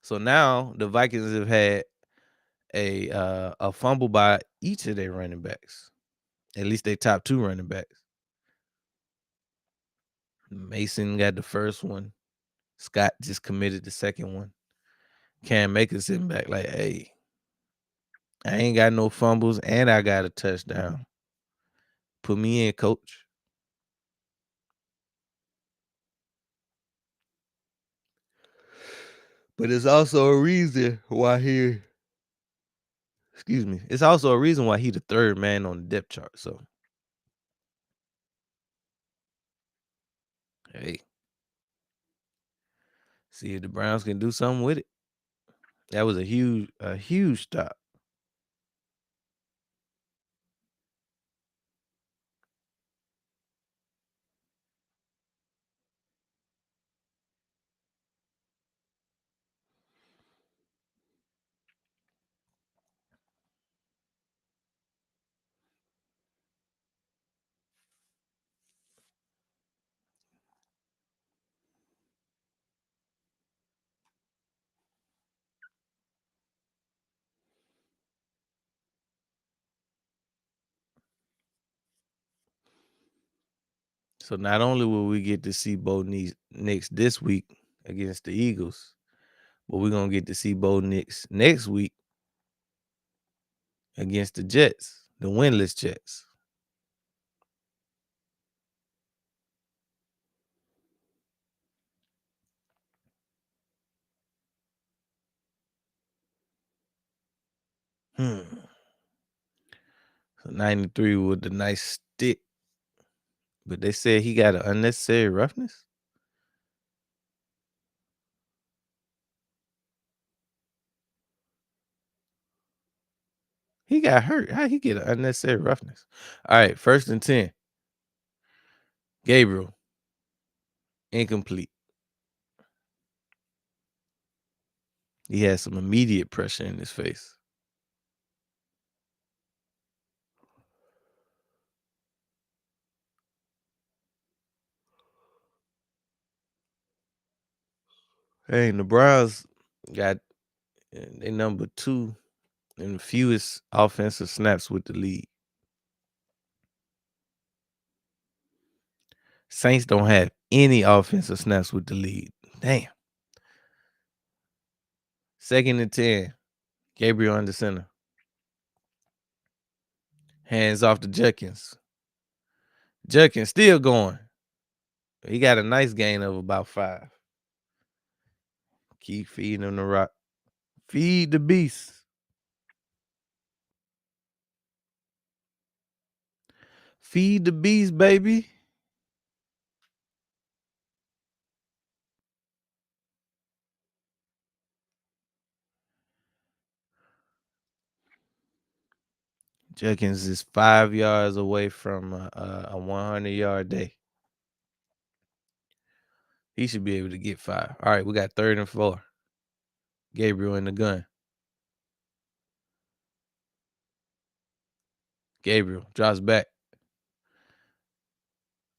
So now the Vikings have had a fumble by each of their running backs. At least they top 2 running backs. Mason got the first one. Scott just committed the second one. Cam Akers sitting back like, hey, I ain't got no fumbles and I got a touchdown. Put me in, coach. But it's also a reason why it's also a reason why he the third man on the depth chart. So, hey, see if the Browns can do something with it. That was a huge stop. So not only will we get to see Bo Nix this week against the Eagles, but we're gonna get to see Bo Nix next week against the Jets, the winless Jets. So 93 with the nice stick. But they said he got an unnecessary roughness. He got hurt. How he get an unnecessary roughness? All right, 1st and 10. Gabriel. Incomplete. He had some immediate pressure in his face. Hey, the Browns got they number 2 in the fewest offensive snaps with the lead. Saints don't have any offensive snaps with the lead. Damn. 2nd and 10. Gabriel under center. Hands off to Judkins. Judkins still going. He got a nice gain of about 5. Keep feeding him the rock. Feed the beast. Feed the beast, baby. Judkins is 5 yards away from a 100-yard day. He should be able to get 5. All right, we got 3rd and 4. Gabriel in the gun. Gabriel drops back.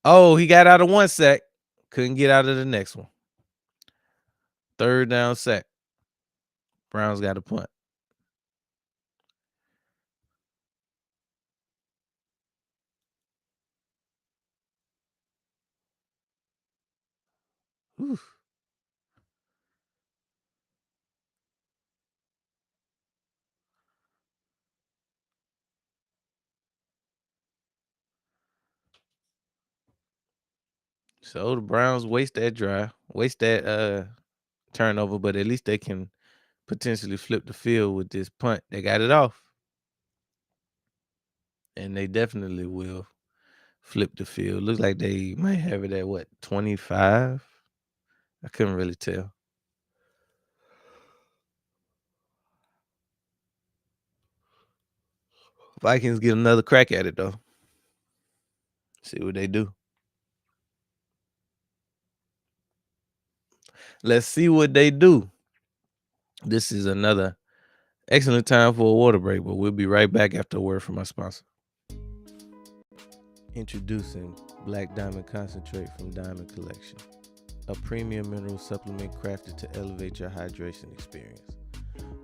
Oh, he got out of 1 sack. Couldn't get out of the next one. 3rd down sack. Browns got a punt. Whew. So the Browns waste that turnover, but at least they can potentially flip the field with this punt. They got it off. And they definitely will flip the field. Looks like they might have it at what, 25? I couldn't really tell. Vikings get another crack at it though. See what they do. Let's see what they do. This is another excellent time for a water break, but we'll be right back after a word from our sponsor. Introducing Black Diamond Concentrate from Diamond Collection. a premium mineral supplement crafted to elevate your hydration experience.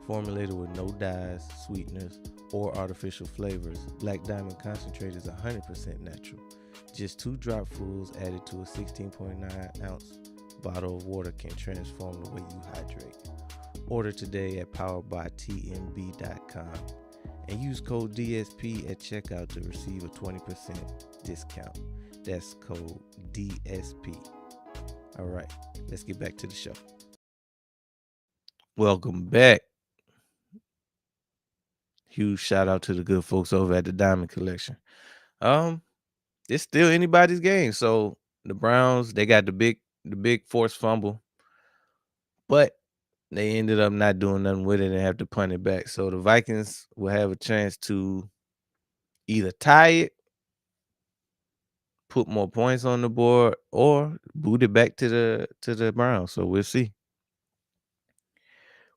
Formulated with no dyes, sweeteners, or artificial flavors, Black Diamond Concentrate is 100% natural. Just 2 dropfuls added to a 16.9-ounce bottle of water can transform the way you hydrate. Order today at poweredbytmb.com and use code DSP at checkout to receive a 20% discount. That's code DSP. All right, let's get back to the show. Welcome back. Huge shout out to the good folks over at the Diamond Collection. It's still anybody's game. So the Browns, they got the big forced fumble, but they ended up not doing nothing with it and have to punt it back. So the Vikings will have a chance to either tie it, put more points on the board, or boot it back to the Browns. So we'll see.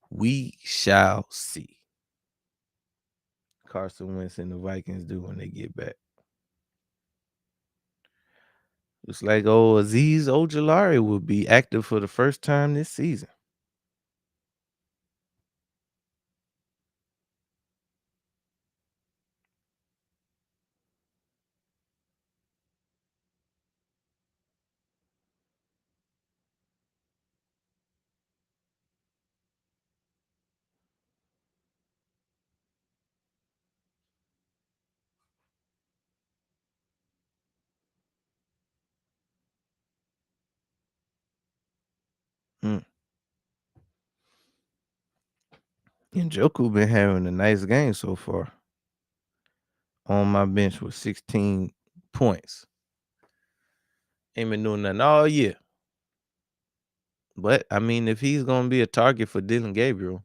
We shall see. Carson Wentz and the Vikings do when they get back. Looks like Azeez Ojulari will be active for the first time this season. Mm. And Njoku been having a nice game so far. On my bench with 16 points. Ain't been doing nothing all year. But I mean, if he's gonna be a target for Dylan Gabriel,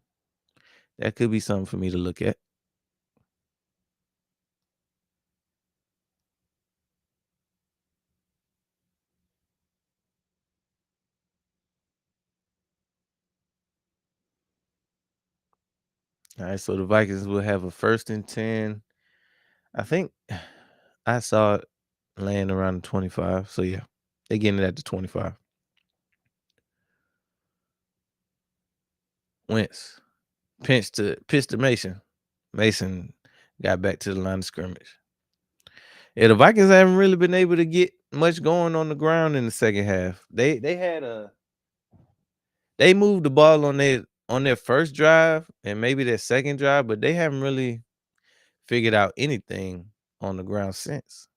that could be something for me to look at. All right, so the Vikings will have a 1st and 10. I think I saw it laying around the 25. So yeah, they're getting it at the 25. Wentz. Pitch to Mason. Mason got back to the line of scrimmage. Yeah, the Vikings haven't really been able to get much going on the ground in the second half. They moved the ball on their first drive and maybe their second drive, but they haven't really figured out anything on the ground since.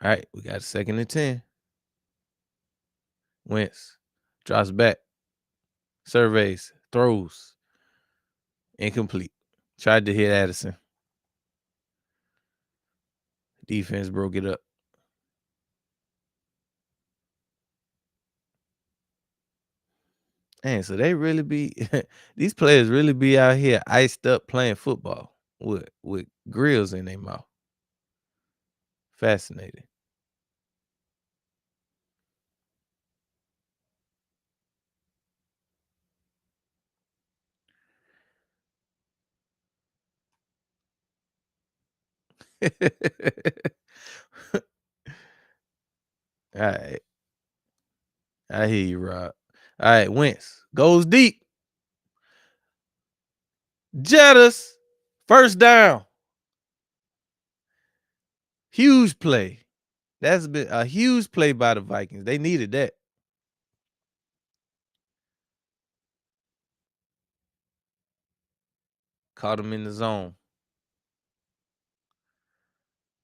All right, we got a 2nd and 10. Wentz drops back, surveys, throws, incomplete. Tried to hit Addison. Defense broke it up. Man, so they really be these players really be out here iced up playing football with grills in their mouth. Fascinating. All right. I hear you, Rob. All right, Wentz goes deep. Jettas. First down. Huge play. That's been a huge play by the Vikings. They needed that. Caught him in the zone.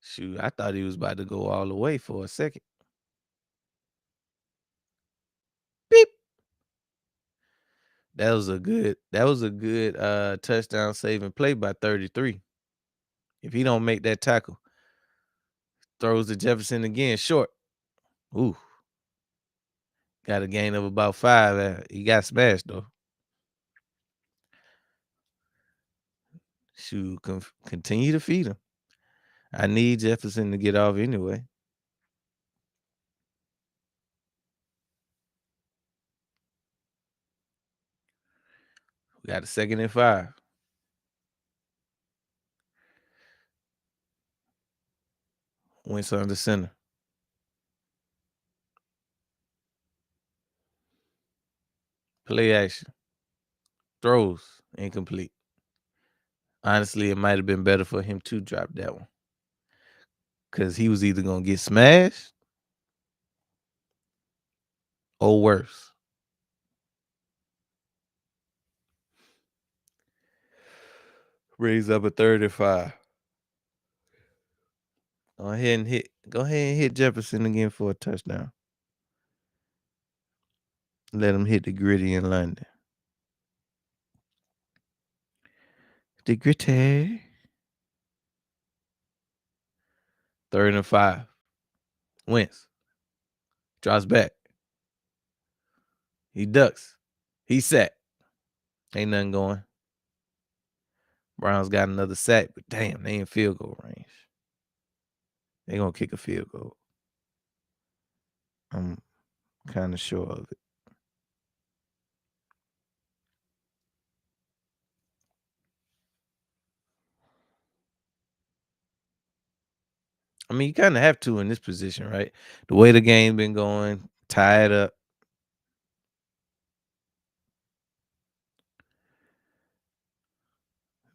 Shoot, I thought he was about to go all the way for a second. Beep. That was a good touchdown saving play by 33. If he don't make that tackle, throws to Jefferson again, short. Ooh. Got a gain of about 5. He got smashed though. Shoot, continue to feed him. I need Jefferson to get off anyway. We got a 2nd and 5. Wentz under center. Play action. Throws. Incomplete. Honestly, it might have been better for him to drop that one. Because he was either going to get smashed or worse. Raise up a 35. Go ahead and hit Jefferson again for a touchdown. Let him hit the gritty in London. The gritty. 3rd and 5. Wentz. Drops back. He ducks. He sacked. Ain't nothing going. Browns got another sack, but damn, they in field goal range. They gonna kick a field goal. I'm kind of sure of it. I mean, you kind of have to in this position, right? The way the game been going, tied up.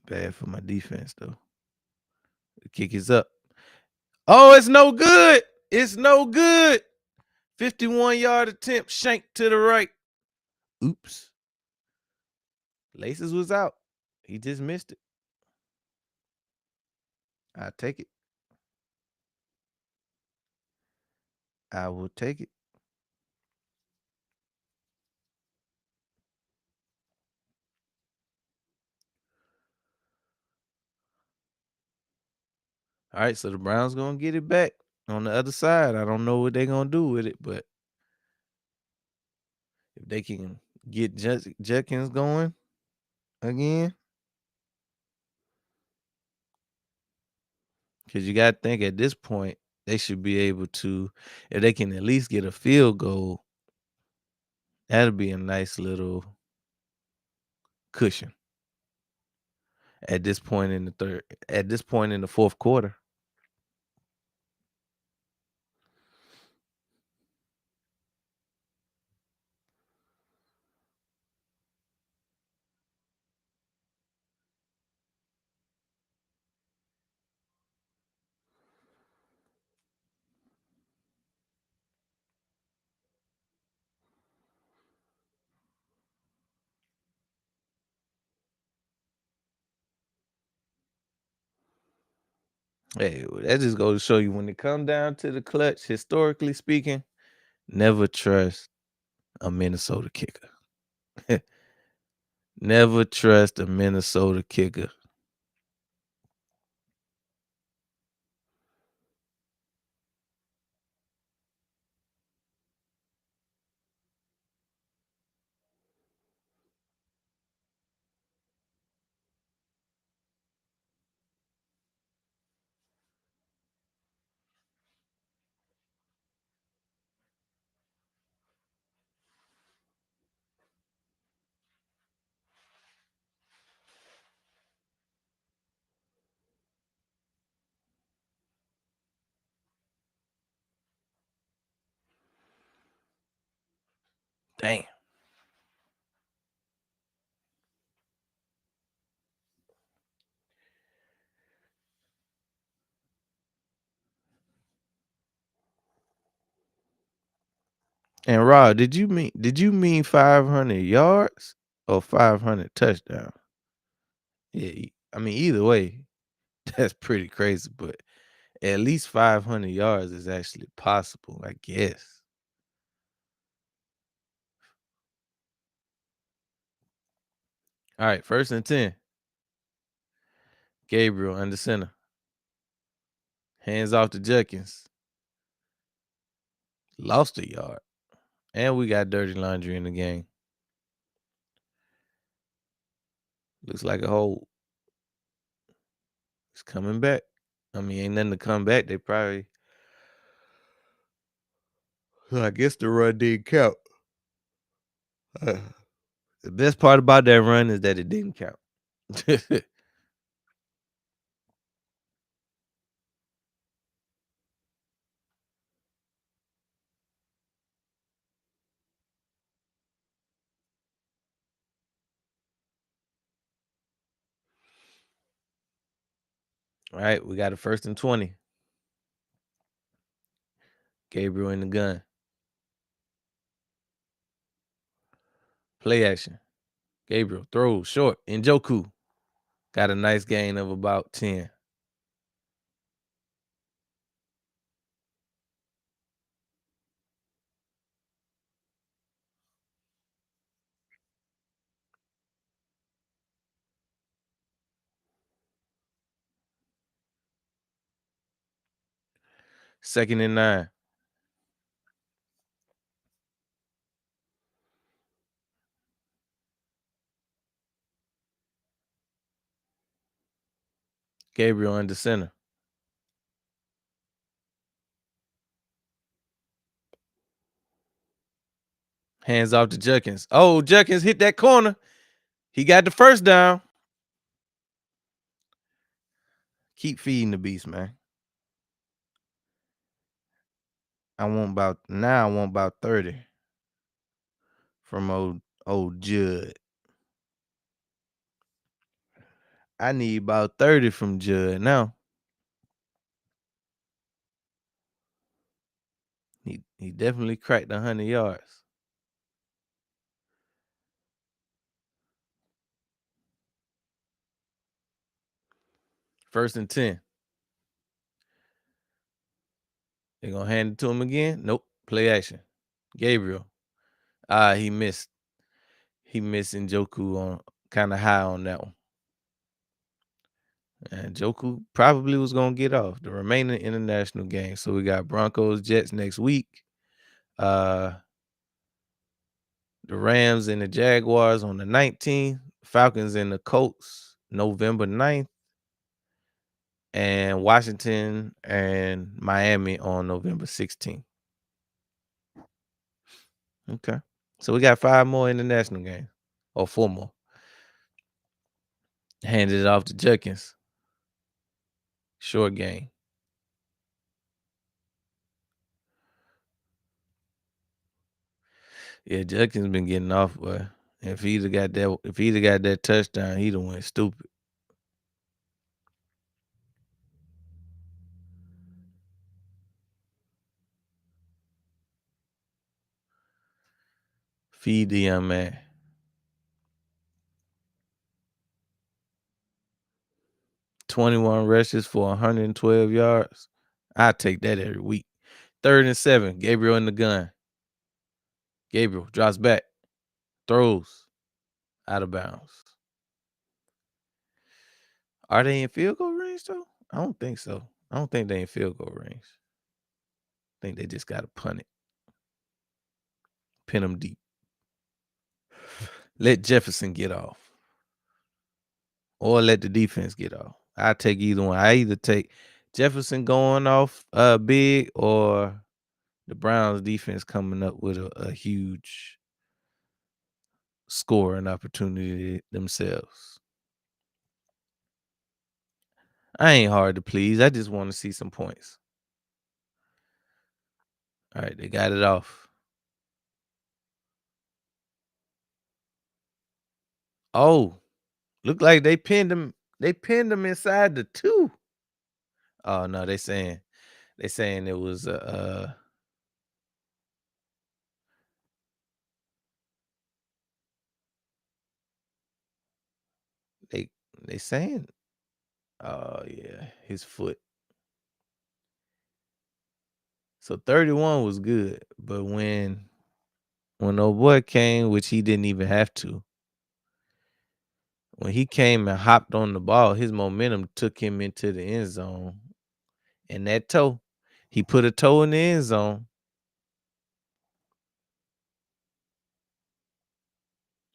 Bad for my defense, though. The kick is up. Oh, it's no good. It's no good. 51-yard attempt, shank to the right. Oops. Laces was out. He just missed it. I'll take it. I will take it. All right, so the Browns gonna get it back on the other side. I don't know what they're gonna do with it, but if they can get Judkins going again, because you got to think at this point they should be able to, if they can at least get a field goal, that'll be a nice little cushion. At this point in the fourth quarter. Hey, that just goes to show you when it comes down to the clutch, historically speaking, never trust a Minnesota kicker. Never trust a Minnesota kicker. Damn. And Rod, did you mean 500 yards or 500 touchdowns? Yeah, I mean either way, that's pretty crazy, but at least 500 yards is actually possible, I guess. All right, 1st and 10. Gabriel under center. Hands off to Judkins. Lost a yard. And we got dirty laundry in the game. Looks like a hold. It's coming back. I mean, ain't nothing to come back. They probably. I guess the run didn't count. The best part about that run is that it didn't count. All right, we got a 1st and 20. Gabriel in the gun. Play action. Gabriel throws short. Njoku got a nice gain of about 10. Second and 9. Gabriel under center. Hands off to Judkins. Oh, Judkins hit that corner. He got the first down. Keep feeding the beast, man. I want about 30 from old Judd. I need about 30 from Judd now. He definitely cracked 100 yards. First and 10. They gonna hand it to him again? Nope. Play action. Gabriel. He missed. He missed Njoku on kind of high on that one. And Joku probably was gonna get off the remaining international games. So we got Broncos, Jets next week. The Rams and the Jaguars on the 19th. Falcons and the Colts November 9th. And Washington and Miami on November 16th. Okay. So we got 5 more international games. Or 4 more. Handed it off to Judkins. Short game. Yeah, Judkins been getting off, but if he'd have got that touchdown, he'd have went stupid. Feed the young man. 21 rushes for 112 yards. I take that every week. 3rd and 7. Gabriel in the gun. Gabriel drops back. Throws. Out of bounds. Are they in field goal range, though? I don't think so. I don't think they in field goal range. I think they just got to punt it. Pin them deep. Let Jefferson get off. Or let the defense get off. I take either one. I either take Jefferson going off big or the Browns defense coming up with a huge scoring opportunity themselves. I ain't hard to please. I just want to see some points. All right, they got it off. Oh, look like they pinned him. They pinned him inside the 2. Oh no, they saying it was they they saying, oh yeah, his foot. So 31 was good, but when old boy came, which he didn't even have to, when he came and hopped on the ball, his momentum took him into the end zone. And that toe, he put a toe in the end zone.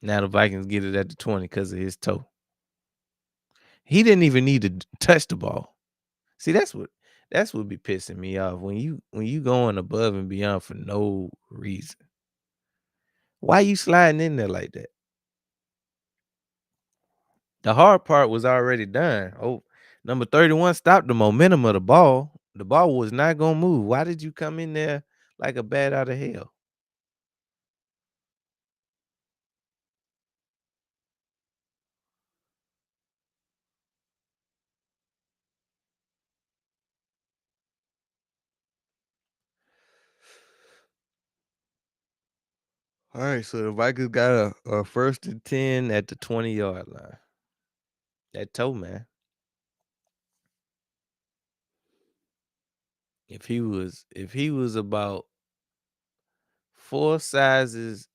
Now the Vikings get it at the 20 because of his toe. He didn't even need to touch the ball. See, that's what be pissing me off when you going above and beyond for no reason. Why you sliding in there like that? The hard part was already done. Oh, number 31 stopped the momentum of the ball. The ball was not gonna move. Why did you come in there like a bat out of hell? All right, so the Vikings got a 1st and 10 at the 20-yard line. That toe, man. If he was about 4 sizes,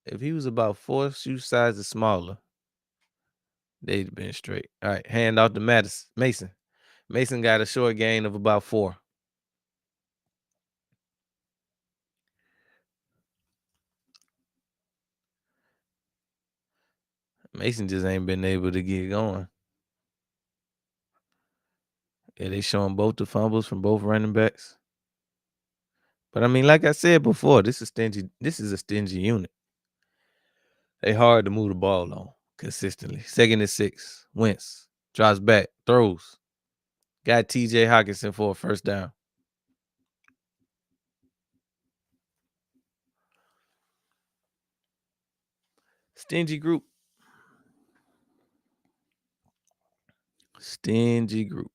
if he was about 4 shoe sizes smaller, they'd been straight. All right, hand off to Mason. Mason got a short gain of about 4. Mason just ain't been able to get going. Yeah, they showing both the fumbles from both running backs. But I mean, like I said before, this is a stingy unit. They hard to move the ball on consistently. 2nd and 6. Wentz drops back, throws. Got TJ Hawkinson for a first down. Stingy group. Stingy group.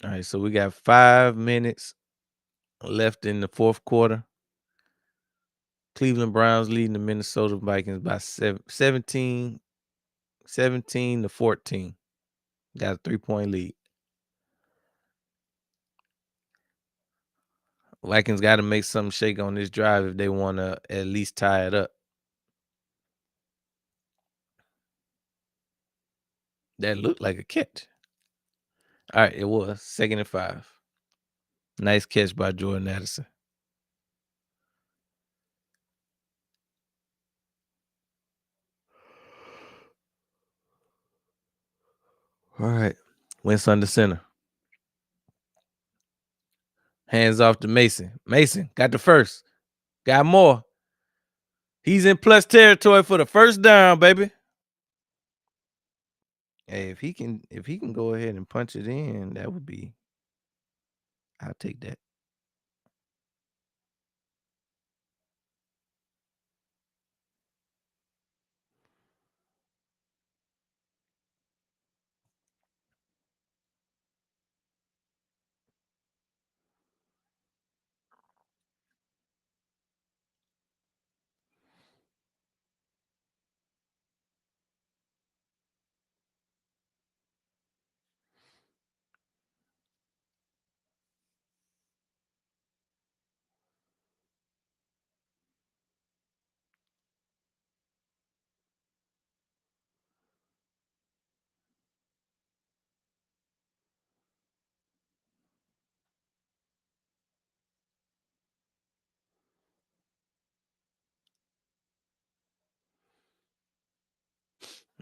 All right, so we got 5 minutes left in the fourth quarter. Cleveland Browns leading the Minnesota Vikings by 17 to 14. Got a 3-point lead. Vikings got to make something shake on this drive if they want to at least tie it up. That looked like a catch. All right, it was 2nd and 5. Nice catch by Jordan Addison. All right, Wentz under center. Hands off to Mason. Mason got the first. Got more. He's in plus territory for the first down, baby. Hey, if he can go ahead and punch it in, that would be. I'll take that.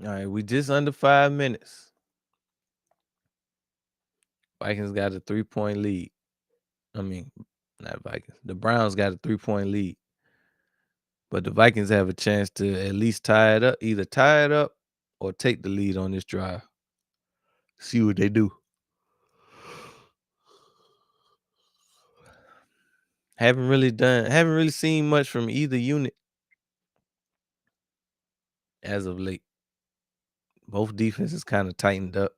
All right, we just under 5 minutes. Vikings got a 3-point lead. I mean, not Vikings. The Browns got a 3-point lead. But the Vikings have a chance to at least tie it up, either tie it up or take the lead on this drive. See what they do. Haven't really seen much from either unit as of late. Both defenses kind of tightened up.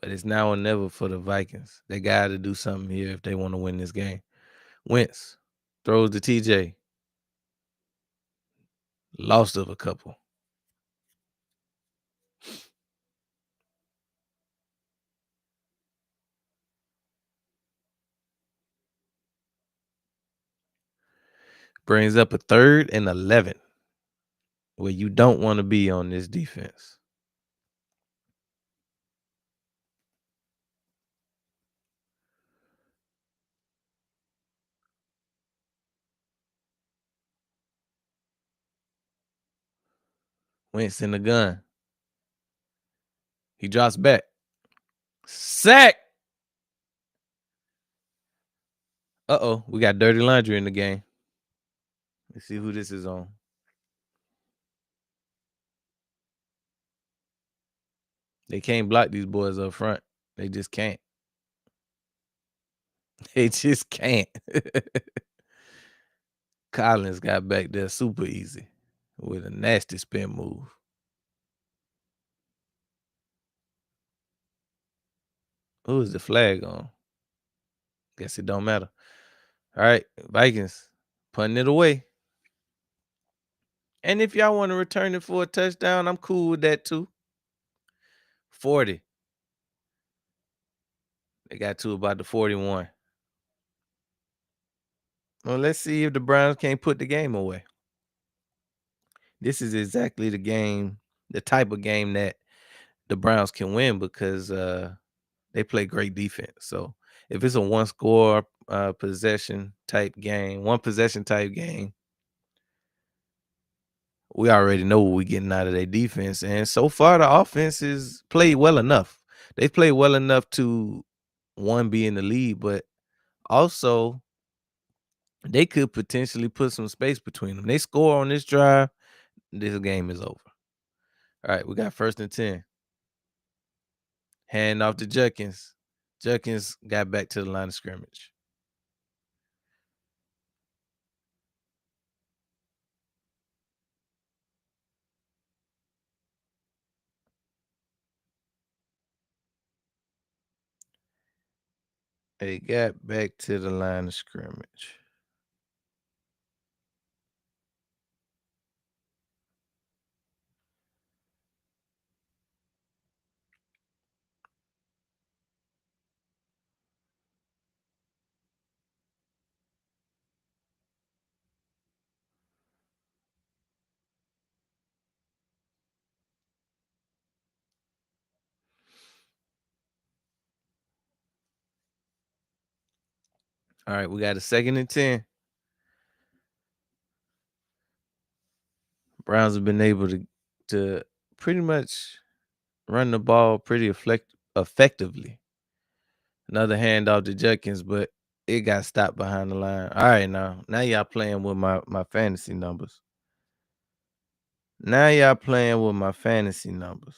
But it's now or never for the Vikings. They got to do something here if they want to win this game. Wentz throws to TJ. Lost of a couple. Brings up a 3rd and 11, where you don't want to be on this defense. Wentz in the gun. He drops back. Sack. Uh-oh, we got dirty laundry in the game. Let's see who this is on. They can't block these boys up front. They just can't. They just can't. Collins got back there super easy with a nasty spin move. Who is the flag on? Guess it don't matter. All right, Vikings punting it away. And if y'all want to return it for a touchdown, I'm cool with that too. 40. They got to about the 41. Well, let's see if the Browns can't put the game away. This is exactly the type of game that the Browns can win because they play great defense. So if it's a one score possession type game, one possession type game, we already know what we're getting out of their defense. And so far, the offense has played well enough. They played well enough to one be in the lead, but also they could potentially put some space between them. They score on this drive, this game is over. All right, we got 1st and 10. Hand off to Judkins. Judkins got back to the line of scrimmage. They got back to the line of scrimmage. All right, we got a 2nd and 10. Browns have been able to pretty much run the ball pretty effectively. Another handoff to Judkins, but it got stopped behind the line. All right, now y'all playing with my fantasy numbers. Now y'all playing with my fantasy numbers.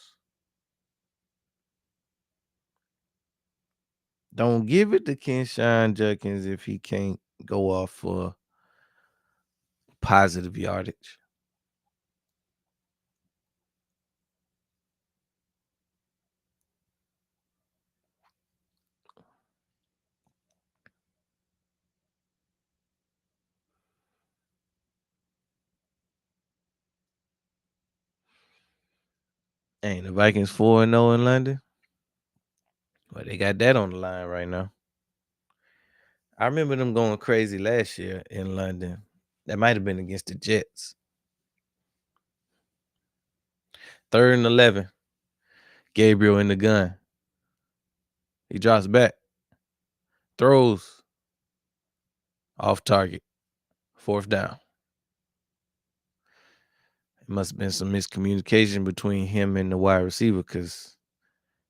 Don't give it to Kenshawn Judkins if he can't go off for positive yardage. Ain't the Vikings 4-0 in London? Well, they got that on the line right now. I remember them going crazy last year in London. That might have been against the Jets. 3rd and 11. Gabriel in the gun. He drops back. Throws. Off target. 4th down. It must have been some miscommunication between him and the wide receiver because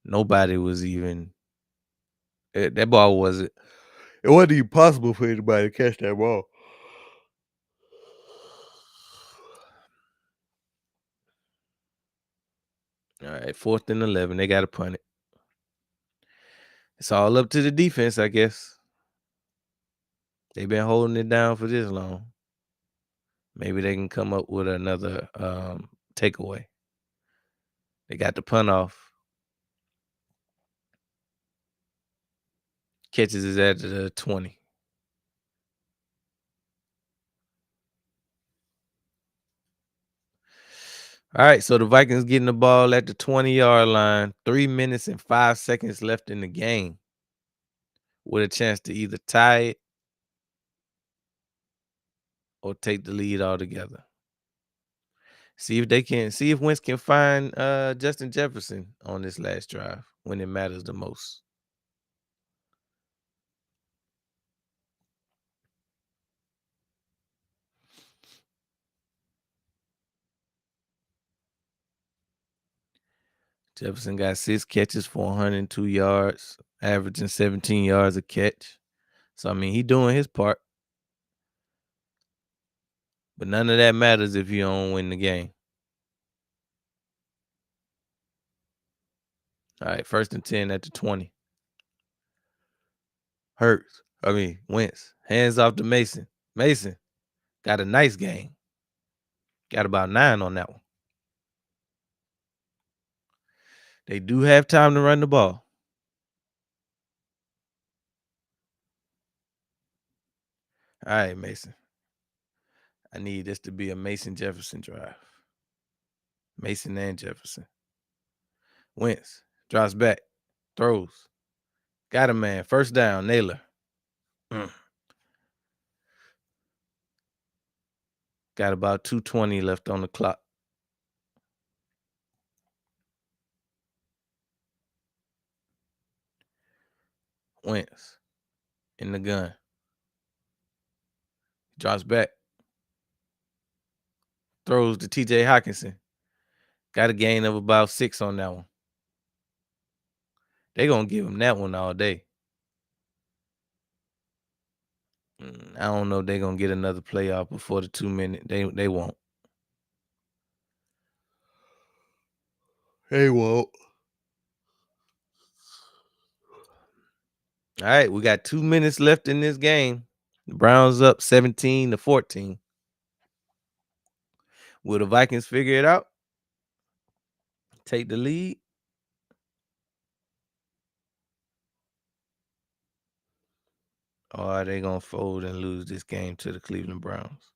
nobody was even. That ball wasn't. It wasn't even possible for anybody to catch that ball. All right, 4th and 11. They got to punt it. It's all up to the defense, I guess. They've been holding it down for this long. Maybe they can come up with another takeaway. They got the punt off. Catches is at the 20. All right, so the Vikings getting the ball at the 20-yard line. 3 minutes and 5 seconds left in the game with a chance to either tie it or take the lead altogether. See if Wentz can find Justin Jefferson on this last drive when it matters the most. Jefferson got 6 catches for 102 yards, averaging 17 yards a catch. So, I mean, he doing his part. But none of that matters if you don't win the game. All right, 1st and 10 at the 20. Wentz. Hands off to Mason. Mason Got a nice game. Got about 9 on that one. They do have time to run the ball. All right, Mason. I need this to be a Mason Jefferson drive. Mason and Jefferson. Wentz drops back, throws. Got a man. First down, Naylor. Got about 2:20 left on the clock. Wentz in the gun. Drops back. Throws to TJ Hawkinson. Got a gain of about 6 on that one. They're going to give him that one all day. I don't know if they're going to get another playoff before the 2 minute. They won't. They won't. All right, we got 2 minutes left in this game. The Browns up 17-14. Will the Vikings figure it out? Take the lead? Or are they going to fold and lose this game to the Cleveland Browns?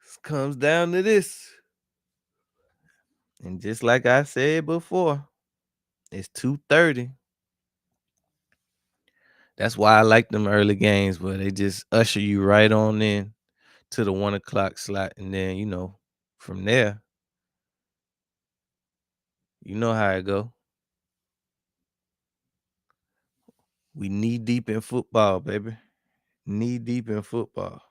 This comes down to this. And just like I said before, it's 2:30. That's why I like them early games where they just usher you right on in to the 1 o'clock slot. And then, from there, you know how it go. We knee deep in football, baby. Knee deep in football.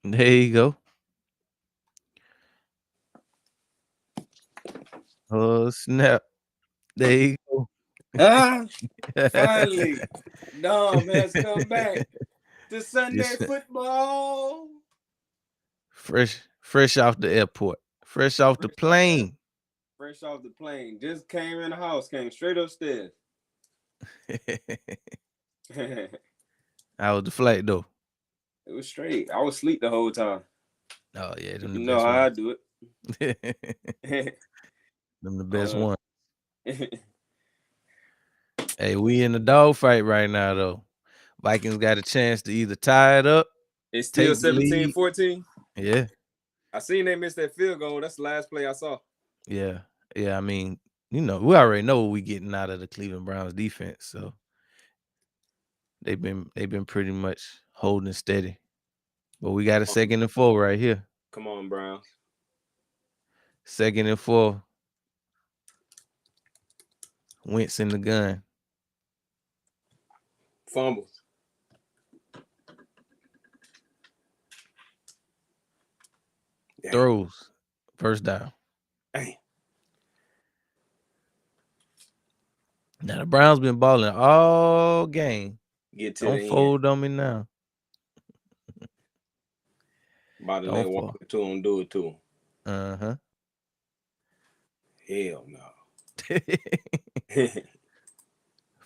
There you go. Oh, snap. There you go. Finally, Dom has come back to Sunday football. Fresh off the airport. Fresh off the plane. Fresh off the plane. Just came in the house, came straight upstairs. How was the flight, though? It was straight. I was asleep the whole time. Oh, yeah. Them the You know best how I ones. do it. Them the best ones. Hey, we in the dog fight right now, though. Vikings got a chance to either tie it up, It's still take the lead. 17-14. Yeah. I seen they missed that field goal. That's the last play I saw. Yeah. Yeah, I mean, we already know what we getting out of the Cleveland Browns defense. So they've been pretty much holding steady. But we got a 2nd and 4 right here. Come on, Browns. 2nd and 4. Wentz in the gun. Fumbles. Dang. Throws. First down. Dang. Now the Browns been balling all game. Don't fold on me now. About to let Walker to him, do it to him. Uh-huh. Hell no.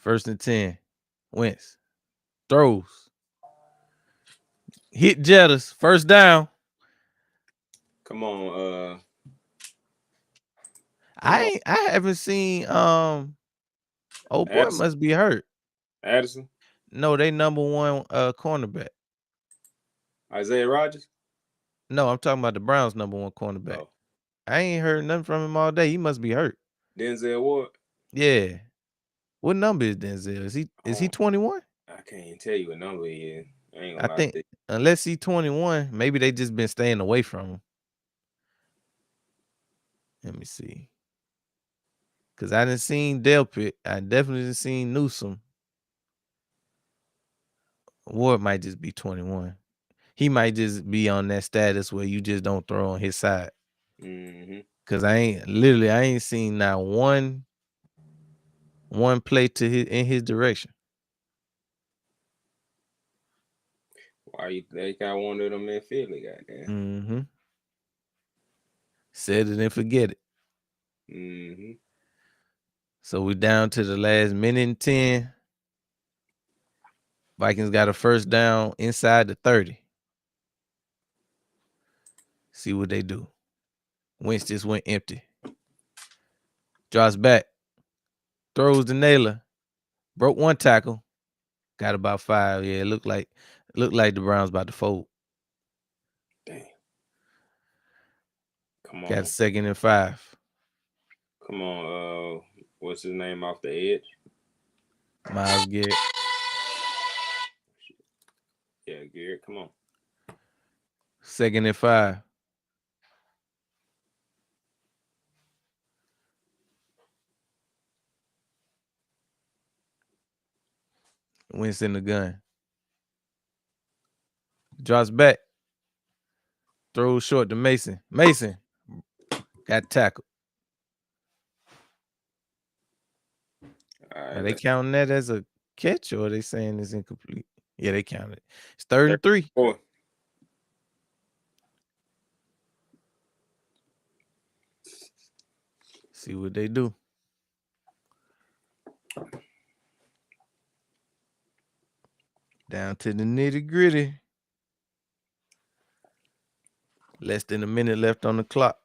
1st and 10. Wentz. Throws. Hit Jettas. First down. Come on, I haven't seen boy Addison. must be hurt. Addison? No, they number 1 cornerback. Isaiah Rodgers? No, I'm talking about the Browns number 1 cornerback. Oh. I ain't heard nothing from him all day. He must be hurt. Denzel Ward. Yeah. What number is Denzel? Is he 21? I can't even tell you what number he is. I ain't I gonna lie think to you. unless he's 21, maybe they just been staying away from him. Let me see. Cause I didn't seen Delpit. I definitely didn't seen Newsom. Ward might just be 21. He might just be on that status where you just don't throw on his side. Mm-hmm. Cause I ain't seen not one play in his direction. Why they got one of them in Philly, goddamn. Mm-hmm. Set it and forget it. Mm-hmm. So we down to the last minute and 10. Vikings got a first down inside the 30. See what they do. Wentz just went empty. Drops back. Throws the nailer. Broke one tackle. Got about 5. Yeah, it looked like the Browns about to fold. Damn. Come Got on. 2nd and 5. Come on. What's his name off the edge? Myles Garrett. Yeah, Garrett. Come on. 2nd and 5. Wentz in the gun. Drops back. Throws short to Mason. Mason got tackled. All Are right, they let's counting that as a catch or are they saying it's incomplete? Yeah, they count it. It's 3rd and 3. go. See what they do. Down to the nitty gritty. Less than a minute left on the clock.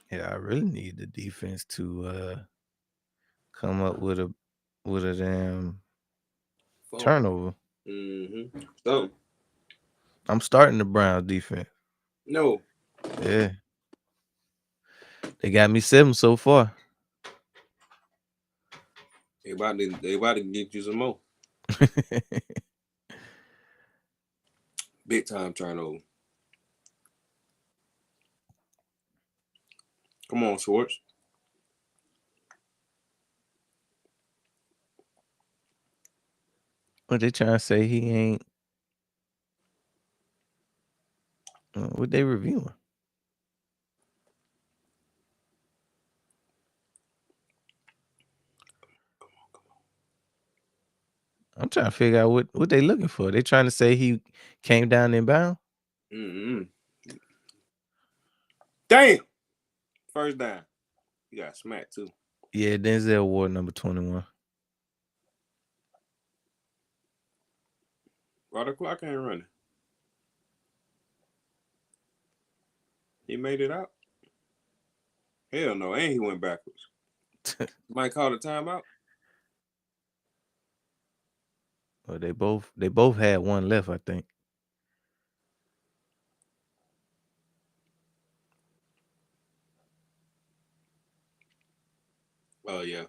Yeah, I really need the defense to come up with a damn turnover. Mm-hmm. So I'm starting the Browns defense. no, Yeah. They got me 7 so far. they about to get you some more. Big time turnover. Come on, Schwartz. What they trying to say he ain't what they reviewing? I'm trying to figure out what they looking for. They trying to say he came down inbound? Mm-hmm. Damn. First down. You got smacked too. Yeah, Denzel Ward number 21. Why the clock ain't running? He made it out. Hell no, and he went backwards. Might call the timeout. Well, they both had one left, I think. Oh yeah.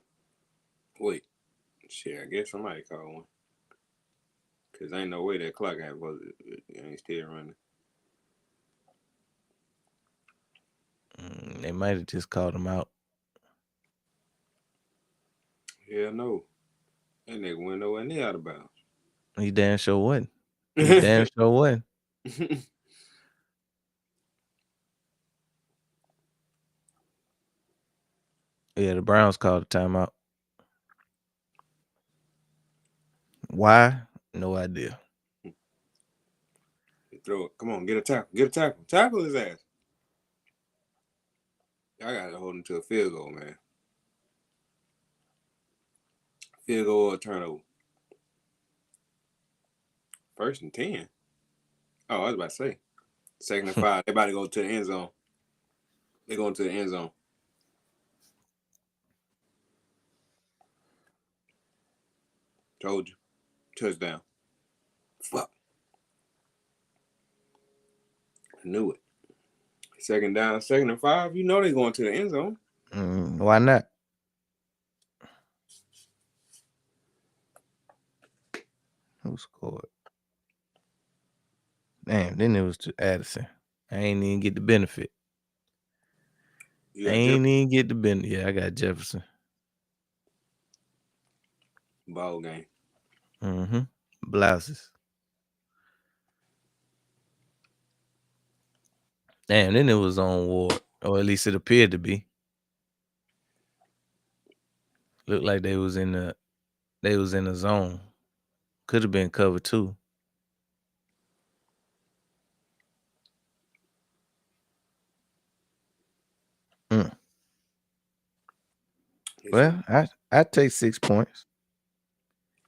Wait. Shit, I guess somebody called one. Cause ain't no way that clock ain't still running. They might have just called him out. Hell no. That nigga went nowhere near out of bounds. He damn sure wasn't. He damn sure wasn't. Yeah, the Browns called a timeout. Why? No idea. Throw it. Come on, get a tackle. Get a tackle. Tackle his ass. I gotta hold him to a field goal, man. Field goal or turnover. 1st and 10. Oh, I was about to say. 2nd and 5. They about to go to the end zone. They going to the end zone. Told you. Touchdown. Fuck. I knew it. Second down, 2nd and 5. You know they going to the end zone. Why not? Who scored? Damn, then it was to Addison. I ain't even get the benefit. You got Jeff Yeah, I got Jefferson. ball game. Blouses. Damn, then it was on Ward. Or at least it appeared to be. Looked like they was in the zone. Could have been cover 2. Well, I take 6 points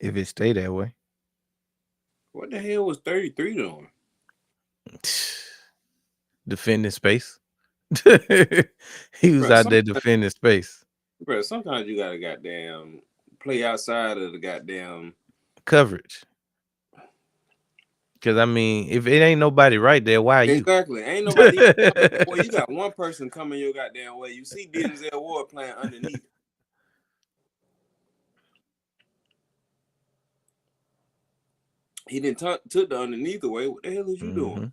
if it stay that way. What the hell was 33 doing? Defending space. He was out there defending space. Bro, sometimes you gotta goddamn play outside of the goddamn coverage. Because, I mean, if it ain't nobody right there, why are you? Exactly. Ain't nobody. Boy, you got one person coming your goddamn way. You see Denzel Ward playing underneath. He didn't took the underneath away. What the hell is you doing?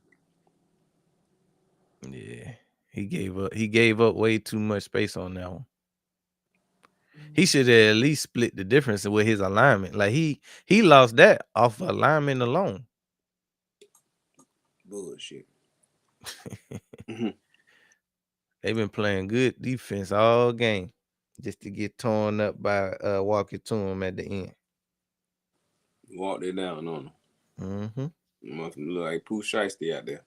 Yeah. He gave up way too much space on that one. He should have at least split the difference with his alignment. Like he lost that off alignment alone. Bullshit. They've been playing good defense all game just to get torn up by walking to him at the end. Walked it down on him. Must look like Pooh Shiesty out there.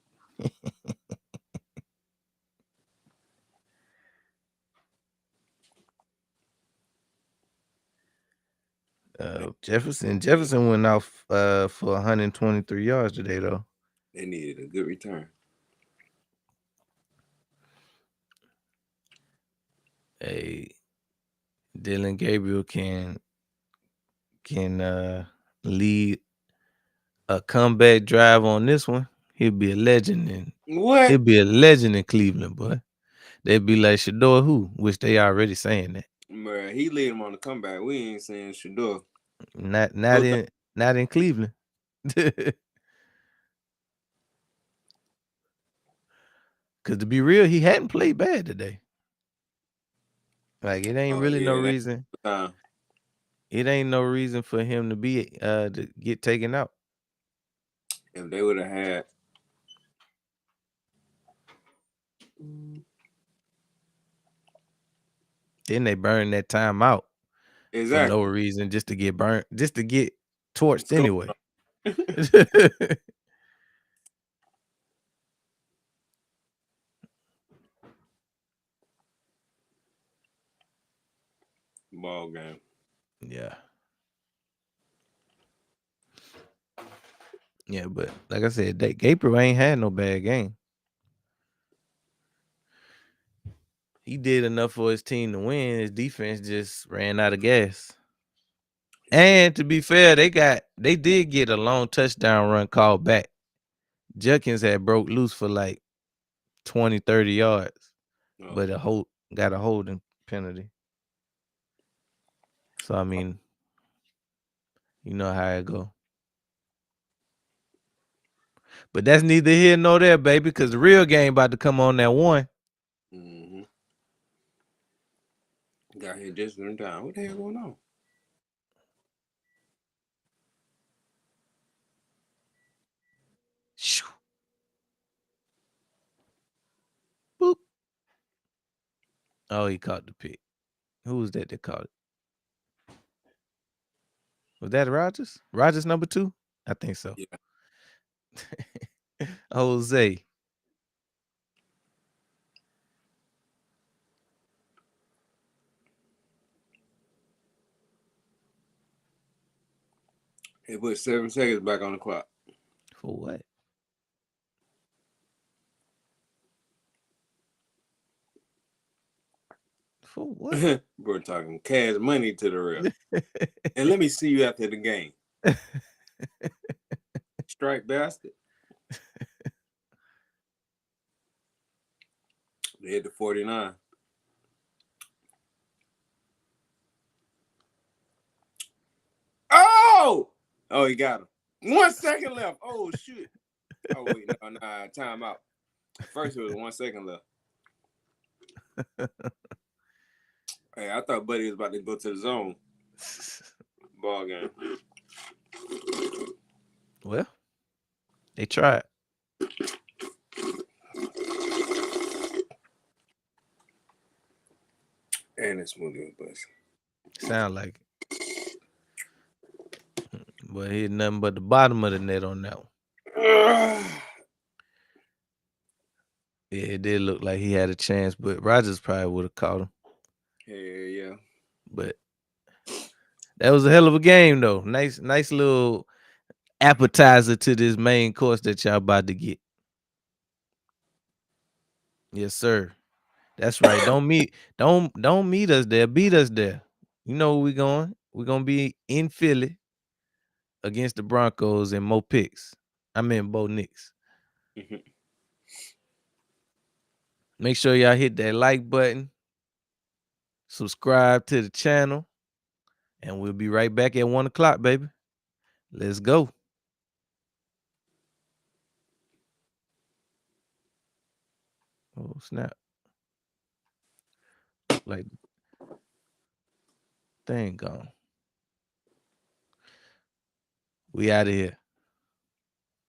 Jefferson went off for 123 yards today, though. They needed a good return. Hey, Dylan Gabriel can lead a comeback drive on this one. He'll be a legend He'll be a legend in Cleveland, boy. They'd be like Shador who, which they already saying that. Man, he lead him on the comeback. We ain't saying Shador. Not in Cleveland. Cause to be real, he hadn't played bad today. Like it ain't really no reason. It ain't no reason for him to be to get taken out. If they would have had then they burned that time out for no reason, just to get burnt, just to get torched anyway. Ball game. Yeah. Yeah, but like I said, Gabriel ain't had no bad game. He did enough for his team to win. His defense just ran out of gas. And to be fair, they did get a long touchdown run called back. Judkins had broke loose for like 20, 30 yards, but got a holding penalty. So, I mean, you know how it go. But that's neither here nor there, baby, because the real game about to come on that one. Got here just in time. What the hell going on? Boop. Oh, he caught the pick. Who was that caught it? Was that Rodgers? Rodgers number 2? I think so. Yeah. Jose. They put 7 seconds back on the clock. For what? For what? We're talking cash money to the ref. And let me see you after the game. Strike bastard. They hit the 49. Oh! Oh, he got him. 1 second left. Oh, shoot. Oh, wait. No, nah. Time out. First, it was 1 second left. Hey, I thought Buddy was about to go to the zone. Ball game. Well, they tried. And it's moving bus. Sound like it. But he had nothing but the bottom of the net on that one. Yeah, it did look like he had a chance, but Rodgers probably would have caught him. Yeah. But that was a hell of a game, though. Nice little appetizer to this main course that y'all about to get. Yes, sir. That's right. Don't meet us there. Beat us there. You know where we going. We're gonna be in Philly against the Broncos and Mo Picks. I mean Bo Nix. Make sure y'all hit that like button, subscribe to the channel, and we'll be right back at 1 o'clock, baby. Let's go. Oh, snap. Look like thing gone. We out of here.